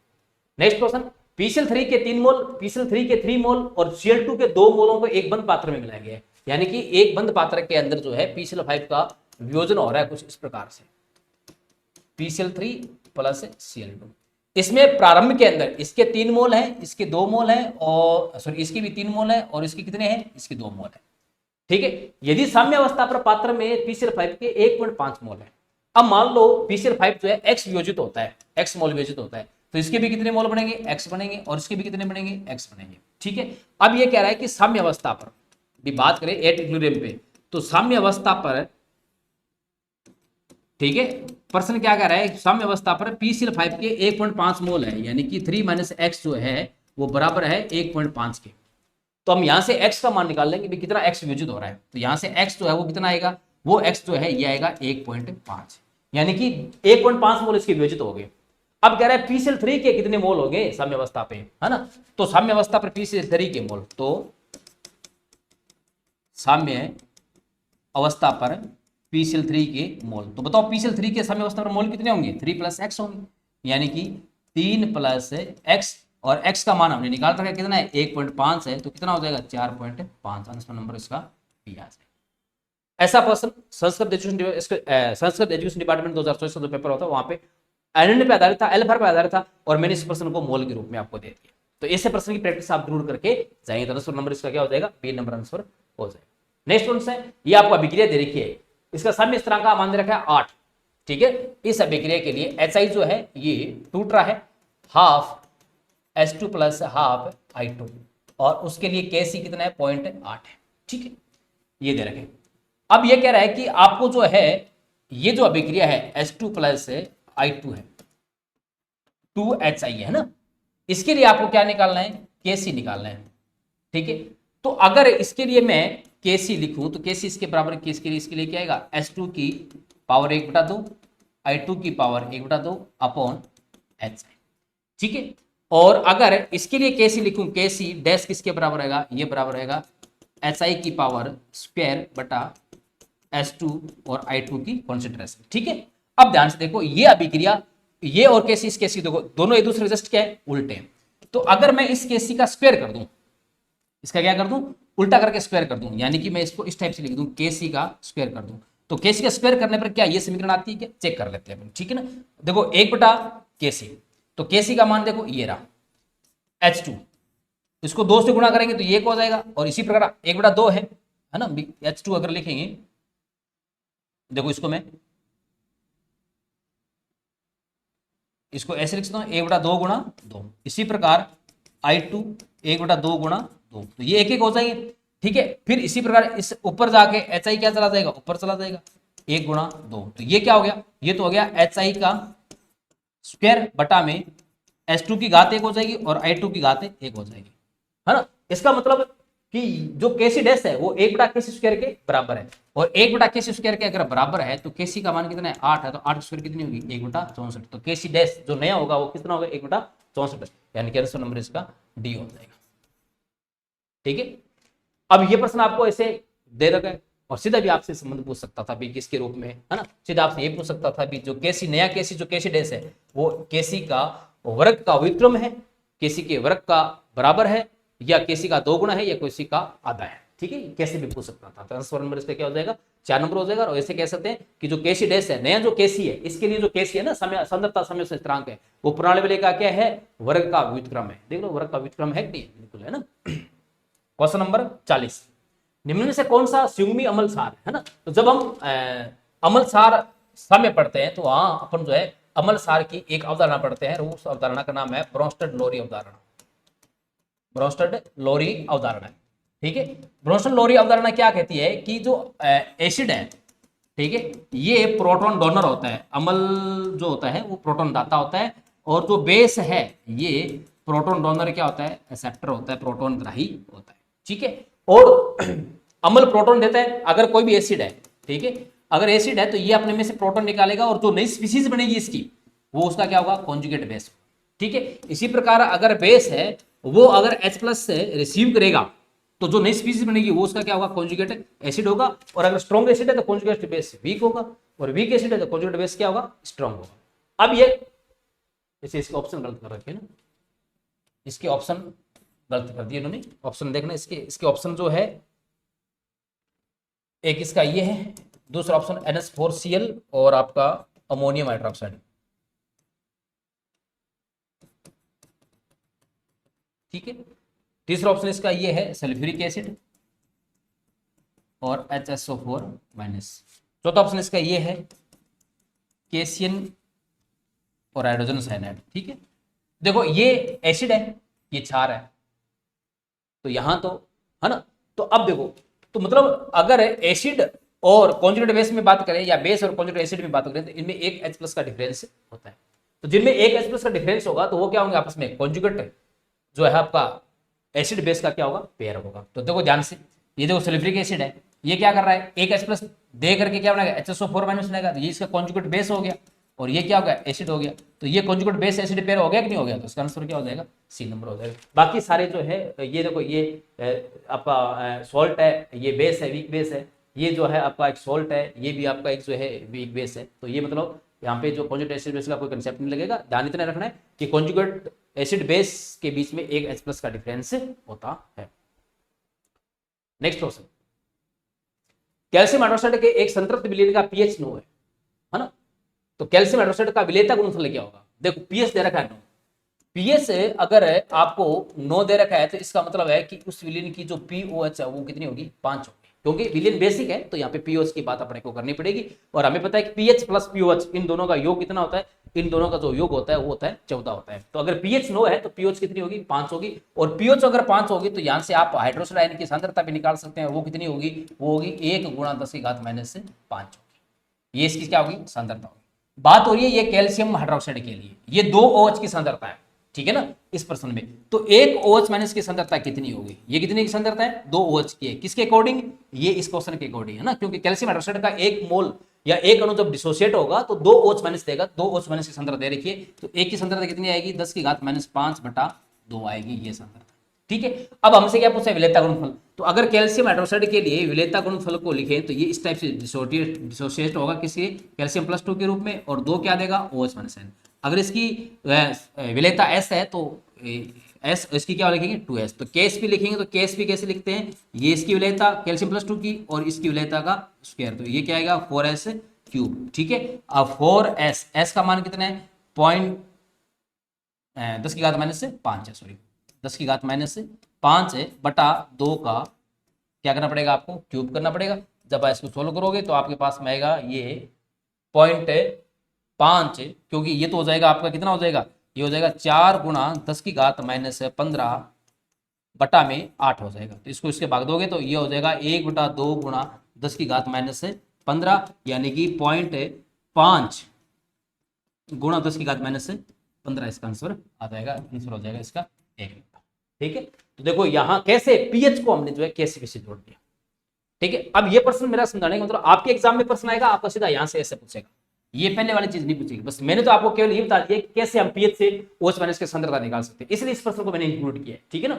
नेक्स्ट क्वेश्चन, PCl3 के 3 मोल, PCl3 के 3 मोल और Cl2 के 2 मोलों को एक बंद पात्र में मिलाया गया है। यानी कि एक बंद पात्र के अंदर जो है PCl5 का वियोजन हो रहा है कुछ इस प्रकार से, PCl3 प्लस Cl2। इसमें प्रारंभ के अंदर इसके 3 मोल हैं, इसके 2 मोल हैं, और सॉरी इसके भी 3 मोल हैं, और इसके कितने हैं? इसके 2 मोल हैं। ठीक है। यदि साम्य अवस्था पर पात्र में PCl5 के 1.5 मोल है। अब मान लो PCl5 जो है X वियोजित होता है, X मोल वियोजित होता है, तो इसके भी कितने मोल बनेंगे? X बनेंगे, और इसके भी कितने बनेंगे? X बनेंगे। ठीक है। अब ये कह रहा है कि साम्य अवस्था पर भी बात करें एट इक्विलिब्रियम पे, तो साम्य अवस्था पर, ठीक है, प्रश्न क्या कह रहा है? साम्य अवस्था पर PCl5 के 1.5 मोल है, यानी कि 3 - X जो है वो बराबर है 1.5 के। तो हम यहां से X का मान निकाल लेंगे, कितना X वियोजित हो रहा है, तो यहां से X जो है वो कितना आएगा? वो X जो है ये आएगा 1.5, यानी कि 1.5 मोल इसके वियोजित हो गए। अब कह रहा है PCl3 के कितने मोल हो गए साम्य अवस्था पे, है ना। तो साम्य अवस्था पर PCl3 के मोल, तो साम्य अवस्था पर PCl3 के मोल, तो बताओ PCl3 के साम्य अवस्था पर मोल कितने होंगे? 3 + X होंगे, यानी कि 3 + X, और X का मान हमने निकाल रखा है कितना है? 1.5 है, तो कितना हो जाएगा? 4.5। आंसर नंबर इसका बी आ जाएगा। ऐसा प्रश्न संस्कृत एजुकेशन डिपार्टमेंट 2024 का जो पेपर होता है वहां पे एनएन पे आधारित था, एल्फर पे आधारित था, और मैंने इस प्रश्न को मोल के रूप में आपको दे दिया। तो ऐसे प्रश्न की प्रैक्टिस आप जरूर करके जाएंगे, तो आंसर नंबर इसका क्या हो जाएगा? बी नंबर आंसर हो जाएगा। नेक्स्ट क्वेश्चन है, ये आपको अभिक्रिया दे रखी है, इसका साम्य स्थिरांक मान दे रखा है 8। ठीक है। इस अभिक्रिया के लिए HI जो है ये टूट रहा है, ½ H2 + ½ I2, और उसके लिए KC कितना है? 0.8 है। ठीक है, ये दे रखे। अब ये कह रहा है कि आपको जो है ये जो अभिक्रिया है H2 + I2 है, 2HI है ना, इसके लिए आपको क्या निकालना है? KC निकालना है। ठीक है। तो अगर इसके लिए मैं KC लिखूं तो KC इसके बराबर, किसके लिए? इसके लिए क्या आएगा? H2 की पावर 1/2 I2 की पावर 1/2 अपॉन HI। ठीक है। और अगर इसके लिए KC लिखूं, KC डैश किसके बराबर रहेगा? ये बराबर रहेगा HI की पावर स्क्वायर बटा H2 और I2 की कॉन्सेंट्रेशन। ठीक है। अब ध्यान से देखो, ये अभिक्रिया, ये और KC इस KC देखो दोनों एक दूसरे जस्ट क्या है? उल्टे हैं। तो अगर मैं इस KC का स्क्वायर कर दूं, इसका क्या कर दूं? उल्टा करके स्क्वायर कर दूं, यानी कि मैं इसको इस टाइप से लिख दूं, KC का स्क्वायर कर दूं, तो KC का स्क्वायर करने पर क्या ये समीकरण आती है क्या? चेक कर लेते हैं। ठीक है ना। देखो 1/KC, तो KC का मान देखो ये रहा H2, इसको 2 से गुणा करेंगे तो ये हो जाएगा, और इसी प्रकार 1/2 है ना। H2 अगर लिखेंगे, देखो इसको मैं इसको ऐसे लिख सकता हूं 1/2 गुणा 2, इसी प्रकार I2 1/2 गुणा 2, तो ये एक एक हो जाएंगे। ठीक है। फिर इसी प्रकार इस ऊपर जाके HI क्या चला जाएगा? ऊपर चला जाएगा 1 गुणा 2, तो ये क्या हो गया? ये तो हो गया HI का स्क्वायर बटा में H2 की घात 1 हो जाएगी और I2 की घात 1 हो जाएगी, है ना। इसका मतलब कि जो KC डैश है वो 1/KC स्क्वायर के बराबर है, और 1/KC स्क्वायर के अगर बराबर है तो KC का मान कितना है? 8 है, तो 8 स्क्वायर कितनी होगी? 1/64। तो KC डैश जो नया होगा वो कितना होगा? 1/64, यानी कि आंसर नंबर इसका डी हो जाएगा। ठीक है। अब ये प्रश्न आपको ऐसे दे रखा है, और सीधा भी आपसे संबंध पूछ सकता था भी किसके रूप में, है ना। सीधा आपसे ये पूछ सकता था भी जो KC नया KC जो KC डैश है वो KC का वर्ग का व्युत्क्रम है, KC के वर्ग का बराबर है, या KC का 2 गुना है, या KC का आधा है। ठीक है, कैसे भी पूछ सकता था। तो आंसर नंबर इसका क्या हो जाएगा? 4 नंबर हो जाएगा। और ऐसे कह सकते हैं कि जो KC डैश है, नया जो KC है, इसके लिए जो KC है ना, समय संदर्भता समय स्थिरांक है, वो पुराने वाले का क्या है? वर्ग का व्युत्क्रम है। देख लो वर्ग का व्युत्क्रम है कि नहीं? बिल्कुल है ना। क्वेश्चन नंबर 40, निम्न में से कौन सा संयुग्मी अम्ल क्षार है ना। तो जब हम अम्ल क्षार साम्य पढ़ते हैं तो वहां अपन जो है अम्ल क्षार की एक अवधारणा पढ़ते हैं, उस अवधारणा का नाम है ब्रोंस्टेड-लोरी अवधारणा। ब्रोंस्टेड-लोरी अवधारणा, ठीक है। ब्रोंस्टेड-लोरी अवधारणा क्या कहती है कि जो एसिड है, ठीक है, ये प्रोटॉन डोनर होता है, अम्ल जो होता है वो प्रोटॉन दाता होता है, और जो बेस है ये प्रोटॉन डोनर क्या होता है? एक्सेप्टर होता है, प्रोटॉन ग्राही होता है। ठीक है। और अम्ल प्रोटॉन देता है अगर कोई भी एसिड है, ठीक है, अगर एसिड है तो ये अपने में से प्रोटॉन निकालेगा और जो नई स्पीसीज बनेगी इसकी वो उसका क्या होगा, कॉन्जुगेट बेस, ठीक है। इसी प्रकार अगर बेस है वो अगर H+ से रिसीव करेगा तो जो नई स्पीसीज बनेगी वो उसका क्या होगा, कॉन्जुगेट एसिड होगा। और अगर स्ट्रॉन्ग एसिड है तो कॉन्जुगेट बेस वीक होगा, और वीक एसिड है तो कॉन्जुगेट बेस क्या होगा, स्ट्रॉन्ग होगा। अब ये जैसे इसके ऑप्शन गलत कर रखे ना, इसके ऑप्शन गलत कर दिए इन्होंने, ऑप्शन देखना इसके ऑप्शन जो है, एक इसका ये है, दूसरा ऑप्शन NH4Cl और आपका अमोनियम हाइड्रोक्साइड, ठीक है। तीसरा ऑप्शन इसका ये है सल्फ्यूरिक एसिड और HSO4 माइनस। चौथा ऑप्शन इसका ये है कैसियन और हाइड्रोजन साइनाइड, ठीक है। देखो ये एसिड है, ये क्षार है, तो यहां तो है ना। तो अब देखो, तो मतलब अगर एसिड और कॉन्जुगेट बेस में बात करें या बेस और कॉन्जुगेट एसिड में बात करें तो इनमें एक H+ का डिफरेंस होता है। तो जिनमें एक H+ का डिफरेंस होगा तो वो क्या होंगे आपस में, कॉन्जुगेट जो है आपका एसिड बेस का क्या होगा, पेयर होगा। तो देखो ध्यान से, ये देखो सल्फ्यूरिक एसिड है, ये क्या कर रहा है, एक H+ दे करके क्या बनाएगा, HSO4 माइनस बनाएगा, तो ये इसका कॉन्जुगेट बेस हो गया और ये क्या हो गया, एसिड हो गया। तो ये कॉन्जुगेट बेस एसिड पेयर हो गया कि नहीं हो गया, तो इसका आंसर क्या हो जाएगा, सी नंबर हो जाएगा। बाकी सारे जो है ये देखो, ये आपका सॉल्ट है, ये बेस है, वीक बेस है, ये जो है आपका एक सॉल्ट है, ये भी आपका एक जो है वीक बेस है। तो ये मतलब यहाँ पे जो कॉन्जुगेट एसिड बेस का कोई कंसेप्ट नहीं लगेगा, ध्यान इतना रखना है कि कॉन्जुगेट एसिड बेस के बीच में एक H+ का डिफरेंस होता है। नेक्स्ट क्वेश्चन, कैल्शियम हाइड्रोक्साइड के एक संतृप्त विलयन का पीएच 9 है ना। तो कैल्शियम हाइड्रोक्साइड का विलेयता गुणनफल क्या होगा, देखो पीएच दे रखा है 9, पीएच अगर आपको 9 दे रखा है तो इसका मतलब है कि उस विलयन की जो पीओएच है वो कितनी होगी, 5 होगी, क्योंकि विलयन बेसिक है तो यहाँ पे पीओएच की बात अपने को करनी पड़ेगी। और हमें पता है कि पीएच प्लस पीओएच इन दोनों का योग कितना होता है, इन दोनों का जो योग होता है वो होता है 14 होता है। तो अगर पीएच 9 है तो पीओएच कितनी होगी, 5 होगी। और पीओएच अगर 5 होगी तो यहाँ से आप हाइड्रोक्साइड आयन की सांद्रता भी निकाल सकते हैं, वो कितनी होगी, वो होगी 1 × 10⁻⁻5 होगी। ये इसकी क्या होगी, सांद्रता होगी। बात हो रही है ये कैल्शियम हाइड्रोक्साइड के लिए, ये 2 OH की सांद्रता है, ठीक है ना, इस प्रश्न में। तो 1 OH माइनस की सांद्रता कितनी होगी, ये कितनी की सांद्रता है, 2 OH की है, किसके अकॉर्डिंग, ये इस क्वेश्चन के अकॉर्डिंग है ना, क्योंकि कैल्शियम हाइड्रोक्साइड का 1 मोल या एक अणु जब डिसोसिएट होगा तो 2 OH माइनस देगा, 2 OH माइनस की सांद्रता दे रखी है, तो एक की सांद्रता कितनी आएगी, 10⁻⁵ आएगी ये सांद्रता, ठीक है। अब हमसे क्या पूछा है, विलेयता गुणनफल। तो अगर कैल्शियम हाइड्रोक्साइड के लिए विलेयता गुणनफल को लिखें तो ये इस टाइप से डिसोसिएट होगा किसी कैल्शियम +2 के रूप में, और 2 क्या देगा, OH माइनस N। अगर इसकी विलेयता S है तो S, इसकी क्या लिखेंगे, 2S। तो KSP लिखेंगे तो KSP कैसे लिखते हैं, ये इसकी विलेयता कैल्शियम +2 की और इसकी विलेयता का स्क्वायर, तो ये क्या आएगा 4S³, ठीक है। अब 4S, S का मान कितना है, 10⁻⁵ है, सॉरी 10⁻⁵ है बटा 2 का क्या करना पड़ेगा, आपको क्यूब करना पड़ेगा। जब आप इसको सोल्व करोगे तो आपके पास में आएगा ये 0.5, क्योंकि ये तो हो जाएगा आपका कितना हो जाएगा, ये हो जाएगा 4 × 10⁻⁻15 बटा में 8 हो जाएगा। तो इसको इसके भाग दोगे तो ये हो जाएगा 1/2 × 10⁻15 यानी कि 0.5 × 10⁻⁻15 इसका आंसर आ जाएगा, आंसर हो जाएगा इसका 1 लीटर, ठीक है। तो देखो यहां कैसे पीएच को हमने जो है कैसे कैसे जोड़ दिया, ठीक है। अब ये प्रश्न मेरा समझाने का मतलब आपके एग्जाम में प्रश्न आएगा, आपको सीधा यहां से ऐसे पूछेगा, ये पहले वाली चीज नहीं पूछेगी। बस मैंने तो आपको केवल ये बता दिया कि कैसे हम पीएच से OH माइनस की सांद्रता निकाल सकते हैं, इसलिए इस प्रश्न को मैंने इंक्लूड किया है, ठीक है ना।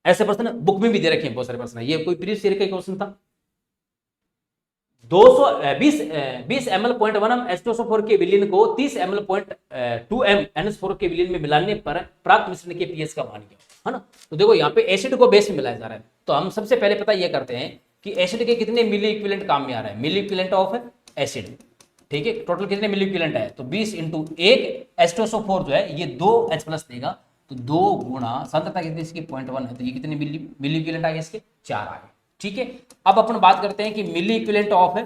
ऐसे प्रश्न बुक में भी दे रखे हैं, बहुत सारे प्रश्न, ये कोई प्रीवियस ईयर का क्वेश्चन था। 20 ml 0.1 H2SO4 के विलयन को 30 ml 0.2 NH4 के विलयन में मिलाने पर प्राप्त मिश्रण के पीएच का मान क्या है ना। तो देखो यहाँ पे एसिड को बेस में मिलाया जा रहा है, तो हम सबसे पहले पता ये करते हैं कि एसिड के कितने मिली इक्विवेलेंट काम में आ रहा है, मिली इक्विवेलेंट ऑफ एसिड, ठीक है। टोटल कितने मिली इक्विवेलेंट है, तो 20 × 1 H2SO4 जो है ये 2 H+ देगा, तो 2 × सांद्रता कितनी इसकी 0.1 है, तो ये कितने मिली इक्विवेलेंट आ गए इसके, 4 आ गए, ठीक है। अब अपन बात करते हैं कि मिली इक्विवेलेंट ऑफ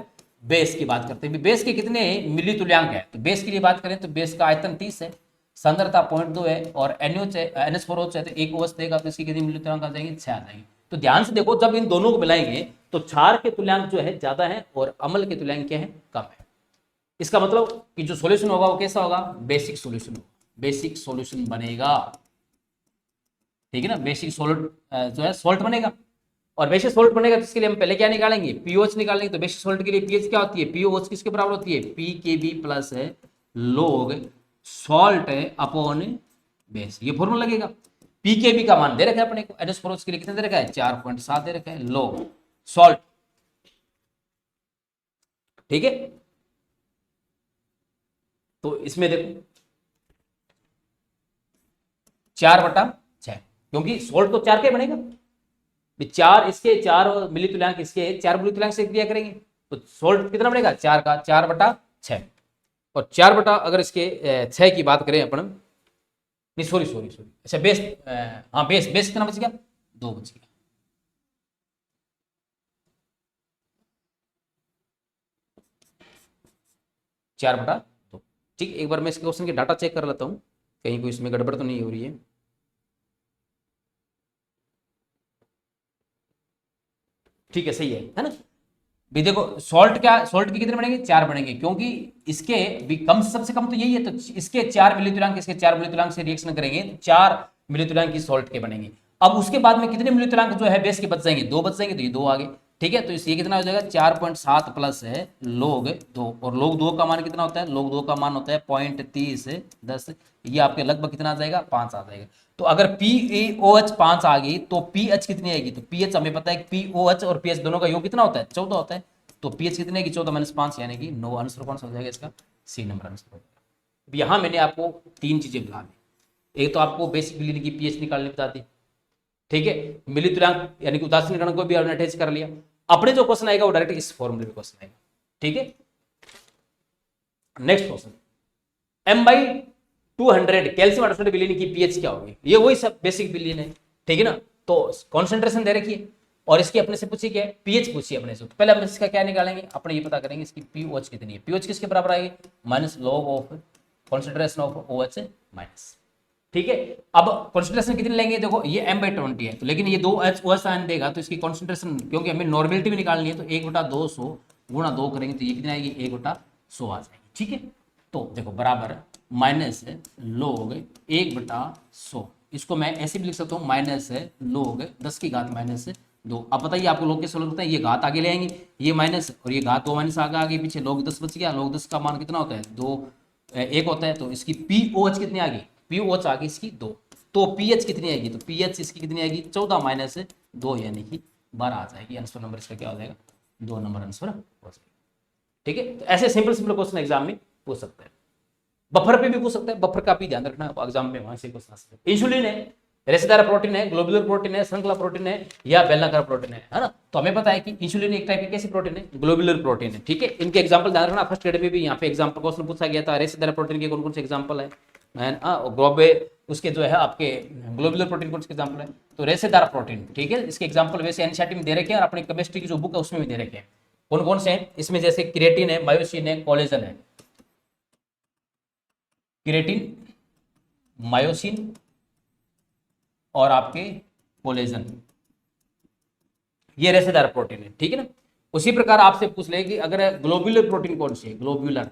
बेस की बात करते हैं, बेस के कितने मिली तुल्यांक है। तो बेस के लिए बात करें तो बेस का आयतन 30 है, सांद्रता 0.2 है और NH4OH है तो 1 OH देगा, तो इसकी कितनी मिली तुल्यांक आ जाएगी, 6 आ जाएगी। तो ध्यान से देखो, जब इन दोनों को मिलाएंगे तो क्षार के तुल्यांक जो है ज्यादा है और अम्ल के तुल्यांक क्या है, कम है। इसका मतलब कि जो सॉल्यूशन होगा वो कैसा होगा, बेसिक सॉल्यूशन होगा, बेसिक सॉल्यूशन बनेगा, ठीक है ना, बेसिक सॉल्ट जो है सॉल्ट बनेगा। और बेसिक सोल्ट बनेगा तो इसके लिए हम पहले क्या निकालेंगे, पीओएच निकालेंगे। तो बेसिक सोल्ट के लिए पीएच क्या होती है, पीओएच किसके बराबर होती है, पी के बी प्लस है लोग सॉल्ट है अपॉन बेस, ये फॉर्मूला लगेगा। पी के बी का मान दे रखा है अपने को, NH4 के लिए कितना दे रखा है, 4.7 दे रखा है, लोग सॉल्ट, ठीक है। तो इसमें देखो 4/6, क्योंकि सोल्ट तो 4 के बनेगा, 4 इसके 4 मिली तुल्यांक इसके 4 मिली तुल्यांक से क्रिया करेंगे, तो सोल्ट कितना बनेगा 4 का 4/6। और 4 अगर इसके 6 की बात करें अपन, नहीं सॉरी सॉरी सॉरी, अच्छा बेस, हाँ बेस बेस कितना बच गया, 2 बच गया। चार बटा दो, ठीक। एक बार मैं इस क्वेश्चन के डाटा चेक कर लेता हूँ, कहीं कोई इसमें गड़बड़ तो नहीं हो रही है। ठीक है, सही है ना। भी देखो सॉल्ट क्या, सॉल्ट के कितने बनेंगे, 4 बनेंगे, क्योंकि इसके भी कम से सबसे कम तो यही है, तो इसके 4 मिली तुल्यांक इसके 4 मिली तुल्यांक से रिएक्शन करेंगे तो 4 मिली तुल्यांक की सॉल्ट के बनेंगे। अब उसके बाद में कितने मिली तुल्यांक जो है बेस के बच जाएंगे, 2 बच जाएंगे, तो ये 2 आ गए, ठीक है। तो ये कितना हो जाएगा 4.7 प्लस है लोग 2, और लोग 2 का मान कितना होता है, लोग 2 का मान होता है 0.3010, ये आपके लगभग कितना आ जाएगा, 5 आ जाएगा। तो अगर PaOH 5 आ गई तो pH कितनी आएगी, तो pH हमें पता है POH और pH दोनों का योग कितना होता है, 14 होता है। तो pH कितनी आएगी, 14-5, यानी कि 9 आंसर कौन सा हो जाएगा इसका, सी नंबर आंसर हो जाएगा। यहां मैंने आपको 3 चीजें बता दी, एक तो आपको बेसिक बिलियन की pH निकालनी बता दी, ठीक है, मिली तुल्यांक यानी कि उदासीन गणक को भी आपने अटैच कर लिया। अपने जो क्वेश्चन आएगा वो डायरेक्ट इस फॉर्मूले में क्वेश्चन आएगा, ठीक है। Next question, M/200 calcium hydroxide विलीन की पीएच क्या होगी, ये वही सब बेसिक विलीन है, ठीक है ना। तो कॉन्सेंट्रेशन दे रखी है और इसकी अपने से पूछी क्या है, पीएच पूछी अपने से। तो पहले हम इसका क्या निकालेंगे, अपने ये पता करेंगे इसकी पीओएच कितनी है। पीओएच किसके बराबर आएगी, minus log of concentration of OH minus, ठीक है। अब कॉन्सेंट्रेशन कितनी लेंगे, देखो ये M/20 है, तो लेकिन ये 2 OH आयन देगा, तो इसकी कॉन्सेंट्रेशन क्योंकि हमें नॉर्मेलिटी भी निकालनी है, तो 1/200 गुणा 2 करेंगे तो ये कितनी आएगी, 1/100 आ जाएगी, ठीक है। तो देखो बराबर माइनस लोग 1/100, इसको मैं ऐसे भी लिख सकता हूँ, माइनस लोग 10 की घात माइनस 2। अब बताइए आपको लोग कैसे लगता है, ये घात आगे ले आएंगे, ये माइनस और ये घात 2 माइनस आगे आगे पीछे, लोग 10 बच गया, लोग 10 का मान कितना होता है, 2 1 होता है। तो इसकी पीओएच कितनी आ गई, पीओएच आ गई इसकी 2, तो पीएच कितनी आएगी, तो पीएच इसकी कितनी आएगी 14 माइनस 2 यानी कि 12 आ जाएगी। आंसर नंबर इसका क्या हो जाएगा, 2 नंबर आंसर हो जाएगा, ठीक है। तो ऐसे सिंपल सिंपल क्वेश्चन एग्जाम में पूछ सकते हैं, बफर पे भी पूछ सकते हैं, बफर का भी ध्यान रखना एग्जाम में, वहां से क्वेश्चन आ सकते हैं। इंसुलिन है, रेशेदार प्रोटीन है, ग्लोबुलर प्रोटीन है, श्रृंखला प्रोटीन है या बेलनाकार प्रोटीन है ना। तो हमें पता है कि इंसुलिन एक टाइप की कैसी प्रोटीन है, ग्लोबुलर प्रोटीन है, ठीक है। इनके एग्जांपल ध्यान रखना, फर्स्ट ग्रेड में भी यहाँ पे एग्जांपल क्वेश्चन पूछा गया था, रेशेदार प्रोटीन के कौन कौन से एग्जांपल है, ग्लोबे उसके जो है आपके ग्लोबुलर प्रोटीन कौन से एग्जांपल है, तो रेशेदार प्रोटीन, ठीक है। इसके एग्जांपल वैसे एनसीईआरटी में दे रखे हैं और अपनी केमिस्ट्री की जो बुक है उसमें भी दे रखे हैं, कौन कौन से हैं इसमें, जैसे क्रिएटिन है, मायोसिन है, कोलेजन है, क्रिएटिन, मायोसिन और आपके कोलेजन, ये रेशेदार प्रोटीन है, ठीक है ना। उसी प्रकार आपसे पूछ ले कि अगर ग्लोबुलर प्रोटीन कौन सी है, ग्लोबुलर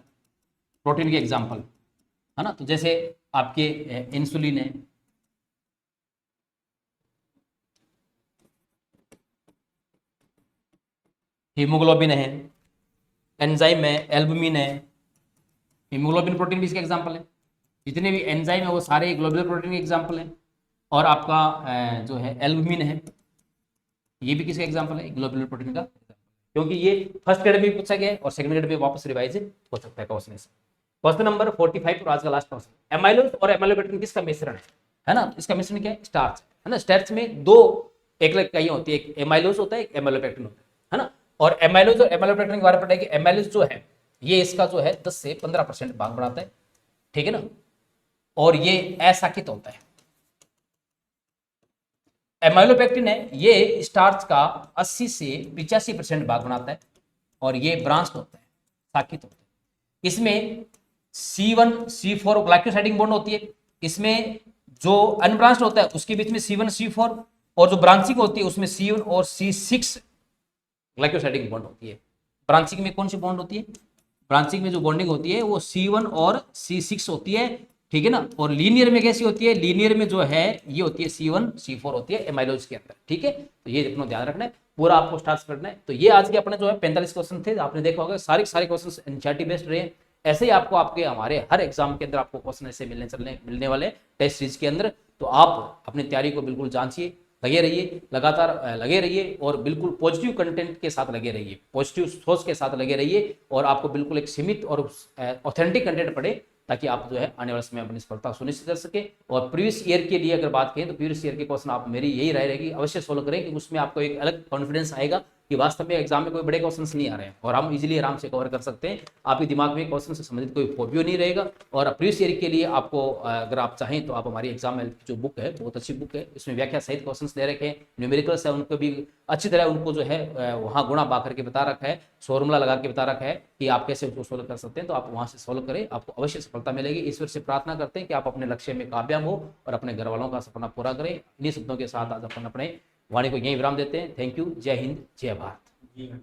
प्रोटीन के एग्जांपल है ना, तो जैसे आपके इंसुलिन है, हीमोग्लोबिन है, एंजाइम है, एल्बुमिन है, हीमोग्लोबिन प्रोटीन भी इसके एग्जांपल है। जितने भी एंजाइम है वो सारे ग्लोबुलर प्रोटीन के एग्जांपल है। और आपका जो है एल्बुमिन है, ये भी किसका एग्जांपल है, ग्लोबुलर प्रोटीन का, क्योंकि ये फर्स्ट ग्रेड में पूछा गया है और सेकंड ग्रेड में वापस रिवाइज हो सकता है क्वेश्चन से। क्वेश्चन नंबर 45 और आज का लास्ट क्वेश्चन, एमाइलोज और एमाइलोपेक्टिन किसका मिश्रण है ना। इसका मिश्रण क्या है, स्टार्च है ना। स्टार्च में दो एक इकाइयां होती है, एक एमाइलोज होता है, एक एमाइलोपेक्टिन होता है ना। और एमाइलोज और एमाइलोपेक्टिन के बारे में पता है कि एमाइलोज जो है ये इसका जो है 10 से 15% भाग बनाता है, ठीक है ना। और ये अशाखित होता है। एमाइलोपेक्टिन है, ये स्टार्च का 80 से 85% भाग बनाता है और ये ब्रांच होता है, शाखित होता है। इसमें C1 C4 ग्लाइकोसाइडिक बॉन्ड होती है। इसमें जो अनब्रांच्ड होता है उसके बीच में C1 C4 और जो ब्रांचिंग होती है उसमें C1 और C6 ग्लाइकोसाइडिक बॉन्ड होती है। ब्रांचिंग में कौन सी बॉन्ड होती है, ब्रांचिंग में जो बॉन्डिंग होती है वो C1 और C6 होती है। ठीक है ना। और लीनियर में कैसी होती है, लीनियर में जो है ये होती है C1 C4 होती है एमाइलोज के अंदर, ठीक है। तो ये अपना ध्यान रखना है, पूरा आपको स्टार्ट करना है। तो ये आज के अपने जो है 45 क्वेश्चन थे, आपने देखा होगा सारे क्वेश्चन एनसीईआरटी बेस्ड रहे। ऐसे ही आपको आपके हमारे हर एग्जाम के अंदर आपको क्वेश्चन ऐसे मिलने वाले टेस्ट सीरीज के अंदर। तो आप अपनी तैयारी को बिल्कुल जांचिए, लगे रहिए, लगातार लगे रहिए और बिल्कुल पॉजिटिव कंटेंट के साथ लगे रहिए, पॉजिटिव सोच के साथ लगे रहिए और आपको बिल्कुल एक सीमित और ऑथेंटिक कंटेंट पढ़े, ताकि आप जो है आने वाले समय में अपनी सफलता सुनिश्चित कर सके। और प्रीवियस ईयर के लिए अगर बात करें तो प्रीवियस ईयर के क्वेश्चन आप, मेरी यही राय रहेगी, अवश्य सोल्व करें, क्योंकि उसमें आपको एक अलग कॉन्फिडेंस आएगा कि वास्तव में एग्जाम में कोई बड़े क्वेश्चंस नहीं आ रहे हैं और हम इजीली आराम से कवर कर सकते हैं। आपके दिमाग में क्वेश्चन से संबंधित कोई फोबियो नहीं रहेगा। और प्रीवियस ईयर के लिए आपको अगर आप चाहें तो आप हमारी एग्जाम हेल्थ की जो बुक है, बहुत अच्छी बुक है, इसमें व्याख्या सहित क्वेश्चन दे रखे हैं, न्यूमेरिकल्स है उनको भी अच्छी तरह उनको जो है वहाँ गुणा बा करके बता रखा है, फॉर्मूला लगा के बता रखा है कि आप कैसे उसको सोल्व कर सकते हैं। तो आप वहाँ से सोल्व करें, आपको अवश्य सफलता मिलेगी। ईश्वर से प्रार्थना करते हैं कि आप अपने लक्ष्य में कामयाब हो और अपने घर वालों का सपना पूरा करें। इन्हीं शब्दों के साथ आज अपन अपने वाणी को यहीं विराम देते हैं। Thank you. जय हिंद, जय भारत।